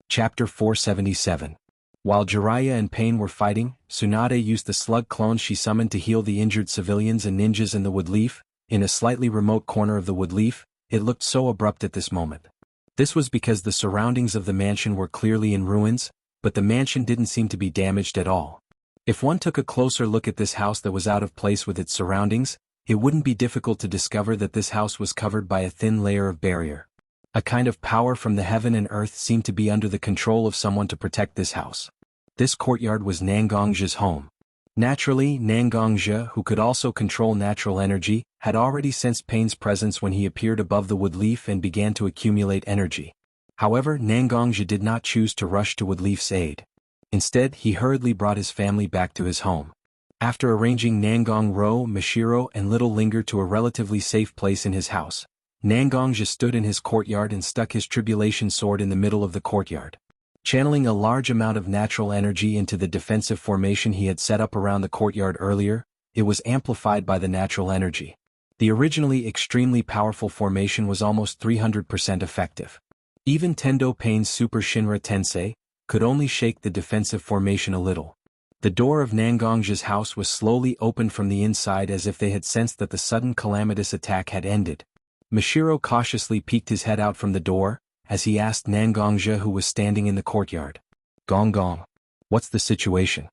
Chapter 477. While Jiraiya and Pain were fighting, Tsunade used the slug clone she summoned to heal the injured civilians and ninjas in the Woodleaf. In a slightly remote corner of the Woodleaf, it looked so abrupt at this moment. This was because the surroundings of the mansion were clearly in ruins, but the mansion didn't seem to be damaged at all. If one took a closer look at this house that was out of place with its surroundings, it wouldn't be difficult to discover that this house was covered by a thin layer of barrier. A kind of power from the heaven and earth seemed to be under the control of someone to protect this house. This courtyard was Nangongja's home. Naturally, Nangongja, who could also control natural energy, had already sensed Pain's presence when he appeared above the Woodleaf and began to accumulate energy. However, Nangongja did not choose to rush to Woodleaf's aid. Instead, he hurriedly brought his family back to his home. After arranging Nangong-ro, Mashiro and Little Linger to a relatively safe place in his house, Nangongja stood in his courtyard and stuck his tribulation sword in the middle of the courtyard. Channeling a large amount of natural energy into the defensive formation he had set up around the courtyard earlier, it was amplified by the natural energy. The originally extremely powerful formation was almost 300% effective. Even Tendo Pain's Super Shinra Tensei could only shake the defensive formation a little. The door of Nangongja's house was slowly opened from the inside as if they had sensed that the sudden calamitous attack had ended. Mashiro cautiously peeked his head out from the door, as he asked Nangongja, who was standing in the courtyard, "Gong, what's the situation?"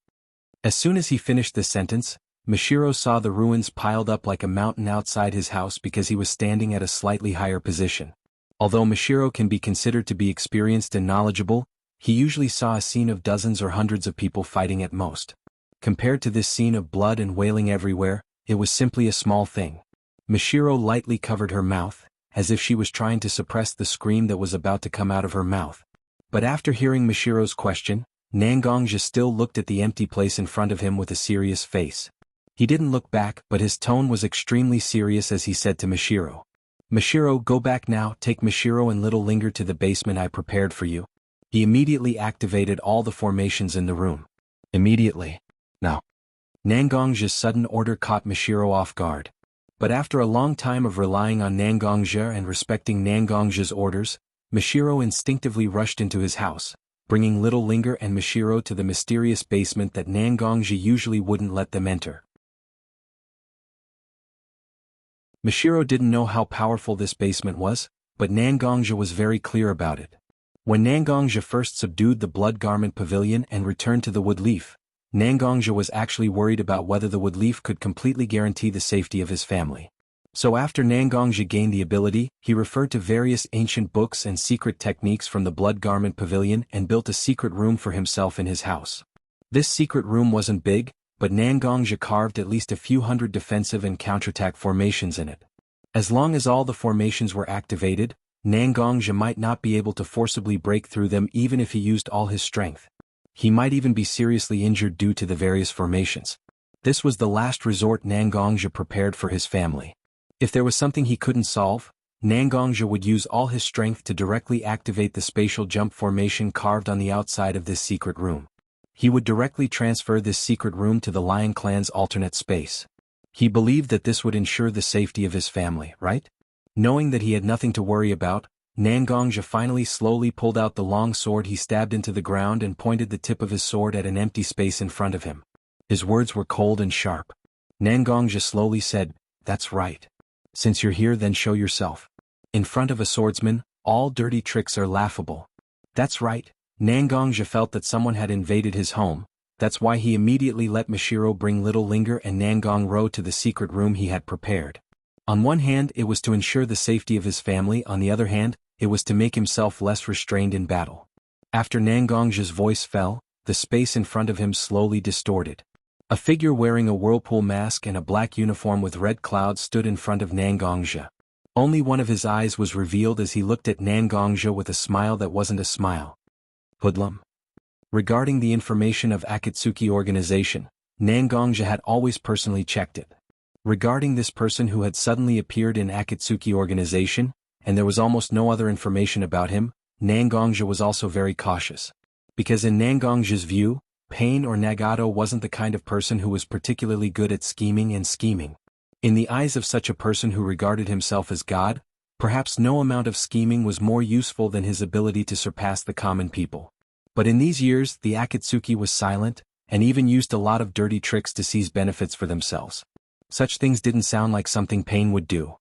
As soon as he finished this sentence, Mashiro saw the ruins piled up like a mountain outside his house because he was standing at a slightly higher position. Although Mashiro can be considered to be experienced and knowledgeable, he usually saw a scene of dozens or hundreds of people fighting at most. Compared to this scene of blood and wailing everywhere, it was simply a small thing. Mashiro lightly covered her mouth, as if she was trying to suppress the scream that was about to come out of her mouth. But after hearing Mishiro's question, Nangongja still looked at the empty place in front of him with a serious face. He didn't look back, but his tone was extremely serious as he said to Mishiro. "Mishiro, go back now, take Mishiro and little Linger to the basement I prepared for you." He immediately activated all the formations in the room. Immediately. Now. Nangongja's sudden order caught Mishiro off guard. But after a long time of relying on Nangongja and respecting Nangongja's orders, Mishiro instinctively rushed into his house, bringing little Linger and Mishiro to the mysterious basement that Nangongja usually wouldn't let them enter. Mishiro didn't know how powerful this basement was, but Nangongja was very clear about it. When Nangongja first subdued the Blood Garment Pavilion and returned to the Wood Leaf, Nangongja was actually worried about whether the Wood Leaf could completely guarantee the safety of his family. So after Nangongja gained the ability, he referred to various ancient books and secret techniques from the Blood Garment Pavilion and built a secret room for himself in his house. This secret room wasn't big, but Nangongja carved at least a few hundred defensive and counterattack formations in it. As long as all the formations were activated, Nangongja might not be able to forcibly break through them even if he used all his strength. He might even be seriously injured due to the various formations. This was the last resort Nangongja prepared for his family. If there was something he couldn't solve, Nangongja would use all his strength to directly activate the spatial jump formation carved on the outside of this secret room. He would directly transfer this secret room to the Lion Clan's alternate space. He believed that this would ensure the safety of his family, right? Knowing that he had nothing to worry about, Nangongja finally slowly pulled out the long sword he stabbed into the ground and pointed the tip of his sword at an empty space in front of him. His words were cold and sharp. Nangongja slowly said, "That's right. Since you're here, then show yourself. In front of a swordsman, all dirty tricks are laughable." That's right. Nangongja felt that someone had invaded his home. That's why he immediately let Mishiro bring little Linger and Nangongro to the secret room he had prepared. On one hand, it was to ensure the safety of his family, on the other hand, it was to make himself less restrained in battle. After Nangongja's voice fell, the space in front of him slowly distorted. A figure wearing a whirlpool mask and a black uniform with red clouds stood in front of Nangongja. Only one of his eyes was revealed as he looked at Nangongja with a smile that wasn't a smile. Hoodlum. Regarding the information of Akatsuki organization, Nangongja had always personally checked it. Regarding this person who had suddenly appeared in Akatsuki organization, and there was almost no other information about him, Nangongja was also very cautious. Because in Nangongja's view, Pain or Nagato wasn't the kind of person who was particularly good at scheming. In the eyes of such a person who regarded himself as God, perhaps no amount of scheming was more useful than his ability to surpass the common people. But in these years, the Akatsuki was silent, and even used a lot of dirty tricks to seize benefits for themselves. Such things didn't sound like something Pain would do.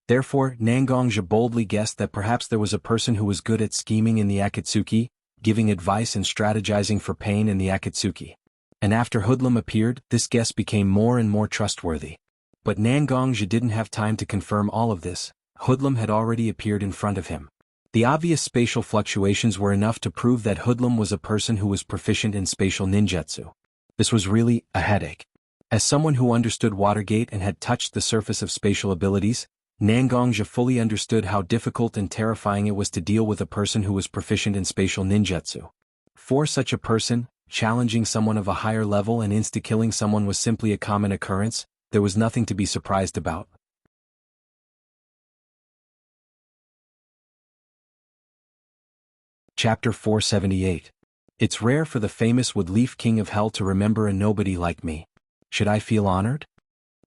Therefore, Nangongja boldly guessed that perhaps there was a person who was good at scheming in the Akatsuki, giving advice and strategizing for Pain in the Akatsuki. And after Hoodlum appeared, this guess became more and more trustworthy. But Nangongja didn't have time to confirm all of this. Hoodlum had already appeared in front of him. The obvious spatial fluctuations were enough to prove that Hoodlum was a person who was proficient in spatial ninjutsu. This was really a headache. As someone who understood Watergate and had touched the surface of spatial abilities, Nangongja fully understood how difficult and terrifying it was to deal with a person who was proficient in spatial ninjutsu. For such a person, challenging someone of a higher level and insta-killing someone was simply a common occurrence. There was nothing to be surprised about. Chapter 478. It's rare for the famous Woodleaf King of Hell to remember a nobody like me. Should I feel honored?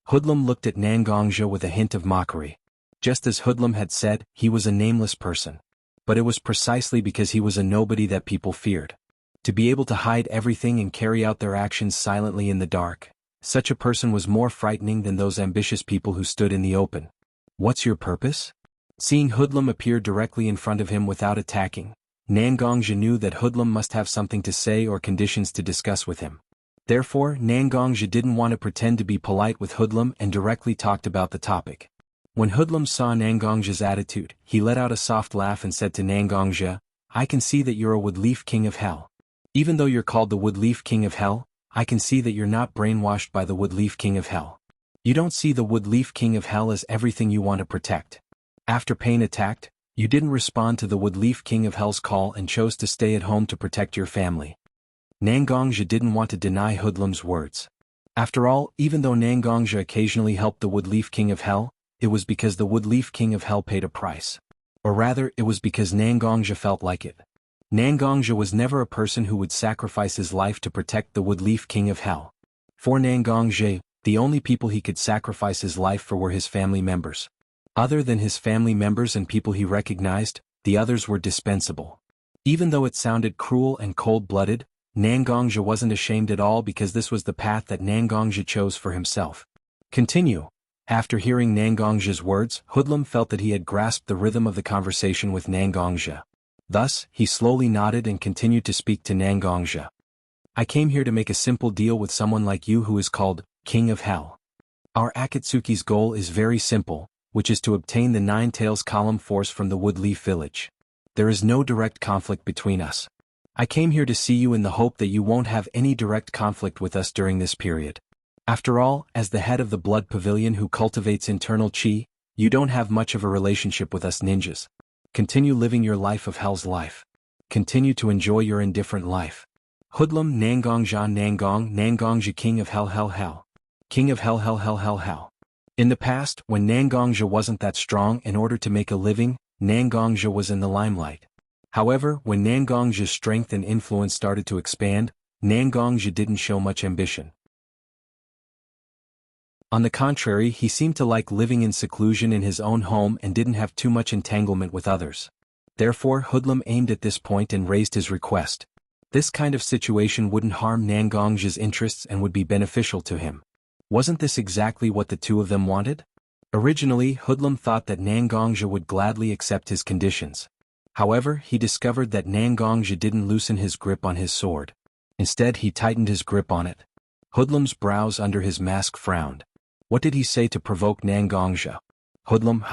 Hoodlum looked at Nangongja with a hint of mockery. Just as Hoodlum had said, he was a nameless person. But it was precisely because he was a nobody that people feared. To be able to hide everything and carry out their actions silently in the dark, such a person was more frightening than those ambitious people who stood in the open. What's your purpose? Seeing Hoodlum appear directly in front of him without attacking, Nangongja knew that Hoodlum must have something to say or conditions to discuss with him. Therefore, Nangongja didn't want to pretend to be polite with Hoodlum and directly talked about the topic. When Hoodlum saw Nangongja's attitude, he let out a soft laugh and said to Nangongja, "I can see that you're a Woodleaf King of Hell. Even though you're called the Woodleaf King of Hell, I can see that you're not brainwashed by the Woodleaf King of Hell. You don't see the Woodleaf King of Hell as everything you want to protect. After Pain attacked, you didn't respond to the Woodleaf King of Hell's call and chose to stay at home to protect your family. Nangongja didn't want to deny Hoodlum's words. After all, even though Nangongja occasionally helped the Woodleaf King of Hell, it was because the Woodleaf King of Hell paid a price. Or rather, it was because Nangongja felt like it. Nangongja was never a person who would sacrifice his life to protect the Woodleaf King of Hell. For Nangongja, the only people he could sacrifice his life for were his family members. Other than his family members and people he recognized, the others were dispensable. Even though it sounded cruel and cold-blooded, Nangongja wasn't ashamed at all because this was the path that Nangongja chose for himself. Continue. After hearing Nangongja's words, Hoodlum felt that he had grasped the rhythm of the conversation with Nangongja. Thus, he slowly nodded and continued to speak to Nangongja. I came here to make a simple deal with someone like you who is called King of Hell. Our Akatsuki's goal is very simple, which is to obtain the Nine Tails column force from the Woodleaf village. There is no direct conflict between us. I came here to see you in the hope that you won't have any direct conflict with us during this period. After all, as the head of the Blood Pavilion who cultivates internal chi, you don't have much of a relationship with us ninjas. Continue living your life of Hell's life. Continue to enjoy your indifferent life. Hoodlum Nangongja Nangongja King of Hell. King of Hell. In the past, when Nangongja wasn't that strong in order to make a living, Nangongja was in the limelight. However, when Nangongja's strength and influence started to expand, Nangongja didn't show much ambition. On the contrary, he seemed to like living in seclusion in his own home and didn't have too much entanglement with others. Therefore, Hoodlum aimed at this point and raised his request. This kind of situation wouldn't harm Nangongja's interests and would be beneficial to him. Wasn't this exactly what the two of them wanted? Originally, Hoodlum thought that Nangongja would gladly accept his conditions. However, he discovered that Nangongja didn't loosen his grip on his sword. Instead, he tightened his grip on it. Hoodlum's brows under his mask frowned. What did he say to provoke Nangongja? Hoodlum,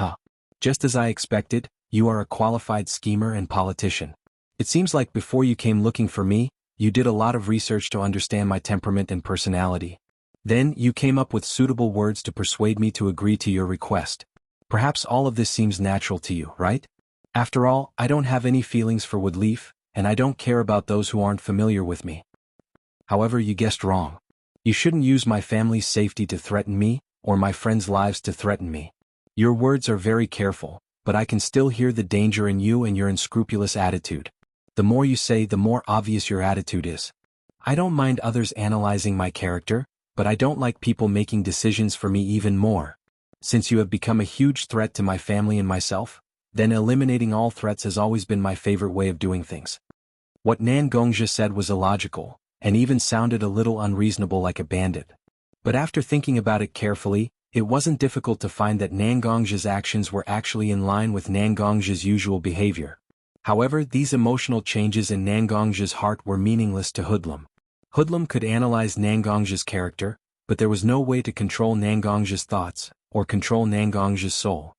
just as I expected, you are a qualified schemer and politician. It seems like before you came looking for me, you did a lot of research to understand my temperament and personality. Then, you came up with suitable words to persuade me to agree to your request. Perhaps all of this seems natural to you, right? After all, I don't have any feelings for Woodleaf, and I don't care about those who aren't familiar with me. However, you guessed wrong. You shouldn't use my family's safety to threaten me, or my friends' lives to threaten me. Your words are very careful, but I can still hear the danger in you and your unscrupulous attitude. The more you say, the more obvious your attitude is. I don't mind others analyzing my character, but I don't like people making decisions for me even more. Since you have become a huge threat to my family and myself, then eliminating all threats has always been my favorite way of doing things. What Nangongja said was illogical, and even sounded a little unreasonable like a bandit. But after thinking about it carefully, it wasn't difficult to find that Nangongja's actions were actually in line with Nangongja's usual behavior. However, these emotional changes in Nangongja's heart were meaningless to Hoodlum. Hoodlum could analyze Nangongja's character, but there was no way to control Nangongja's thoughts, or control Nangongja's soul.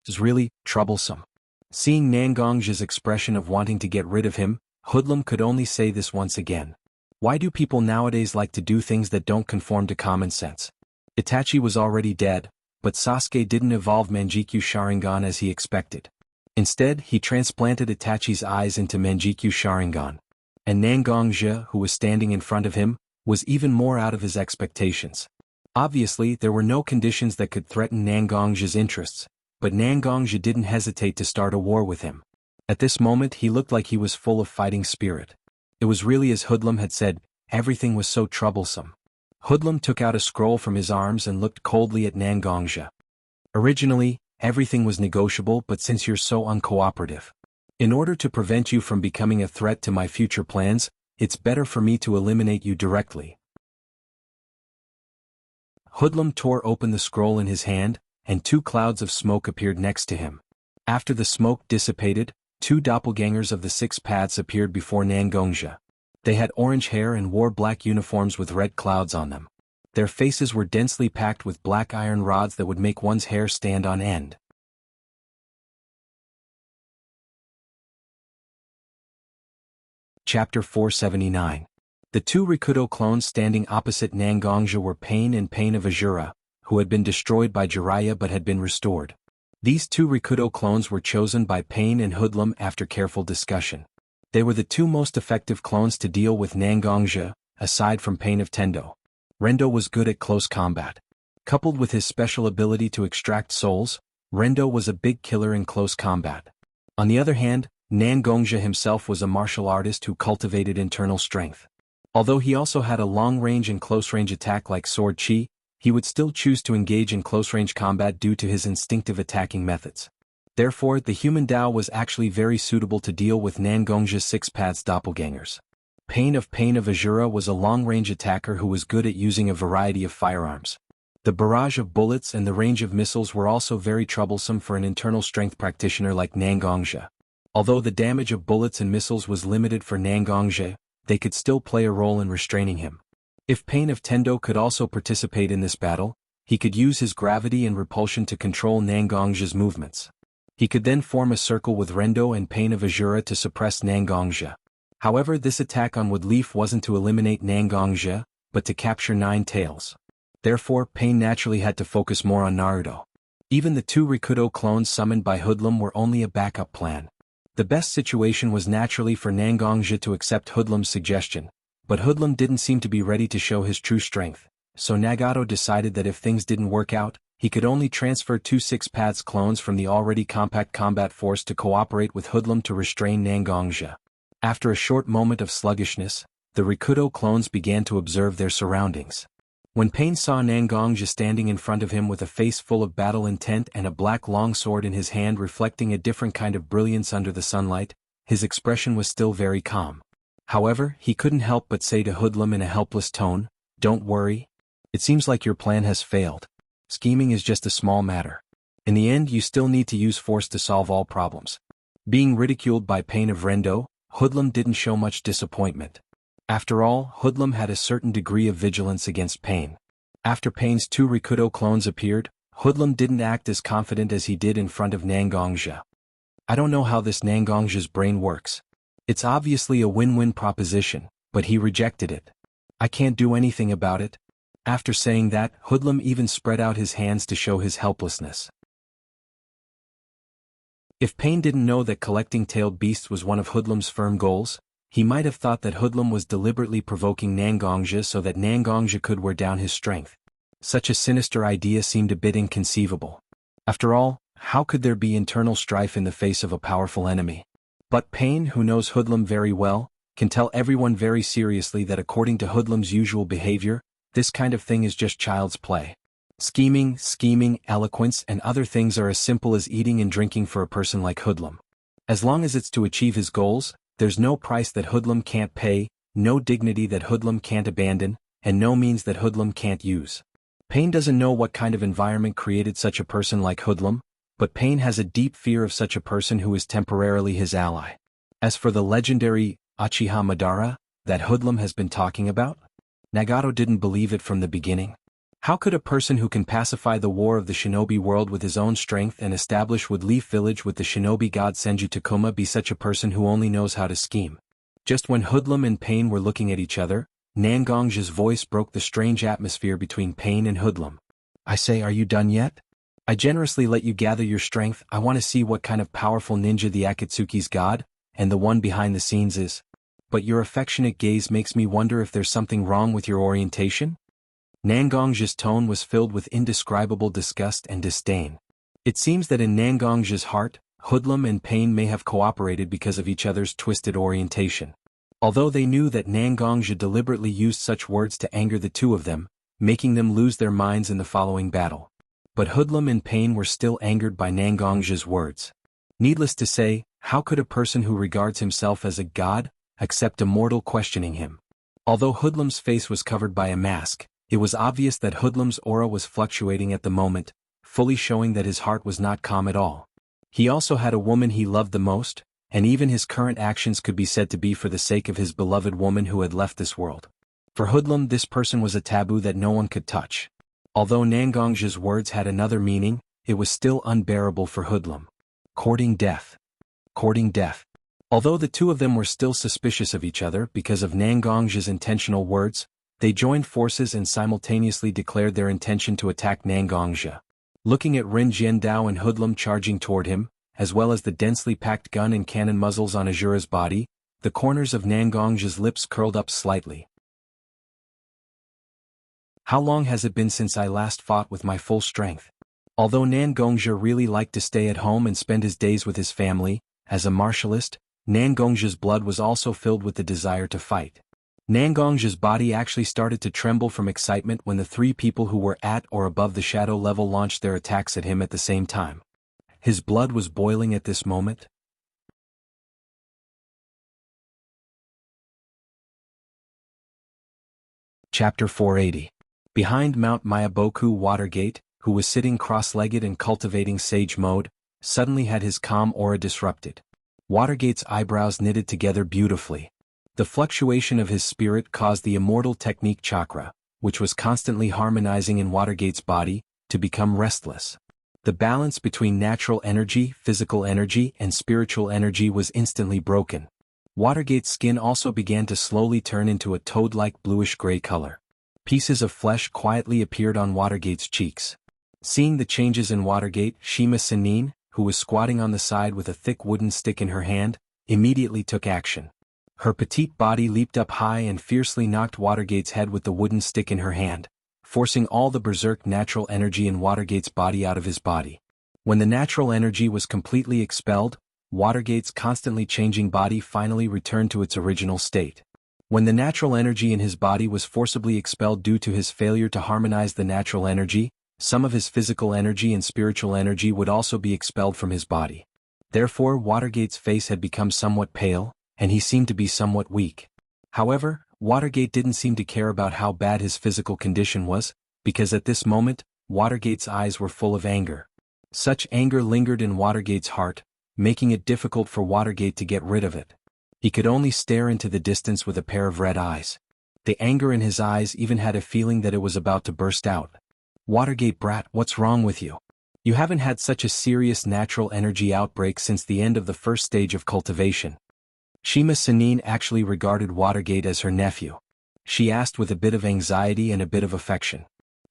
It was really troublesome. Seeing Nangongja's expression of wanting to get rid of him, Hoodlum could only say this once again. Why do people nowadays like to do things that don't conform to common sense? Itachi was already dead, but Sasuke didn't evolve Manjikyu Sharingan as he expected. Instead, he transplanted Itachi's eyes into Manjikyu Sharingan. And Nangongja, who was standing in front of him, was even more out of his expectations. Obviously, there were no conditions that could threaten Nangongja's interests, but Nangongja didn't hesitate to start a war with him. At this moment he looked like he was full of fighting spirit. It was really as Hoodlum had said, everything was so troublesome. Hoodlum took out a scroll from his arms and looked coldly at Nangongja. Originally, everything was negotiable, but since you're so uncooperative, in order to prevent you from becoming a threat to my future plans, it's better for me to eliminate you directly. Hoodlum tore open the scroll in his hand, and two clouds of smoke appeared next to him. After the smoke dissipated, two doppelgangers of the six paths appeared before Nangongja. They had orange hair and wore black uniforms with red clouds on them. Their faces were densely packed with black iron rods that would make one's hair stand on end. Chapter 479. The two Rikudo clones standing opposite Nangongja were Pain and Pain of Azura, who had been destroyed by Jiraiya but had been restored. These two Rikudo clones were chosen by Pain and Hoodlum after careful discussion. They were the two most effective clones to deal with Nangongja, aside from Pain of Tendo. Rendo was good at close combat. Coupled with his special ability to extract souls, Rendo was a big killer in close combat. On the other hand, Nangongja himself was a martial artist who cultivated internal strength. Although he also had a long-range and close-range attack like Sword Chi, he would still choose to engage in close-range combat due to his instinctive attacking methods. Therefore, the human Dao was actually very suitable to deal with Nangongja's six-paths doppelgangers. Pain of Azura was a long-range attacker who was good at using a variety of firearms. The barrage of bullets and the range of missiles were also very troublesome for an internal strength practitioner like Nangongja. Although the damage of bullets and missiles was limited for Nangongja, they could still play a role in restraining him. If Pain of Tendo could also participate in this battle, he could use his gravity and repulsion to control Nangongja's movements. He could then form a circle with Rendo and Pain of Azura to suppress Nangongja. However, this attack on Wood Leaf wasn't to eliminate Nangongja, but to capture Nine Tails. Therefore, Pain naturally had to focus more on Naruto. Even the two Rikudo clones summoned by Hoodlum were only a backup plan. The best situation was naturally for Nangongja to accept Hoodlum's suggestion, but Hoodlum didn't seem to be ready to show his true strength, so Nagato decided that if things didn't work out, he could only transfer two Six Paths clones from the already compact combat force to cooperate with Hoodlum to restrain Nangongja. After a short moment of sluggishness, the Rikudo clones began to observe their surroundings. When Pain saw Nangongja standing in front of him with a face full of battle intent and a black longsword in his hand reflecting a different kind of brilliance under the sunlight, his expression was still very calm. However, he couldn't help but say to Hoodlum in a helpless tone, "Don't worry. It seems like your plan has failed. Scheming is just a small matter. In the end, you still need to use force to solve all problems." Being ridiculed by Pain of Rendo, Hoodlum didn't show much disappointment. After all, Hoodlum had a certain degree of vigilance against Pain. After Pain's two Rikudo clones appeared, Hoodlum didn't act as confident as he did in front of Nangongja. "I don't know how this Nangongja's brain works. It's obviously a win-win proposition, but he rejected it. I can't do anything about it." After saying that, Hoodlum even spread out his hands to show his helplessness. If Pain didn't know that collecting tailed beasts was one of Hoodlum's firm goals, he might have thought that Hoodlum was deliberately provoking Nangongja so that Nangongja could wear down his strength. Such a sinister idea seemed a bit inconceivable. After all, how could there be internal strife in the face of a powerful enemy? But Pain, who knows Hoodlum very well, can tell everyone very seriously that according to Hoodlum's usual behavior, this kind of thing is just child's play. Scheming, eloquence and other things are as simple as eating and drinking for a person like Hoodlum. As long as it's to achieve his goals, there's no price that Hoodlum can't pay, no dignity that Hoodlum can't abandon, and no means that Hoodlum can't use. Pain doesn't know what kind of environment created such a person like Hoodlum, but Pain has a deep fear of such a person who is temporarily his ally. As for the legendary Uchiha Madara that Hoodlum has been talking about, Nagato didn't believe it from the beginning. How could a person who can pacify the war of the shinobi world with his own strength and establish Wood Leaf Village with the shinobi god Senju Takuma be such a person who only knows how to scheme? Just when Hoodlum and Pain were looking at each other, Nangongja's voice broke the strange atmosphere between Pain and Hoodlum. "I say, are you done yet? I generously let you gather your strength. I want to see what kind of powerful ninja the Akatsuki's god, and the one behind the scenes is. But your affectionate gaze makes me wonder if there's something wrong with your orientation?" Nangongja's tone was filled with indescribable disgust and disdain. It seems that in Nangongja's heart, Hoodlum and Pain may have cooperated because of each other's twisted orientation. Although they knew that Nangongja deliberately used such words to anger the two of them, making them lose their minds in the following battle. But Hoodlum and Pain were still angered by Nangongja's words. Needless to say, how could a person who regards himself as a god accept a mortal questioning him? Although Hoodlum's face was covered by a mask, it was obvious that Hoodlum's aura was fluctuating at the moment, fully showing that his heart was not calm at all. He also had a woman he loved the most, and even his current actions could be said to be for the sake of his beloved woman who had left this world. For Hoodlum, this person was a taboo that no one could touch. Although Nangongja's words had another meaning, it was still unbearable for Hoodlum. Courting death. Although the two of them were still suspicious of each other because of Nangongja's intentional words, They joined forces and simultaneously declared their intention to attack Nangongzhi. Looking at Rin Jiandao and Hoodlum charging toward him, as well as the densely packed gun and cannon muzzles on Azura's body, the corners of Nangongzhi's lips curled up slightly. How long has it been since I last fought with my full strength? Although Nangongzhi really liked to stay at home and spend his days with his family, as a martialist, Nangongzhi's blood was also filled with the desire to fight. Nangongzhi's body actually started to tremble from excitement when the three people who were at or above the shadow level launched their attacks at him at the same time. His blood was boiling at this moment. Chapter 480. Behind Mount Mayaboku, Watergate, who was sitting cross-legged and cultivating sage mode, suddenly had his calm aura disrupted. Watergate's eyebrows knitted together beautifully. The fluctuation of his spirit caused the immortal technique chakra, which was constantly harmonizing in Watergate's body, to become restless. The balance between natural energy, physical energy, and spiritual energy was instantly broken. Watergate's skin also began to slowly turn into a toad-like bluish-gray color. Pieces of flesh quietly appeared on Watergate's cheeks. Seeing the changes in Watergate, Shima Sanin, who was squatting on the side with a thick wooden stick in her hand, immediately took action. Her petite body leaped up high and fiercely knocked Watergate's head with the wooden stick in her hand, forcing all the berserk natural energy in Watergate's body out of his body. When the natural energy was completely expelled, Watergate's constantly changing body finally returned to its original state. When the natural energy in his body was forcibly expelled due to his failure to harmonize the natural energy, some of his physical energy and spiritual energy would also be expelled from his body. Therefore, Watergate's face had become somewhat pale, and he seemed to be somewhat weak. However, Watergate didn't seem to care about how bad his physical condition was, because at this moment, Watergate's eyes were full of anger. Such anger lingered in Watergate's heart, making it difficult for Watergate to get rid of it. He could only stare into the distance with a pair of red eyes. The anger in his eyes even had a feeling that it was about to burst out. Watergate brat, what's wrong with you? You haven't had such a serious natural energy outbreak since the end of the first stage of cultivation. Shima Sanin actually regarded Watergate as her nephew. She asked with a bit of anxiety and a bit of affection.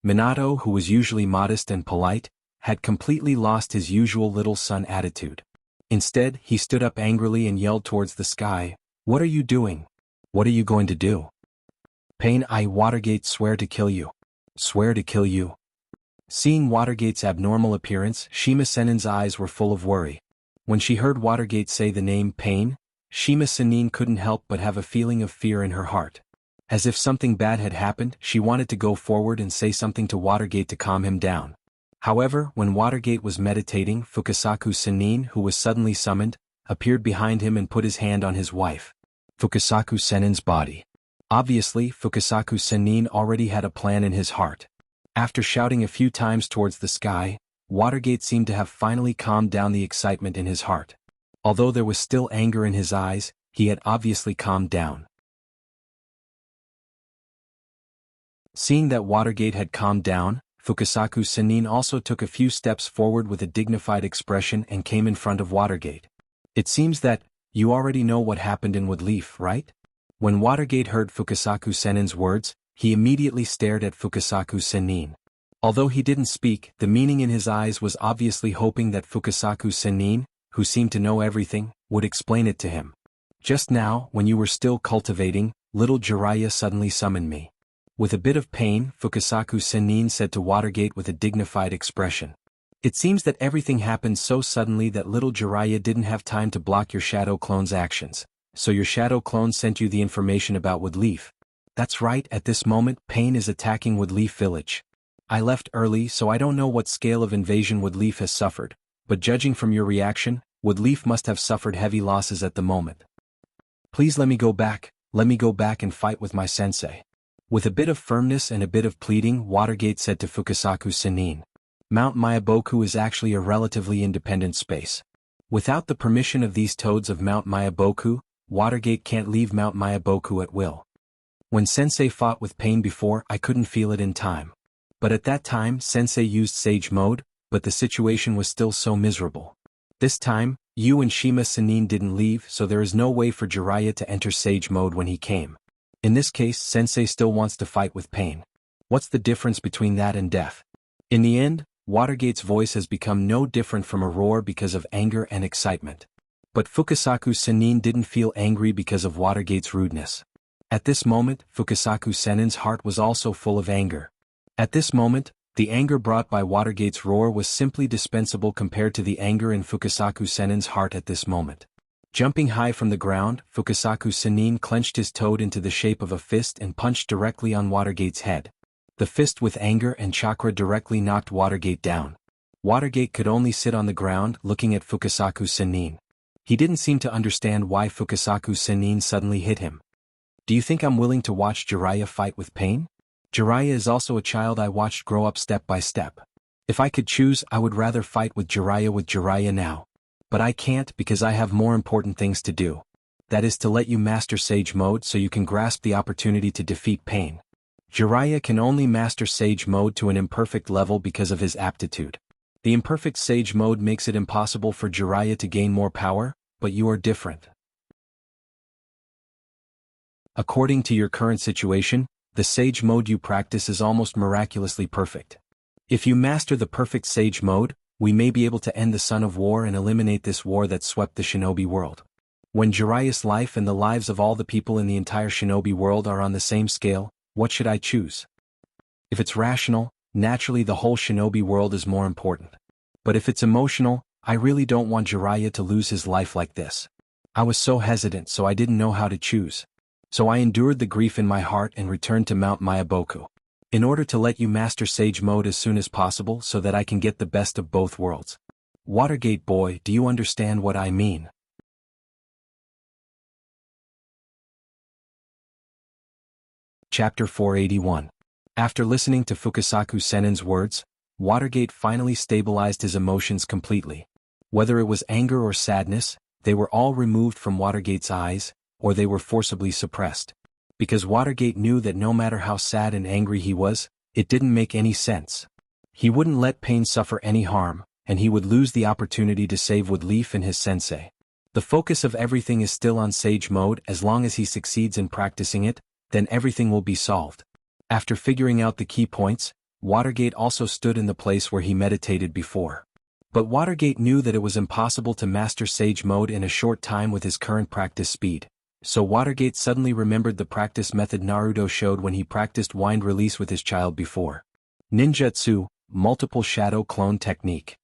Minato, who was usually modest and polite, had completely lost his usual little son attitude. Instead, he stood up angrily and yelled towards the sky, "What are you doing? What are you going to do?" "Pain, I Watergate swear to kill you." "Swear to kill you?" Seeing Watergate's abnormal appearance, Shima Sanin's eyes were full of worry. When she heard Watergate say the name Pain, Shima Sanin couldn't help but have a feeling of fear in her heart. As if something bad had happened, she wanted to go forward and say something to Watergate to calm him down. However, when Watergate was meditating, Fukasaku Sanin, who was suddenly summoned, appeared behind him and put his hand on his wife. Fukasaku Sanin's body. Obviously, Fukasaku Sanin already had a plan in his heart. After shouting a few times towards the sky, Watergate seemed to have finally calmed down the excitement in his heart. Although there was still anger in his eyes, he had obviously calmed down. Seeing that Watergate had calmed down, Fukasaku Sanin also took a few steps forward with a dignified expression and came in front of Watergate. "It seems that you already know what happened in Woodleaf, right?" When Watergate heard Fukasaku Sanin's words, he immediately stared at Fukasaku Sanin. Although he didn't speak, the meaning in his eyes was obviously hoping that Fukasaku Sanin, who seemed to know everything, would explain it to him. "Just now, when you were still cultivating, little Jiraiya suddenly summoned me." With a bit of pain, Fukasaku Sanin said to Watergate with a dignified expression. "It seems that everything happened so suddenly that little Jiraiya didn't have time to block your shadow clone's actions, so your shadow clone sent you the information about Woodleaf." "That's right, at this moment, Pain is attacking Woodleaf village. I left early so I don't know what scale of invasion Woodleaf has suffered, but judging from your reaction, Woodleaf must have suffered heavy losses at the moment. Please let me go back and fight with my sensei." With a bit of firmness and a bit of pleading, Watergate said to Fukasaku Sanin. Mount Mayaboku is actually a relatively independent space. Without the permission of these toads of Mount Mayaboku, Watergate can't leave Mount Mayaboku at will. When Sensei fought with Pain before, I couldn't feel it in time. But at that time, Sensei used Sage Mode, but the situation was still so miserable. This time, you and Shima Sanin didn't leave, so there is no way for Jiraiya to enter Sage Mode when he came. In this case, Sensei still wants to fight with pain. What's the difference between that and death? In the end, Watergate's voice has become no different from a roar because of anger and excitement. But Fukasaku Senin didn't feel angry because of Watergate's rudeness. At this moment, Fukasaku Senin's heart was also full of anger. At this moment, the anger brought by Watergate's roar was simply dispensable compared to the anger in Fukasaku Senin's heart at this moment. Jumping high from the ground, Fukasaku Senin clenched his toad into the shape of a fist and punched directly on Watergate's head. The fist with anger and chakra directly knocked Watergate down. Watergate could only sit on the ground looking at Fukasaku Senin. He didn't seem to understand why Fukasaku Senin suddenly hit him. Do you think I'm willing to watch Jiraiya fight with pain? Jiraiya is also a child I watched grow up step by step. If I could choose, I would rather fight with Jiraiya now. But I can't because I have more important things to do. That is to let you master Sage Mode so you can grasp the opportunity to defeat pain. Jiraiya can only master Sage Mode to an imperfect level because of his aptitude. The imperfect Sage Mode makes it impossible for Jiraiya to gain more power, but you are different. According to your current situation, the Sage Mode you practice is almost miraculously perfect. If you master the perfect Sage Mode, we may be able to end the Son of War and eliminate this war that swept the shinobi world. When Jiraiya's life and the lives of all the people in the entire shinobi world are on the same scale, what should I choose? If it's rational, naturally the whole shinobi world is more important. But if it's emotional, I really don't want Jiraiya to lose his life like this. I was so hesitant, so I didn't know how to choose. So I endured the grief in my heart and returned to Mount Mayaboku. In order to let you master Sage Mode as soon as possible so that I can get the best of both worlds. Watergate boy, do you understand what I mean? Chapter 481. After listening to Fukasaku Senin's words, Watergate finally stabilized his emotions completely. Whether it was anger or sadness, they were all removed from Watergate's eyes, or they were forcibly suppressed. Because Watergate knew that no matter how sad and angry he was, it didn't make any sense. He wouldn't let pain suffer any harm, and he would lose the opportunity to save Woodleaf and his sensei. The focus of everything is still on Sage Mode. As long as he succeeds in practicing it, then everything will be solved. After figuring out the key points, Watergate also stood in the place where he meditated before. But Watergate knew that it was impossible to master Sage Mode in a short time with his current practice speed. So Watergate suddenly remembered the practice method Naruto showed when he practiced wind release with his child before. Ninjutsu, multiple shadow clone technique.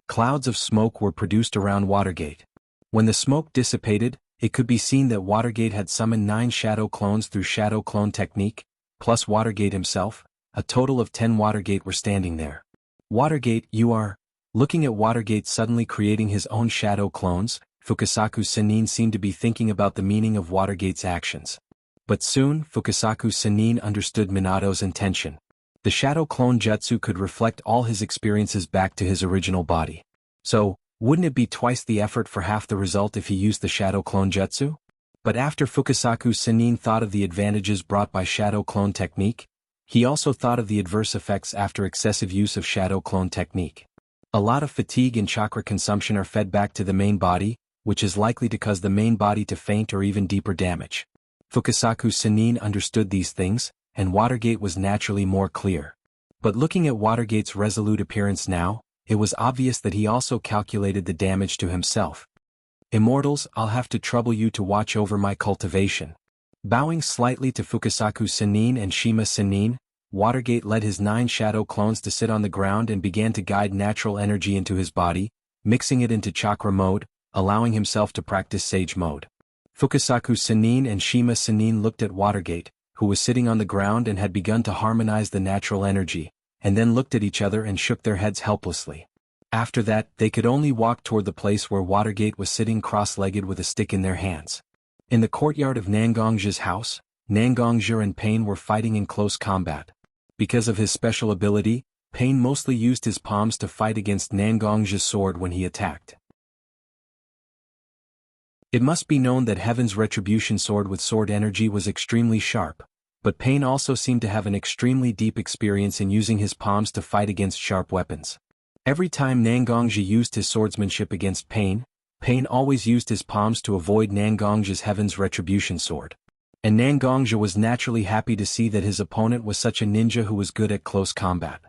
Clouds of smoke were produced around Watergate. When the smoke dissipated, it could be seen that Watergate had summoned 9 shadow clones through shadow clone technique, plus Watergate himself. A total of 10 Watergate were standing there. Watergate, you are... Looking at Watergate suddenly creating his own shadow clones, Fukasaku Senin seemed to be thinking about the meaning of Watergate's actions. But soon, Fukasaku Senin understood Minato's intention. The shadow clone jutsu could reflect all his experiences back to his original body. So, wouldn't it be twice the effort for half the result if he used the shadow clone jutsu? But after Fukasaku Senin thought of the advantages brought by shadow clone technique, he also thought of the adverse effects after excessive use of shadow clone technique. A lot of fatigue and chakra consumption are fed back to the main body, which is likely to cause the main body to faint or even deeper damage. Fukasaku Senin understood these things, and Watergate was naturally more clear. But looking at Watergate's resolute appearance now, it was obvious that he also calculated the damage to himself. Immortals, I'll have to trouble you to watch over my cultivation. Bowing slightly to Fukasaku Senin and Shima Senin, Watergate led his 9 shadow clones to sit on the ground and began to guide natural energy into his body, mixing it into chakra mode, allowing himself to practice Sage Mode. Fukasaku Senin and Shima Senin looked at Watergate, who was sitting on the ground and had begun to harmonize the natural energy, and then looked at each other and shook their heads helplessly. After that, they could only walk toward the place where Watergate was sitting cross-legged with a stick in their hands. In the courtyard of Nangongji's house, Nangongji and Pain were fighting in close combat. Because of his special ability, Pain mostly used his palms to fight against Nangongji's sword when he attacked. It must be known that Heaven's Retribution sword with sword energy was extremely sharp, but Pain also seemed to have an extremely deep experience in using his palms to fight against sharp weapons. Every time Nangongji used his swordsmanship against Pain, Pain always used his palms to avoid Nangongji's Heaven's Retribution sword. And Nangongja was naturally happy to see that his opponent was such a ninja who was good at close combat.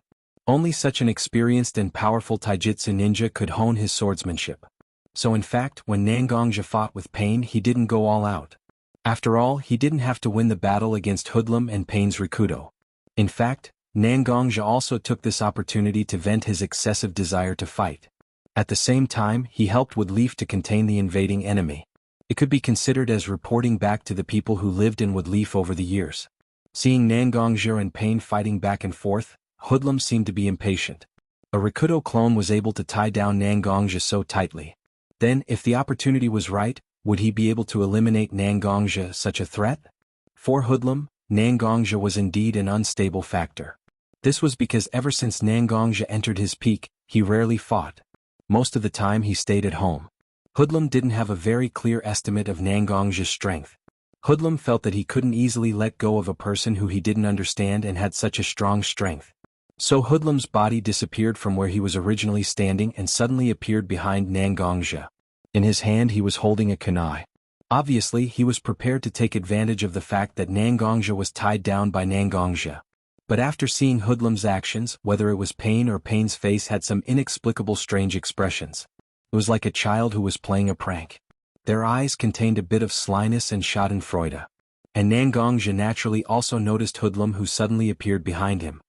Only such an experienced and powerful taijutsu ninja could hone his swordsmanship. So in fact, when Nangongja fought with Pain, he didn't go all out. After all, he didn't have to win the battle against Hoodlum and Pain's Rikudo. In fact, Nangongja also took this opportunity to vent his excessive desire to fight. At the same time, he helped with Leaf to contain the invading enemy. It could be considered as reporting back to the people who lived in Woodleaf over the years. Seeing Nangongja and Pain fighting back and forth, Hoodlum seemed to be impatient. A Rikudo clone was able to tie down Nangongja so tightly. Then, if the opportunity was right, would he be able to eliminate Nangongja, such a threat? For Hoodlum, Nangongja was indeed an unstable factor. This was because ever since Nangongja entered his peak, he rarely fought. Most of the time he stayed at home. Hoodlum didn't have a very clear estimate of Nangongja's strength. Hoodlum felt that he couldn't easily let go of a person who he didn't understand and had such a strong strength. So Hoodlum's body disappeared from where he was originally standing and suddenly appeared behind Nangongja. In his hand he was holding a kunai. Obviously, he was prepared to take advantage of the fact that Nangongja was tied down by Nangongja. But after seeing Hoodlum's actions, whether it was Pain or Pain's face had some inexplicable strange expressions. It was like a child who was playing a prank. Their eyes contained a bit of slyness and schadenfreude. And Nangongja naturally also noticed Hoodlum, who suddenly appeared behind him.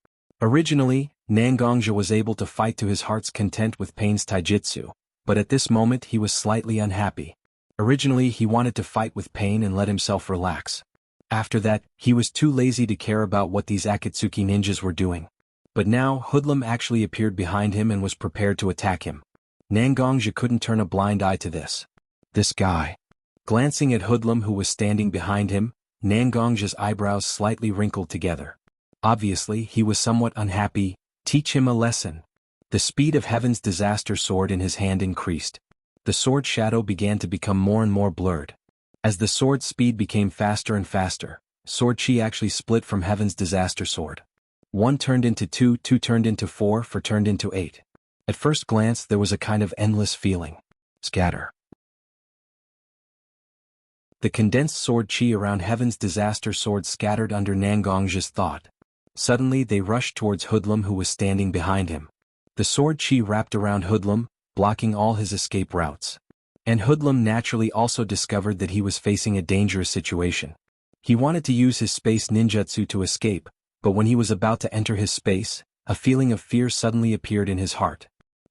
Originally, Nangongja was able to fight to his heart's content with Pain's taijutsu, but at this moment he was slightly unhappy. Originally he wanted to fight with Pain and let himself relax. After that, he was too lazy to care about what these Akatsuki ninjas were doing. But now Hoodlum actually appeared behind him and was prepared to attack him. Nangongja couldn't turn a blind eye to this. This guy. Glancing at Hoodlum, who was standing behind him, Nangongja's eyebrows slightly wrinkled together. Obviously, he was somewhat unhappy. Teach him a lesson. The speed of Heaven's disaster sword in his hand increased. The sword shadow began to become more and more blurred. As the sword's speed became faster and faster, sword chi actually split from Heaven's disaster sword. 1 turned into 2, 2 turned into 4, 4 turned into 8. At first glance there was a kind of endless feeling. Scatter. The condensed sword chi around Heaven's disaster sword scattered under Nangongja's thought. Suddenly they rushed towards Hoodlum, who was standing behind him. The sword chi wrapped around Hoodlum, blocking all his escape routes. And Hoodlum naturally also discovered that he was facing a dangerous situation. He wanted to use his space ninjutsu to escape, but when he was about to enter his space, a feeling of fear suddenly appeared in his heart.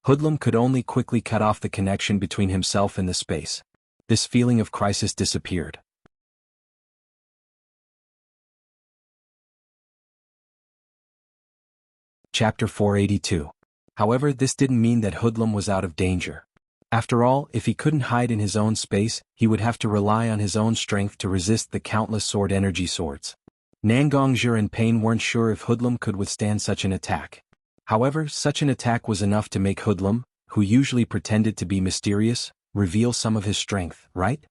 Hoodlum could only quickly cut off the connection between himself and the space. This feeling of crisis disappeared. Chapter 482. However, this didn't mean that Hoodlum was out of danger. After all, if he couldn't hide in his own space, he would have to rely on his own strength to resist the countless sword energy swords. Nangongja and Pain weren't sure if Hoodlum could withstand such an attack. However, such an attack was enough to make Hoodlum, who usually pretended to be mysterious, reveal some of his strength, right?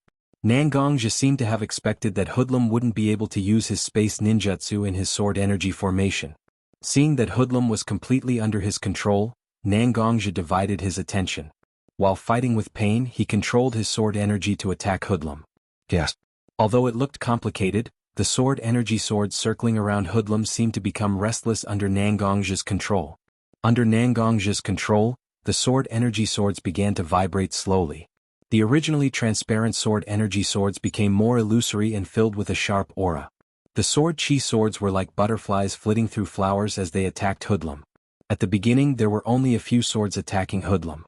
Nangongja seemed to have expected that Hoodlum wouldn't be able to use his space ninjutsu in his sword energy formation. Seeing that Hoodlum was completely under his control, Nangongja divided his attention. While fighting with Pain, he controlled his sword energy to attack Hoodlum. Yes. Although it looked complicated, the sword energy swords circling around Hoodlum seemed to become restless under Nangongja's control. Under Nangongja's control, the sword energy swords began to vibrate slowly. The originally transparent sword energy swords became more illusory and filled with a sharp aura. The sword chi swords were like butterflies flitting through flowers as they attacked Hoodlum. At the beginning there were only a few swords attacking Hoodlum.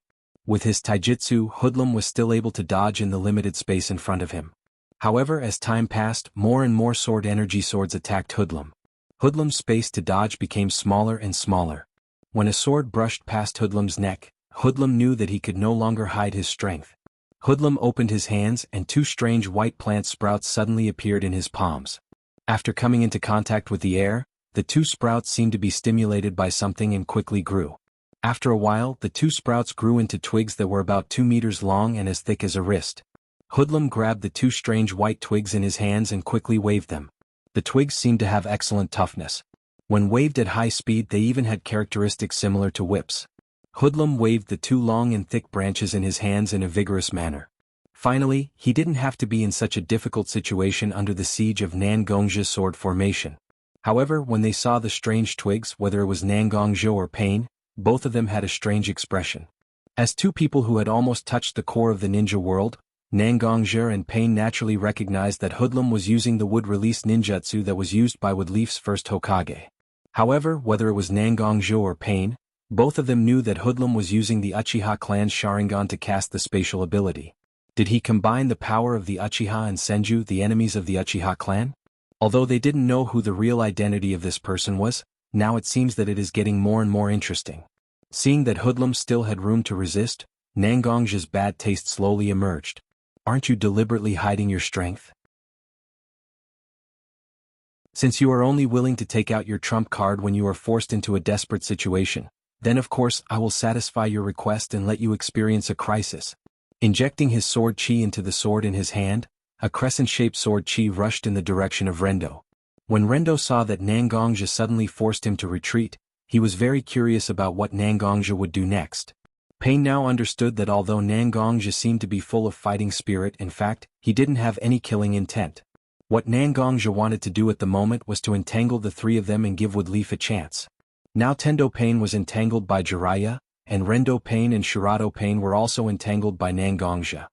With his taijutsu, Hoodlum was still able to dodge in the limited space in front of him. However, as time passed, more and more sword energy swords attacked Hoodlum. Hoodlum's space to dodge became smaller and smaller. When a sword brushed past Hoodlum's neck, Hoodlum knew that he could no longer hide his strength. Hoodlum opened his hands and 2 strange white plant sprouts suddenly appeared in his palms. After coming into contact with the air, the 2 sprouts seemed to be stimulated by something and quickly grew. After a while, the 2 sprouts grew into twigs that were about 2 meters long and as thick as a wrist. Hoodlum grabbed the 2 strange white twigs in his hands and quickly waved them. The twigs seemed to have excellent toughness. When waved at high speed, they even had characteristics similar to whips. Hoodlum waved the 2 long and thick branches in his hands in a vigorous manner. Finally, he didn't have to be in such a difficult situation under the siege of Nangongji's sword formation. However, when they saw the strange twigs, whether it was Nangongji or Pain, both of them had a strange expression. As two people who had almost touched the core of the ninja world, Nangongji and Pain naturally recognized that Hoodlum was using the wood-release ninjutsu that was used by Woodleaf's first Hokage. However, whether it was Nangongji or Pain, both of them knew that Hoodlum was using the Uchiha clan's Sharingan to cast the spatial ability. Did he combine the power of the Uchiha and Senju, the enemies of the Uchiha clan? Although they didn't know who the real identity of this person was, now it seems that it is getting more and more interesting. Seeing that Hoodlum still had room to resist, Nangongji's bad taste slowly emerged. Aren't you deliberately hiding your strength? Since you are only willing to take out your trump card when you are forced into a desperate situation, then of course I will satisfy your request and let you experience a crisis. Injecting his sword chi into the sword in his hand, a crescent-shaped sword chi rushed in the direction of Rendo. When Rendo saw that Nangongji suddenly forced him to retreat, he was very curious about what Nangongji would do next. Pain now understood that although Nangongji seemed to be full of fighting spirit, in fact, he didn't have any killing intent. What Nangongji wanted to do at the moment was to entangle the three of them and give Woodleaf a chance. Now Tendo Pain was entangled by Jiraiya, and Rendo Pain and Shirato Pain were also entangled by Nangongji.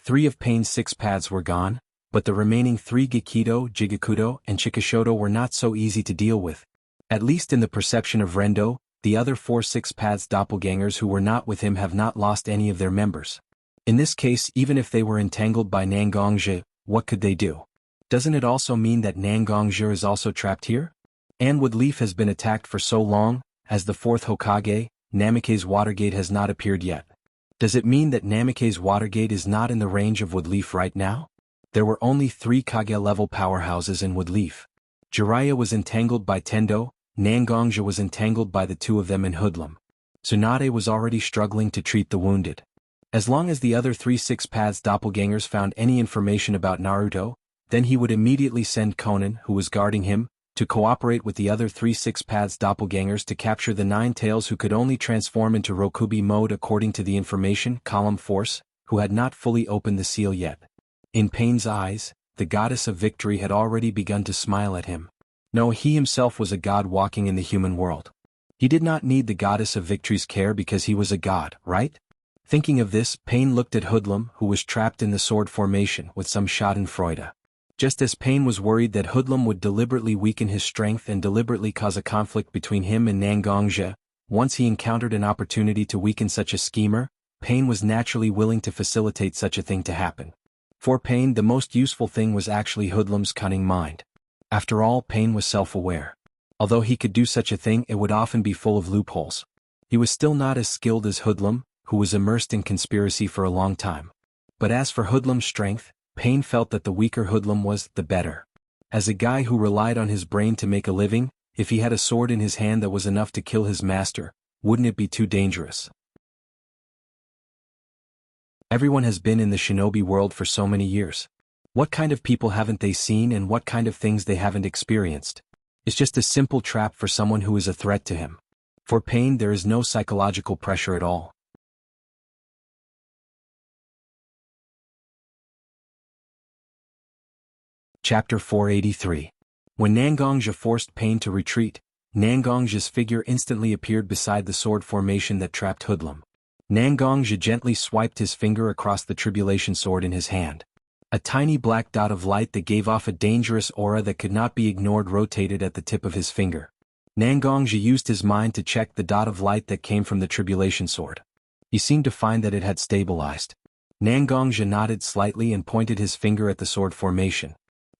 3 of Pain's 6 paths were gone, but the remaining 3 Gikido, Jigakudo, and Chikishoto were not so easy to deal with. At least in the perception of Rendo, the other 4 6 paths doppelgangers who were not with him have not lost any of their members. In this case, even if they were entangled by Nangongji, what could they do? Doesn't it also mean that Nangongji is also trapped here? And Woodleaf has been attacked for so long, as the 4th Hokage, Namikaze Watergate has not appeared yet. Does it mean that Namikaze Watergate is not in the range of Woodleaf right now? There were only 3 Kage-level powerhouses in Woodleaf. Jiraiya was entangled by Tendo, Nangongji was entangled by the 2 of them in Hoodlum. Tsunade was already struggling to treat the wounded. As long as the other 3 6 paths doppelgangers found any information about Naruto, then he would immediately send Konan, who was guarding him, to cooperate with the other 3 6 paths doppelgangers to capture the 9 tails who could only transform into Rokubi mode according to the information column force, who had not fully opened the seal yet. In Pain's eyes, the goddess of victory had already begun to smile at him. No, he himself was a god walking in the human world. He did not need the goddess of victory's care because he was a god, right? Thinking of this, Pain looked at Hoodlum, who was trapped in the sword formation with some schadenfreude. Just as Pain was worried that Hoodlum would deliberately weaken his strength and deliberately cause a conflict between him and Nangongji, once he encountered an opportunity to weaken such a schemer, Pain was naturally willing to facilitate such a thing to happen. For Pain, the most useful thing was actually Hoodlum's cunning mind. After all, Pain was self-aware. Although he could do such a thing, it would often be full of loopholes. He was still not as skilled as Hoodlum, who was immersed in conspiracy for a long time. But as for Hoodlum's strength, Pain felt that the weaker Hoodlum was the better. As a guy who relied on his brain to make a living, if he had a sword in his hand that was enough to kill his master, wouldn't it be too dangerous? Everyone has been in the shinobi world for so many years. What kind of people haven't they seen and what kind of things they haven't experienced? It's just a simple trap for someone who is a threat to him. For Pain, there is no psychological pressure at all. Chapter 483. When Nangongji forced Pain to retreat, Nangongji's figure instantly appeared beside the sword formation that trapped Hoodlum. Nangongji gently swiped his finger across the tribulation sword in his hand. A tiny black dot of light that gave off a dangerous aura that could not be ignored rotated at the tip of his finger. Nangongji used his mind to check the dot of light that came from the tribulation sword. He seemed to find that it had stabilized. Nangongji nodded slightly and pointed his finger at the sword formation.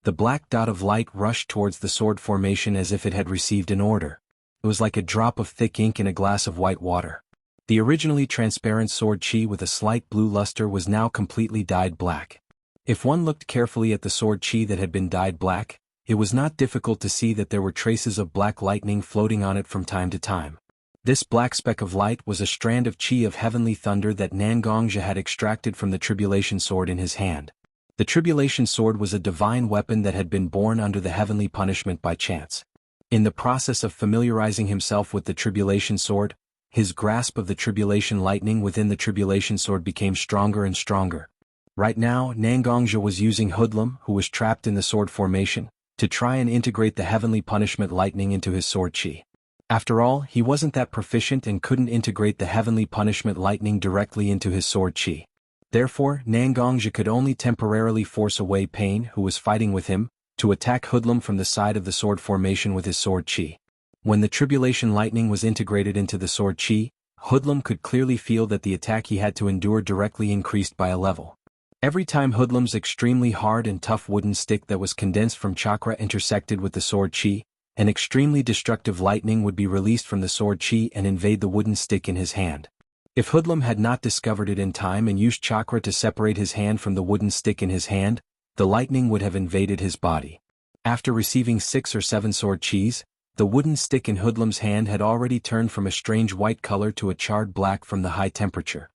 The black dot of light rushed towards the sword formation as if it had received an order. It was like a drop of thick ink in a glass of white water. The originally transparent sword chi with a slight blue luster was now completely dyed black. If one looked carefully at the sword chi that had been dyed black, it was not difficult to see that there were traces of black lightning floating on it from time to time. This black speck of light was a strand of chi of heavenly thunder that Nangongji had extracted from the tribulation sword in his hand. The tribulation sword was a divine weapon that had been born under the heavenly punishment by chance. In the process of familiarizing himself with the tribulation sword, his grasp of the tribulation lightning within the tribulation sword became stronger and stronger. Right now, Nangongja was using Hoodlum, who was trapped in the sword formation, to try and integrate the heavenly punishment lightning into his sword chi. After all, he wasn't that proficient and couldn't integrate the heavenly punishment lightning directly into his sword chi. Therefore, Nangongja could only temporarily force away Pain, who was fighting with him, to attack Hoodlum from the side of the sword formation with his sword chi. When the tribulation lightning was integrated into the sword chi, Hoodlum could clearly feel that the attack he had to endure directly increased by a level. Every time Hoodlum's extremely hard and tough wooden stick that was condensed from chakra intersected with the sword chi, an extremely destructive lightning would be released from the sword chi and invade the wooden stick in his hand. If Hoodlum had not discovered it in time and used chakra to separate his hand from the wooden stick in his hand, the lightning would have invaded his body. After receiving 6 or 7 sword chis, the wooden stick in Hoodlum's hand had already turned from a strange white color to a charred black from the high temperature.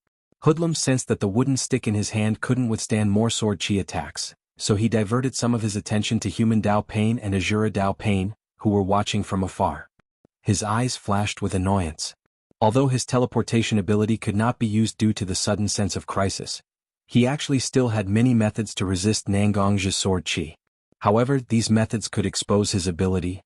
Hoodlum sensed that the wooden stick in his hand couldn't withstand more sword chi attacks, so he diverted some of his attention to Human Dao Pain and Azura Dao Pain, who were watching from afar. His eyes flashed with annoyance. Although his teleportation ability could not be used due to the sudden sense of crisis, he actually still had many methods to resist Nangongja's sword chi. However, these methods could expose his ability,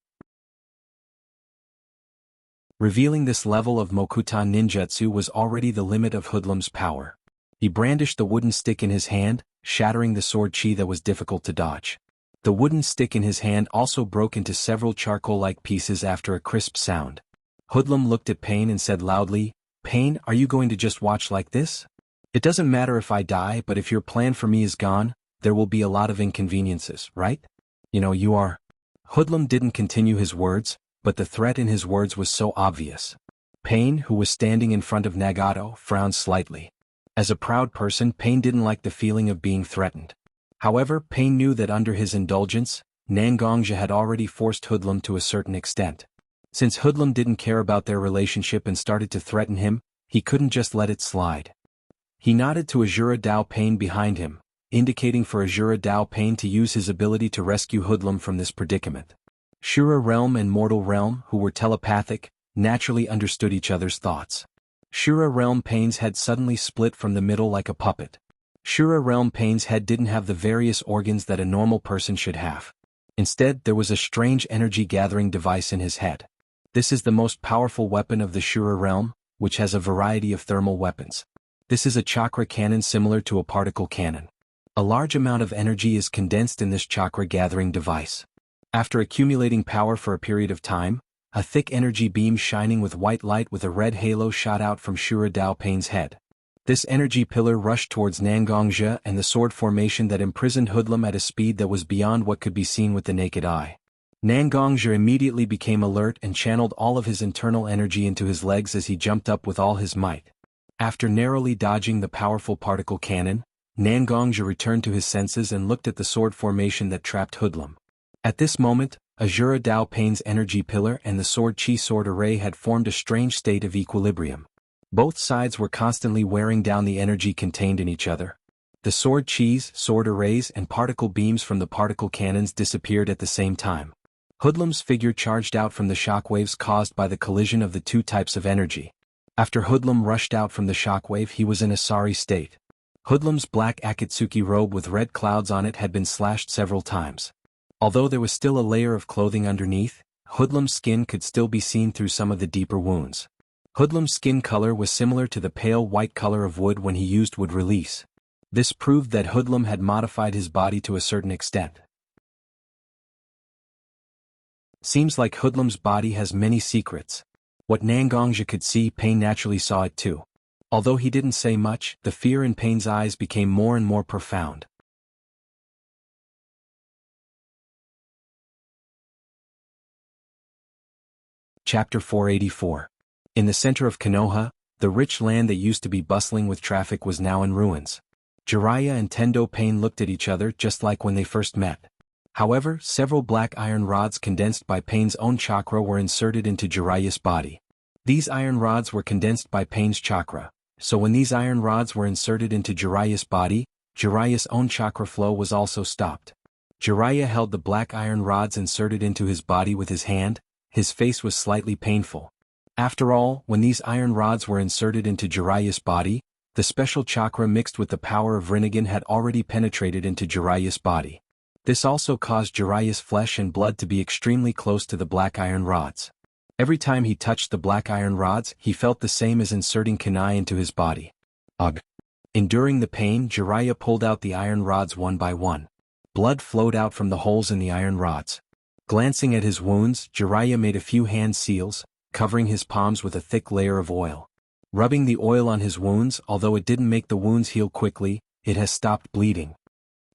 revealing this level of Mokutan ninjutsu was already the limit of Hoodlum's power. He brandished the wooden stick in his hand, shattering the sword chi that was difficult to dodge. The wooden stick in his hand also broke into several charcoal-like pieces after a crisp sound. Hoodlum looked at Pain and said loudly, "Pain, are you going to just watch like this? It doesn't matter if I die, but if your plan for me is gone, there will be a lot of inconveniences, right? You are." Hoodlum didn't continue his words, but the threat in his words was so obvious. Pain, who was standing in front of Nagato, frowned slightly. As a proud person, Pain didn't like the feeling of being threatened. However, Pain knew that under his indulgence, Nangongja had already forced Hoodlum to a certain extent. Since Hoodlum didn't care about their relationship and started to threaten him, he couldn't just let it slide. He nodded to Azura Dao Pain behind him, indicating for Azura Dao Pain to use his ability to rescue Hoodlum from this predicament. Shura Realm and Mortal Realm, who were telepathic, naturally understood each other's thoughts. Shura Realm Pain's head suddenly split from the middle like a puppet. Shura Realm Pain's head didn't have the various organs that a normal person should have. Instead, there was a strange energy-gathering device in his head. This is the most powerful weapon of the Shura Realm, which has a variety of thermal weapons. This is a chakra cannon similar to a particle cannon. A large amount of energy is condensed in this chakra-gathering device. After accumulating power for a period of time, a thick energy beam shining with white light with a red halo shot out from Shura Dao Pain's head. This energy pillar rushed towards Nangongja and the sword formation that imprisoned Hoodlum at a speed that was beyond what could be seen with the naked eye. Nangongja immediately became alert and channeled all of his internal energy into his legs as he jumped up with all his might. After narrowly dodging the powerful particle cannon, Nangongja returned to his senses and looked at the sword formation that trapped Hoodlum. At this moment, Azura Dao Pain's energy pillar and the sword chi sword array had formed a strange state of equilibrium. Both sides were constantly wearing down the energy contained in each other. The sword chis, sword arrays and particle beams from the particle cannons disappeared at the same time. Hoodlum's figure charged out from the shockwaves caused by the collision of the two types of energy. After Hoodlum rushed out from the shockwave, he was in a sorry state. Hoodlum's black Akatsuki robe with red clouds on it had been slashed several times. Although there was still a layer of clothing underneath, Hoodlum's skin could still be seen through some of the deeper wounds. Hoodlum's skin color was similar to the pale white color of wood when he used wood release. This proved that Hoodlum had modified his body to a certain extent. Seems like Hoodlum's body has many secrets. What Nangongja could see, Pain naturally saw it too. Although he didn't say much, the fear in Pain's eyes became more and more profound. Chapter 484. In the center of Konoha, the rich land that used to be bustling with traffic was now in ruins. Jiraiya and Tendo Pain looked at each other just like when they first met. However, several black iron rods condensed by Pain's own chakra were inserted into Jiraiya's body. These iron rods were condensed by Pain's chakra, so when these iron rods were inserted into Jiraiya's body, Jiraiya's own chakra flow was also stopped. Jiraiya held the black iron rods inserted into his body with his hand. His face was slightly painful. After all, when these iron rods were inserted into Jiraiya's body, The special chakra mixed with the power of Rinnegan had already penetrated into Jiraiya's body. This also caused Jiraiya's flesh and blood to be extremely close to the black iron rods. Every time he touched the black iron rods, he felt the same as inserting kunai into his body. Ugh. Enduring the pain, Jiraiya pulled out the iron rods one by one. Blood flowed out from the holes in the iron rods. Glancing at his wounds, Jiraiya made a few hand seals, covering his palms with a thick layer of oil. Rubbing the oil on his wounds, although it didn't make the wounds heal quickly, it has stopped bleeding.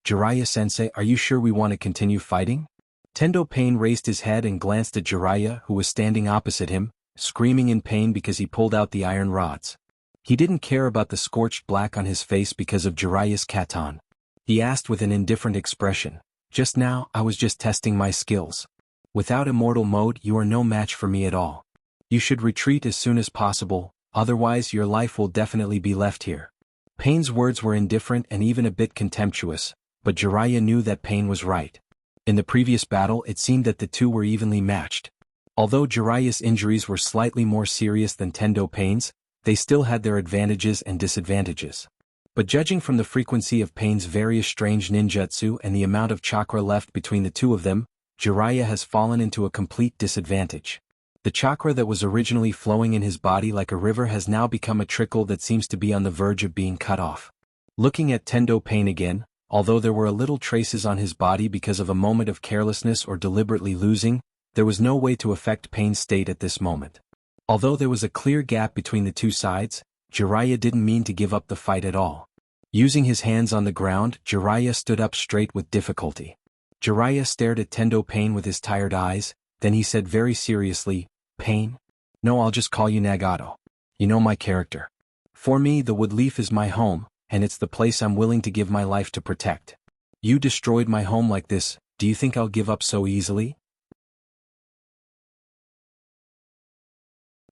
Jiraiya-sensei, are you sure we want to continue fighting? Tendo Pain raised his head and glanced at Jiraiya, who was standing opposite him, screaming in pain because he pulled out the iron rods. He didn't care about the scorched black on his face because of Jiraiya's katan. He asked with an indifferent expression, "Just now, I was just testing my skills. Without immortal mode, you are no match for me at all. You should retreat as soon as possible, otherwise your life will definitely be left here." Pain's words were indifferent and even a bit contemptuous, but Jiraiya knew that Pain was right. In the previous battle, it seemed that the two were evenly matched. Although Jiraiya's injuries were slightly more serious than Tendo Pain's, they still had their advantages and disadvantages. But judging from the frequency of Pain's various strange ninjutsu and the amount of chakra left between the two of them, Jiraiya has fallen into a complete disadvantage. The chakra that was originally flowing in his body like a river has now become a trickle that seems to be on the verge of being cut off. Looking at Tendo Pain again, although there were a little traces on his body because of a moment of carelessness or deliberately losing, there was no way to affect Pain's state at this moment. Although there was a clear gap between the two sides, Jiraiya didn't mean to give up the fight at all. Using his hands on the ground, Jiraiya stood up straight with difficulty. Jiraiya stared at Tendo Pain with his tired eyes, then he said very seriously, "Pain? No, I'll just call you Nagato. You know my character. For me, the Woodleaf is my home, and it's the place I'm willing to give my life to protect. You destroyed my home like this, do you think I'll give up so easily?"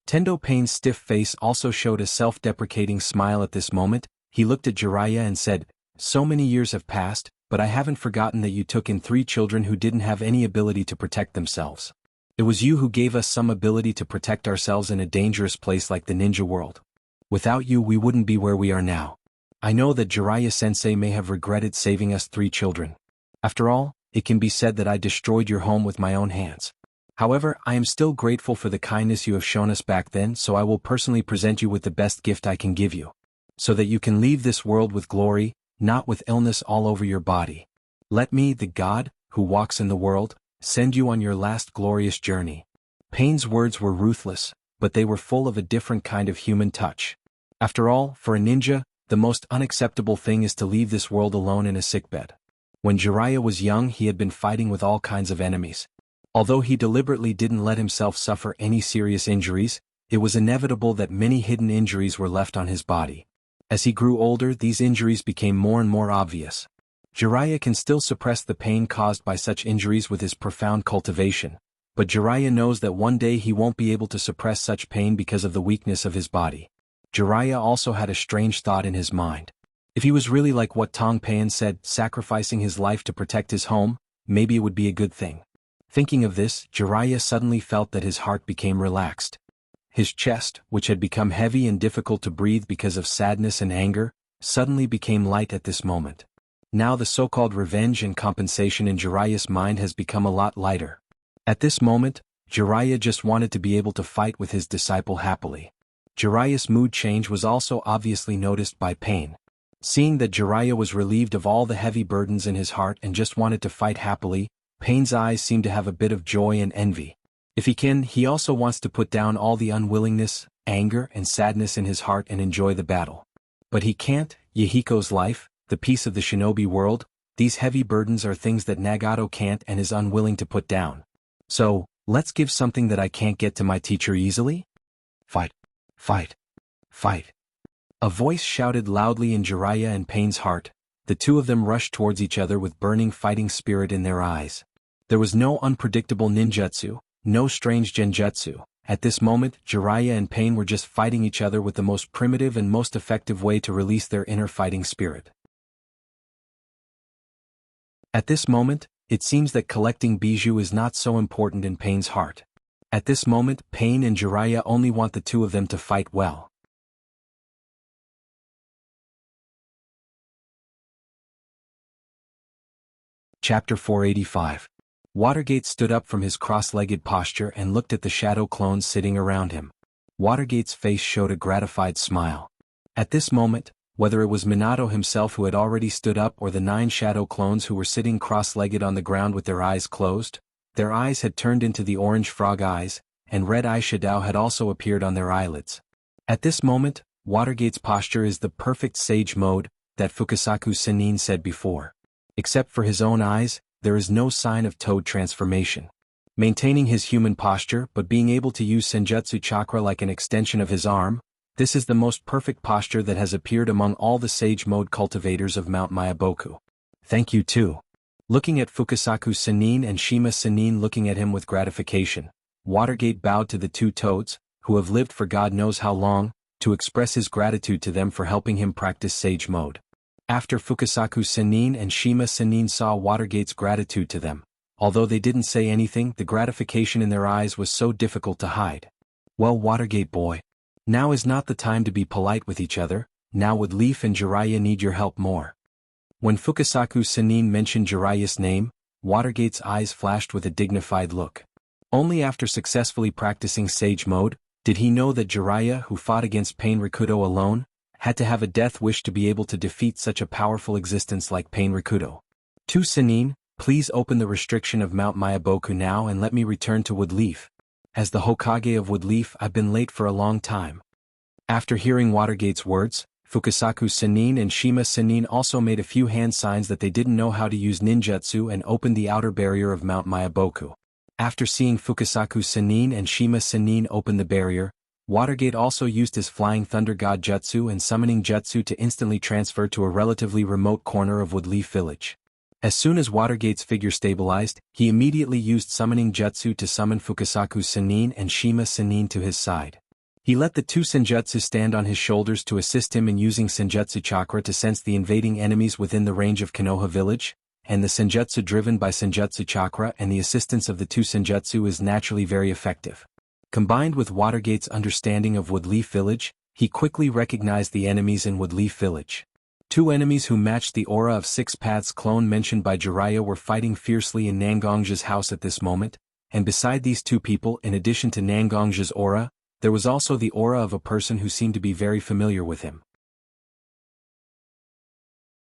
Tendo Pain's stiff face also showed a self-deprecating smile at this moment. He looked at Jiraiya and said, "So many years have passed, but I haven't forgotten that you took in 3 children who didn't have any ability to protect themselves. It was you who gave us some ability to protect ourselves in a dangerous place like the ninja world. Without you we wouldn't be where we are now. I know that Jiraiya-sensei may have regretted saving us 3 children. After all, it can be said that I destroyed your home with my own hands. However, I am still grateful for the kindness you have shown us back then, so I will personally present you with the best gift I can give you, so that you can leave this world with glory, not with illness all over your body. Let me, the God, who walks in the world, send you on your last glorious journey." Pain's words were ruthless, but they were full of a different kind of human touch. After all, for a ninja, the most unacceptable thing is to leave this world alone in a sickbed. When Jiraiya was young, he had been fighting with all kinds of enemies. Although he deliberately didn't let himself suffer any serious injuries, it was inevitable that many hidden injuries were left on his body. As he grew older, these injuries became more and more obvious. Jiraiya can still suppress the pain caused by such injuries with his profound cultivation, but Jiraiya knows that one day he won't be able to suppress such pain because of the weakness of his body. Jiraiya also had a strange thought in his mind. If he was really like what Tong Payan said, sacrificing his life to protect his home, maybe it would be a good thing. Thinking of this, Jiraiya suddenly felt that his heart became relaxed. His chest, which had become heavy and difficult to breathe because of sadness and anger, suddenly became light at this moment. Now the so-called revenge and compensation in Jiraiya's mind has become a lot lighter. At this moment, Jiraiya just wanted to be able to fight with his disciple happily. Jiraiya's mood change was also obviously noticed by Pain. Seeing that Jiraiya was relieved of all the heavy burdens in his heart and just wanted to fight happily, Pain's eyes seemed to have a bit of joy and envy. If he can, he also wants to put down all the unwillingness, anger, and sadness in his heart and enjoy the battle. But he can't. Yahiko's life, the peace of the shinobi world, these heavy burdens are things that Nagato can't and is unwilling to put down. So, let's give something that I can't get to my teacher easily? Fight. Fight. Fight. A voice shouted loudly in Jiraiya and Pain's heart. The two of them rushed towards each other with burning fighting spirit in their eyes. There was no unpredictable ninjutsu, no strange genjutsu. At this moment, Jiraiya and Pain were just fighting each other with the most primitive and most effective way to release their inner fighting spirit. At this moment, it seems that collecting bijou is not so important in Pain's heart. At this moment, Pain and Jiraiya only want the two of them to fight well. Chapter 485. Watergate stood up from his cross-legged posture and looked at the shadow clones sitting around him. Watergate's face showed a gratified smile. At this moment, whether it was Minato himself who had already stood up or the 9 shadow clones who were sitting cross-legged on the ground with their eyes closed, their eyes had turned into the orange frog eyes, and red eyeshadow had also appeared on their eyelids. At this moment, Watergate's posture is the perfect sage mode that Fukasaku Sennin said before. Except for his own eyes, there is no sign of toad transformation. Maintaining his human posture but being able to use Senjutsu chakra like an extension of his arm, this is the most perfect posture that has appeared among all the sage mode cultivators of Mount Myaboku. Thank you too. Looking at Fukasaku Sennin and Shima Sennin looking at him with gratification, Watergate bowed to the 2 toads, who have lived for God knows how long, to express his gratitude to them for helping him practice sage mode. After Fukasaku Sennin and Shima Sennin saw Watergate's gratitude to them, although they didn't say anything, the gratification in their eyes was so difficult to hide. Well, Watergate boy. Now is not the time to be polite with each other, now would Leaf and Jiraiya need your help more. When Fukasaku Sennin mentioned Jiraiya's name, Watergate's eyes flashed with a dignified look. Only after successfully practicing sage mode, did he know that Jiraiya, who fought against Pain Rikudo alone, had to have a death wish to be able to defeat such a powerful existence like Pain Rikudo. To Sennin, please open the restriction of Mount Myaboku now and let me return to Woodleaf. As the Hokage of Woodleaf, I've been late for a long time. After hearing Watergate's words, Fukasaku Sennin and Shima Sennin also made a few hand signs that they didn't know how to use ninjutsu and opened the outer barrier of Mount Myaboku. After seeing Fukasaku Sennin and Shima Sennin open the barrier, Watergate also used his Flying Thunder God Jutsu and Summoning Jutsu to instantly transfer to a relatively remote corner of Woodleaf Village. As soon as Watergate's figure stabilized, he immediately used Summoning Jutsu to summon Fukasaku Sennin and Shima Sennin to his side. He let the 2 Senjutsu stand on his shoulders to assist him in using Senjutsu chakra to sense the invading enemies within the range of Konoha Village, and the Senjutsu driven by Senjutsu chakra and the assistance of the 2 Senjutsu is naturally very effective. Combined with Watergate's understanding of Woodleaf Village, he quickly recognized the enemies in Woodleaf Village. 2 enemies who matched the aura of 6 Paths clone mentioned by Jiraiya were fighting fiercely in Nangongja's house at this moment, and beside these 2 people, in addition to Nangongja's aura, there was also the aura of a person who seemed to be very familiar with him.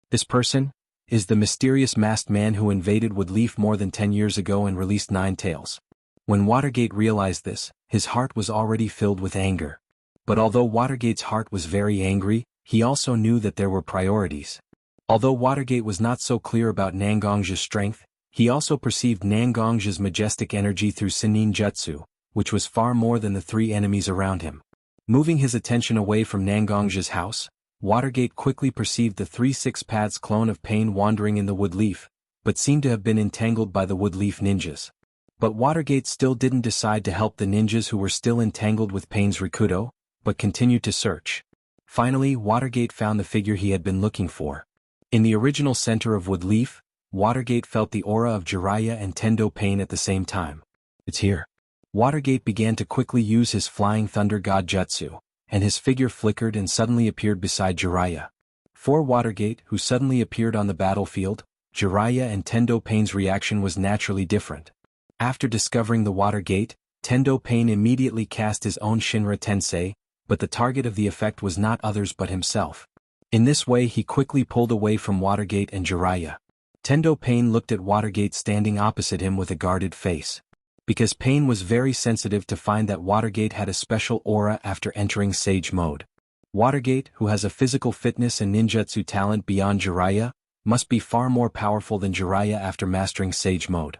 This person is the mysterious masked man who invaded Woodleaf more than 10 years ago and released 9 tails. When Watergate realized this, his heart was already filled with anger. But although Watergate's heart was very angry, he also knew that there were priorities. Although Watergate was not so clear about Nangongja's strength, he also perceived Nangongja's majestic energy through Sennin Jutsu, which was far more than the 3 enemies around him. Moving his attention away from Nangongja's house, Watergate quickly perceived the 3 Six Paths clone of Pain wandering in the Woodleaf, but seemed to have been entangled by the Woodleaf ninjas. But Watergate still didn't decide to help the ninjas who were still entangled with Pain's Rikudo, but continued to search. Finally, Watergate found the figure he had been looking for. In the original center of Woodleaf, Watergate felt the aura of Jiraiya and Tendo Pain at the same time. It's here. Watergate began to quickly use his Flying Thunder God Jutsu, and his figure flickered and suddenly appeared beside Jiraiya. For Watergate, who suddenly appeared on the battlefield, Jiraiya and Tendo Pain's reaction was naturally different. After discovering the Watergate, Tendo Pain immediately cast his own Shinra Tensei, but the target of the effect was not others but himself. In this way he quickly pulled away from Watergate and Jiraiya. Tendo Pain looked at Watergate standing opposite him with a guarded face. Because Pain was very sensitive to find that Watergate had a special aura after entering Sage mode. Watergate, who has a physical fitness and ninjutsu talent beyond Jiraiya, must be far more powerful than Jiraiya after mastering Sage mode.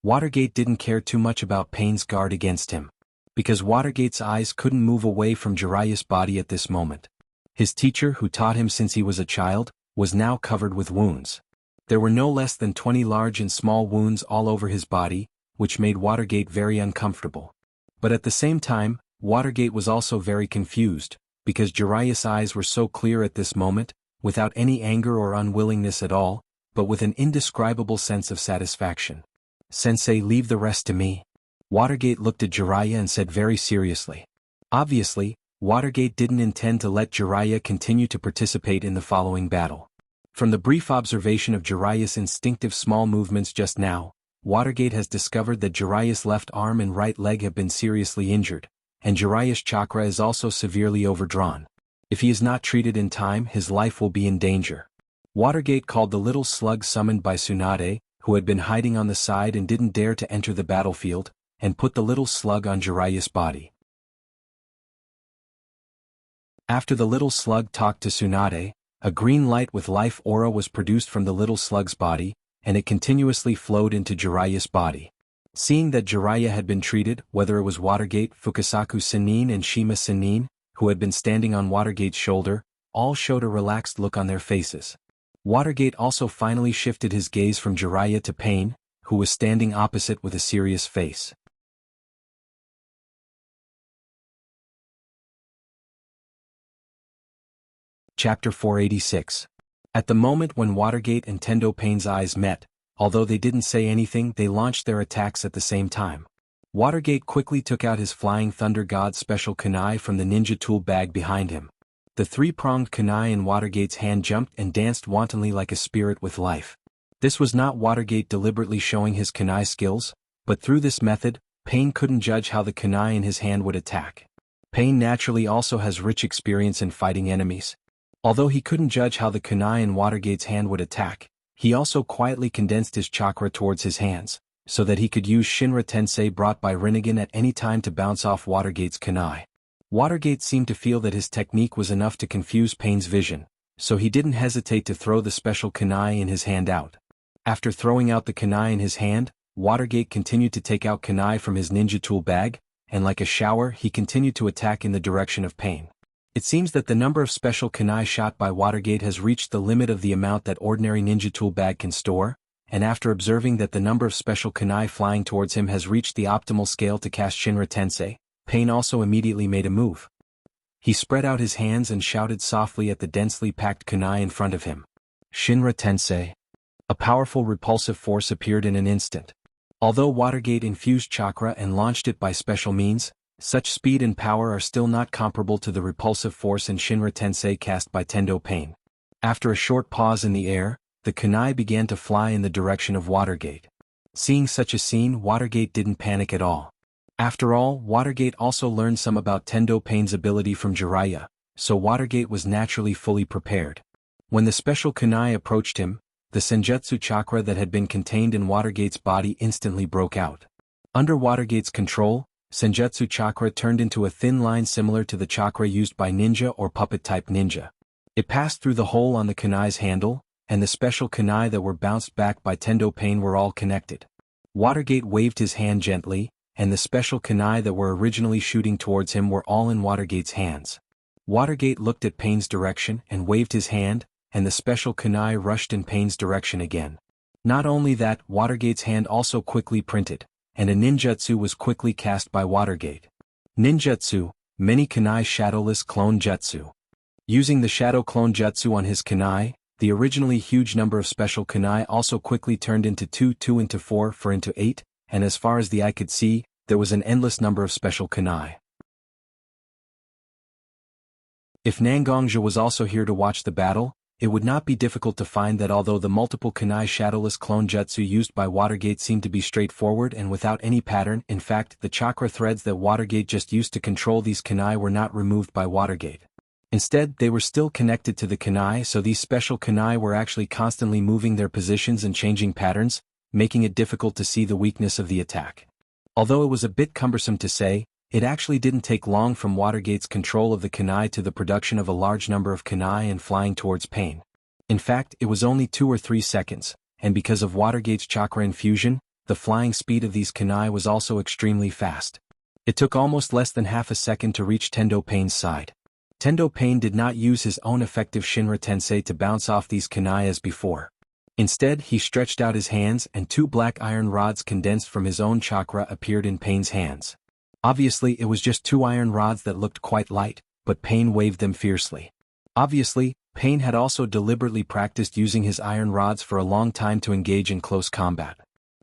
Watergate didn't care too much about Pain's guard against him. Because Watergate's eyes couldn't move away from Jiraiya's body at this moment. His teacher, who taught him since he was a child, was now covered with wounds. There were no less than 20 large and small wounds all over his body, which made Watergate very uncomfortable. But at the same time, Watergate was also very confused, because Jiraiya's eyes were so clear at this moment, without any anger or unwillingness at all, but with an indescribable sense of satisfaction. Sensei, leave the rest to me. Watergate looked at Jiraiya and said very seriously. Obviously, Watergate didn't intend to let Jiraiya continue to participate in the following battle. From the brief observation of Jiraiya's instinctive small movements just now, Watergate has discovered that Jiraiya's left arm and right leg have been seriously injured, and Jiraiya's chakra is also severely overdrawn. If he is not treated in time, his life will be in danger. Watergate called the little slug summoned by Tsunade, who had been hiding on the side and didn't dare to enter the battlefield, and put the little slug on Jiraiya's body. After the little slug talked to Tsunade, a green light with life aura was produced from the little slug's body, and it continuously flowed into Jiraiya's body. Seeing that Jiraiya had been treated, whether it was Watergate, Fukasaku Sennin and Shima Sennin, who had been standing on Watergate's shoulder, all showed a relaxed look on their faces. Watergate also finally shifted his gaze from Jiraiya to Pain, who was standing opposite with a serious face. Chapter 486. At the moment when Watergate and Tendo Pain's eyes met, although they didn't say anything, they launched their attacks at the same time. Watergate quickly took out his Flying Thunder God special kunai from the ninja tool bag behind him. The three-pronged kunai in Watergate's hand jumped and danced wantonly like a spirit with life. This was not Watergate deliberately showing his kunai skills, but through this method, Pain couldn't judge how the kunai in his hand would attack. Pain naturally also has rich experience in fighting enemies. Although he couldn't judge how the kunai in Watergate's hand would attack, he also quietly condensed his chakra towards his hands, so that he could use Shinra Tensei brought by Rinnegan at any time to bounce off Watergate's kunai. Watergate seemed to feel that his technique was enough to confuse Pain's vision, so he didn't hesitate to throw the special kunai in his hand out. After throwing out the kunai in his hand, Watergate continued to take out kunai from his ninja tool bag, and like a shower he continued to attack in the direction of Pain. It seems that the number of special kunai shot by Watergate has reached the limit of the amount that ordinary ninja tool bag can store, and after observing that the number of special kunai flying towards him has reached the optimal scale to cast Shinra Tensei, Pain also immediately made a move. He spread out his hands and shouted softly at the densely packed kunai in front of him. Shinra Tensei. A powerful repulsive force appeared in an instant. Although Watergate infused chakra and launched it by special means, such speed and power are still not comparable to the repulsive force in Shinra Tensei cast by Tendo Pain. After a short pause in the air, the kunai began to fly in the direction of Watergate. Seeing such a scene, Watergate didn't panic at all. After all, Watergate also learned some about Tendo Pain's ability from Jiraiya, so Watergate was naturally fully prepared. When the special kunai approached him, the Senjutsu chakra that had been contained in Watergate's body instantly broke out. Under Watergate's control, Senjutsu chakra turned into a thin line similar to the chakra used by ninja or puppet-type ninja. It passed through the hole on the kunai's handle, and the special kunai that were bounced back by Tendo Pain were all connected. Watergate waved his hand gently, and the special kunai that were originally shooting towards him were all in Watergate's hands. Watergate looked at Pain's direction and waved his hand, and the special kunai rushed in Pain's direction again. Not only that, Watergate's hand also quickly printed, and a ninjutsu was quickly cast by Watergate. Ninjutsu, Many Kunai Shadowless Clone Jutsu. Using the Shadow Clone Jutsu on his kunai, the originally huge number of special kunai also quickly turned into 2 into 4 into 8, and as far as the eye could see, there was an endless number of special kunai. If Nangongja was also here to watch the battle, it would not be difficult to find that although the multiple kunai shadowless clone jutsu used by Watergate seemed to be straightforward and without any pattern, in fact the chakra threads that Watergate just used to control these kunai were not removed by Watergate. Instead, they were still connected to the kunai, so these special kunai were actually constantly moving their positions and changing patterns, making it difficult to see the weakness of the attack. Although it was a bit cumbersome to say, it actually didn't take long from Watergate's control of the kunai to the production of a large number of kunai and flying towards Pain. In fact, it was only 2 or 3 seconds, and because of Watergate's chakra infusion, the flying speed of these kunai was also extremely fast. It took almost less than half a second to reach Tendo Pain's side. Tendo Pain did not use his own effective Shinra Tensei to bounce off these kunai as before. Instead, he stretched out his hands and 2 black iron rods condensed from his own chakra appeared in Pain's hands. Obviously, it was just 2 iron rods that looked quite light, but Pain waved them fiercely. Obviously, Pain had also deliberately practiced using his iron rods for a long time to engage in close combat.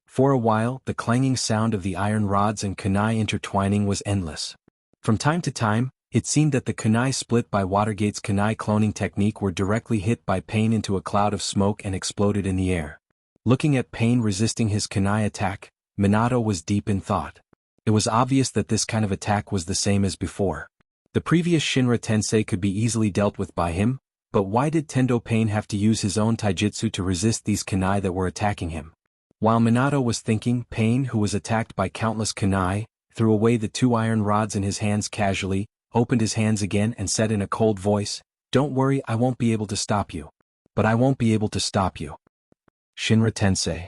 For a while, the clanging sound of the iron rods and kunai intertwining was endless. From time to time, It seemed that the kunai split by Watergate's kunai cloning technique were directly hit by Pain into a cloud of smoke and exploded in the air. Looking at Pain resisting his kunai attack, Minato was deep in thought. It was obvious that this kind of attack was the same as before. The previous Shinra Tensei could be easily dealt with by him, but why did Tendo Pain have to use his own taijutsu to resist these kunai that were attacking him? While Minato was thinking, Pain, who was attacked by countless kunai, threw away the 2 iron rods in his hands casually, opened his hands again and said in a cold voice, "Don't worry, I won't be able to stop you. But I won't be able to stop you." Shinra Tensei.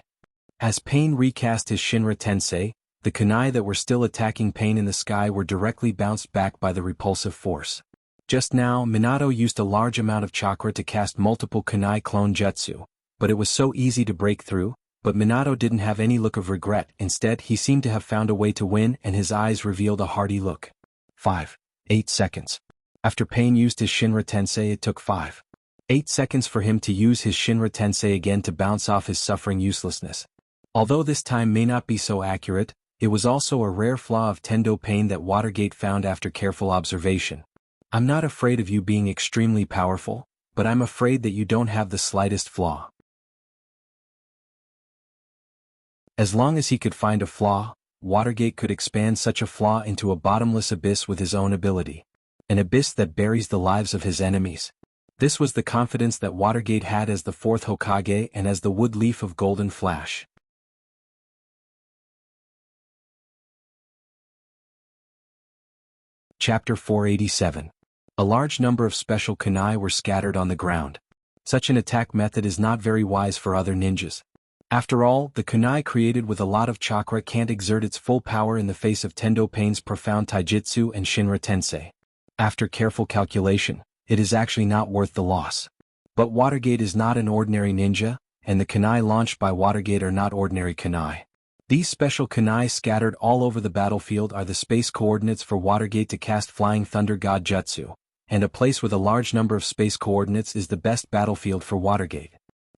As Pain recast his Shinra Tensei, the kunai that were still attacking Pain in the sky were directly bounced back by the repulsive force. Just now, Minato used a large amount of chakra to cast multiple kunai clone jutsu, but it was so easy to break through. But Minato didn't have any look of regret. Instead, he seemed to have found a way to win, and his eyes revealed a hearty look. 8 seconds. After Pain used his Shinra Tensei, it took 8 seconds for him to use his Shinra Tensei again to bounce off his suffering uselessness. Although this time may not be so accurate, it was also a rare flaw of Tendo Pain that Watergate found after careful observation. "I'm not afraid of you being extremely powerful, but I'm afraid that you don't have the slightest flaw." As long as he could find a flaw, Watergate could expand such a flaw into a bottomless abyss with his own ability. An abyss that buries the lives of his enemies. This was the confidence that Watergate had as the 4th Hokage and as the wood leaf of Golden Flash. Chapter 487. A large number of special kunai were scattered on the ground. Such an attack method is not very wise for other ninjas. After all, the kunai created with a lot of chakra can't exert its full power in the face of Tendo Pain's profound taijutsu and Shinra Tensei. After careful calculation, it is actually not worth the loss. But Watergate is not an ordinary ninja, and the kunai launched by Watergate are not ordinary kunai. These special kunai scattered all over the battlefield are the space coordinates for Watergate to cast Flying Thunder God Jutsu, and a place with a large number of space coordinates is the best battlefield for Watergate.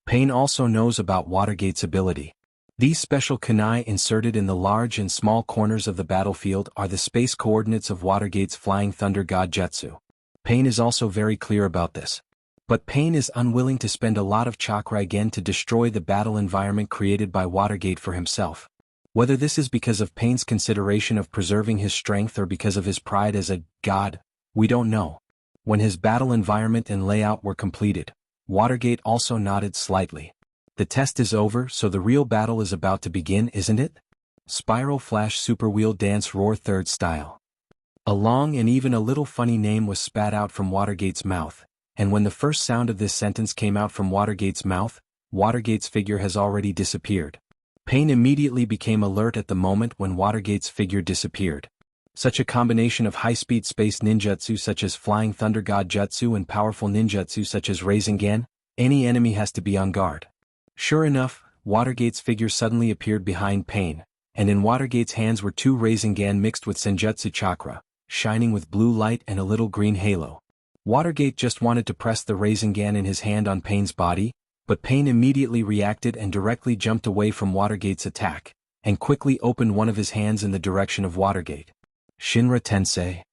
Pain also knows about Watergate's ability. These special kunai inserted in the large and small corners of the battlefield are the space coordinates of Watergate's Flying Thunder God Jutsu. Pain is also very clear about this. But Pain is unwilling to spend a lot of chakra again to destroy the battle environment created by Watergate for himself. Whether this is because of Pain's consideration of preserving his strength or because of his pride as a god, we don't know. When his battle environment and layout were completed, Watergate also nodded slightly. The test is over, so the real battle is about to begin, isn't it? Spiral Flash Super Wheel Dance Roar 3rd Style. A long and even a little funny name was spat out from Watergate's mouth, and when the first sound of this sentence came out from Watergate's mouth, Watergate's figure has already disappeared. Pain immediately became alert at the moment when Watergate's figure disappeared. Such a combination of high-speed space ninjutsu such as Flying Thunder God Jutsu and powerful ninjutsu such as Rasengan, any enemy has to be on guard. Sure enough, Watergate's figure suddenly appeared behind Pain, and in Watergate's hands were 2 Rasengan mixed with Senjutsu chakra, shining with blue light and a little green halo. Watergate just wanted to press the Rasengan in his hand on Pain's body, but Pain immediately reacted and directly jumped away from Watergate's attack, and quickly opened one of his hands in the direction of Watergate. Shinra Tensei.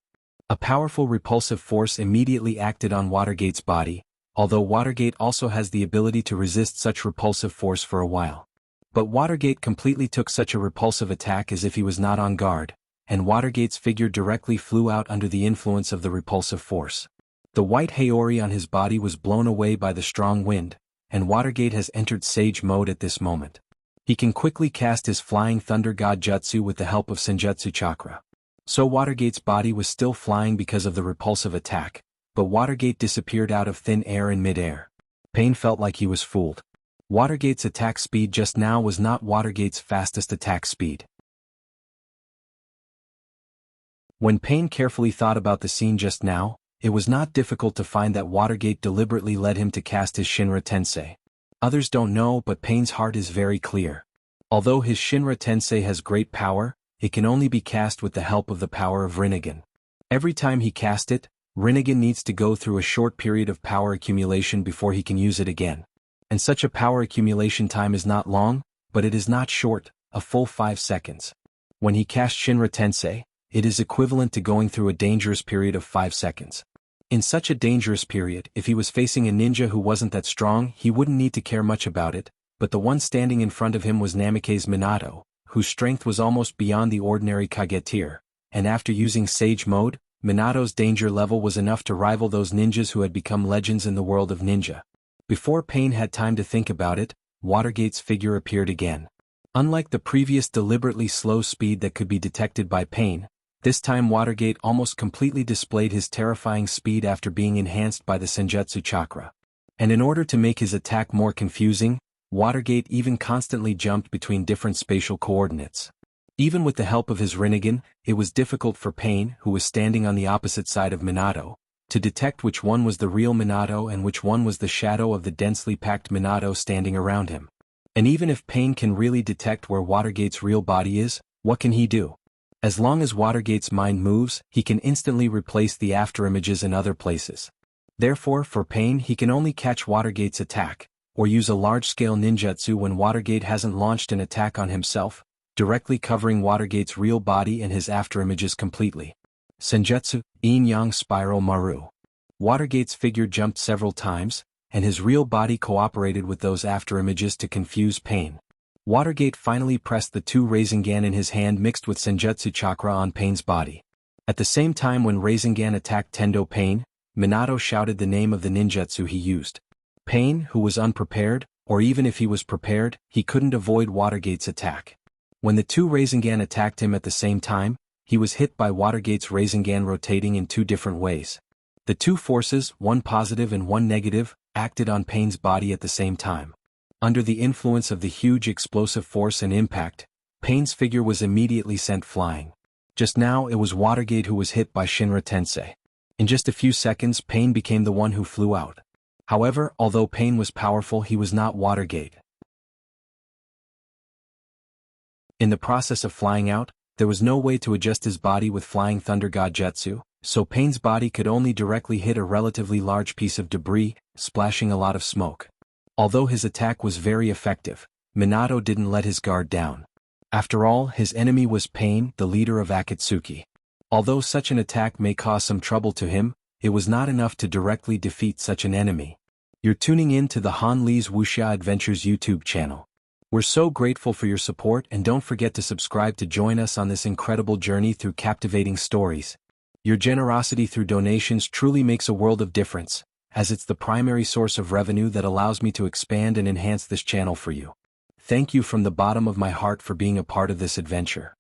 A powerful repulsive force immediately acted on Watergate's body, although Watergate also has the ability to resist such repulsive force for a while. But Watergate completely took such a repulsive attack as if he was not on guard, and Watergate's figure directly flew out under the influence of the repulsive force. The white Haori on his body was blown away by the strong wind, and Watergate has entered Sage mode at this moment. He can quickly cast his Flying Thunder God Jutsu with the help of Senjutsu chakra. So Watergate's body was still flying because of the repulsive attack, but Watergate disappeared out of thin air in mid-air. Pain felt like he was fooled. Watergate's attack speed just now was not Watergate's fastest attack speed. When Pain carefully thought about the scene just now, it was not difficult to find that Watergate deliberately led him to cast his Shinra Tensei. Others don't know, but Pain's heart is very clear. Although his Shinra Tensei has great power, it can only be cast with the help of the power of Rinnegan. Every time he casts it, Rinnegan needs to go through a short period of power accumulation before he can use it again. And such a power accumulation time is not long, but it is not short, a full 5 seconds. When he casts Shinra Tensei, it is equivalent to going through a dangerous period of 5 seconds. In such a dangerous period, if he was facing a ninja who wasn't that strong, he wouldn't need to care much about it, but the one standing in front of him was Namikaze Minato, whose strength was almost beyond the ordinary Kage tier, and after using Sage Mode, Minato's danger level was enough to rival those ninjas who had become legends in the world of ninja. Before Pain had time to think about it, Watergate's figure appeared again. Unlike the previous deliberately slow speed that could be detected by Pain, this time Watergate almost completely displayed his terrifying speed after being enhanced by the Senjutsu chakra. And in order to make his attack more confusing, Watergate even constantly jumped between different spatial coordinates. Even with the help of his Rinnegan, it was difficult for Pain, who was standing on the opposite side of Minato, to detect which one was the real Minato and which one was the shadow of the densely packed Minato standing around him. And even if Pain can really detect where Watergate's real body is, what can he do? As long as Watergate's mind moves, he can instantly replace the afterimages in other places. Therefore, for Pain, he can only catch Watergate's attack, or use a large-scale ninjutsu when Watergate hasn't launched an attack on himself, directly covering Watergate's real body and his afterimages completely. Senjutsu, Yin-Yang Spiral Maru. Watergate's figure jumped several times, and his real body cooperated with those afterimages to confuse Pain. Watergate finally pressed the two Rasengan in his hand mixed with Senjutsu chakra on Pain's body. At the same time when Rasengan attacked Tendo Pain, Minato shouted the name of the ninjutsu he used. Pain, who was unprepared, or even if he was prepared, he couldn't avoid Watergate's attack. When the two Rasengan attacked him at the same time, he was hit by Watergate's Rasengan rotating in two different ways. The two forces, one positive and one negative, acted on Pain's body at the same time. Under the influence of the huge explosive force and impact, Pain's figure was immediately sent flying. Just now it was Watergate who was hit by Shinra Tensei. In just a few seconds Pain became the one who flew out. However, although Pain was powerful, he was not Watergate. In the process of flying out, there was no way to adjust his body with Flying Thunder God Jutsu, so Pain's body could only directly hit a relatively large piece of debris, splashing a lot of smoke. Although his attack was very effective, Minato didn't let his guard down. After all, his enemy was Pain, the leader of Akatsuki. Although such an attack may cause some trouble to him, it was not enough to directly defeat such an enemy. You're tuning in to the Han Lee's Wuxia Adventures YouTube channel. We're so grateful for your support, and don't forget to subscribe to join us on this incredible journey through captivating stories. Your generosity through donations truly makes a world of difference, as it's the primary source of revenue that allows me to expand and enhance this channel for you. Thank you from the bottom of my heart for being a part of this adventure.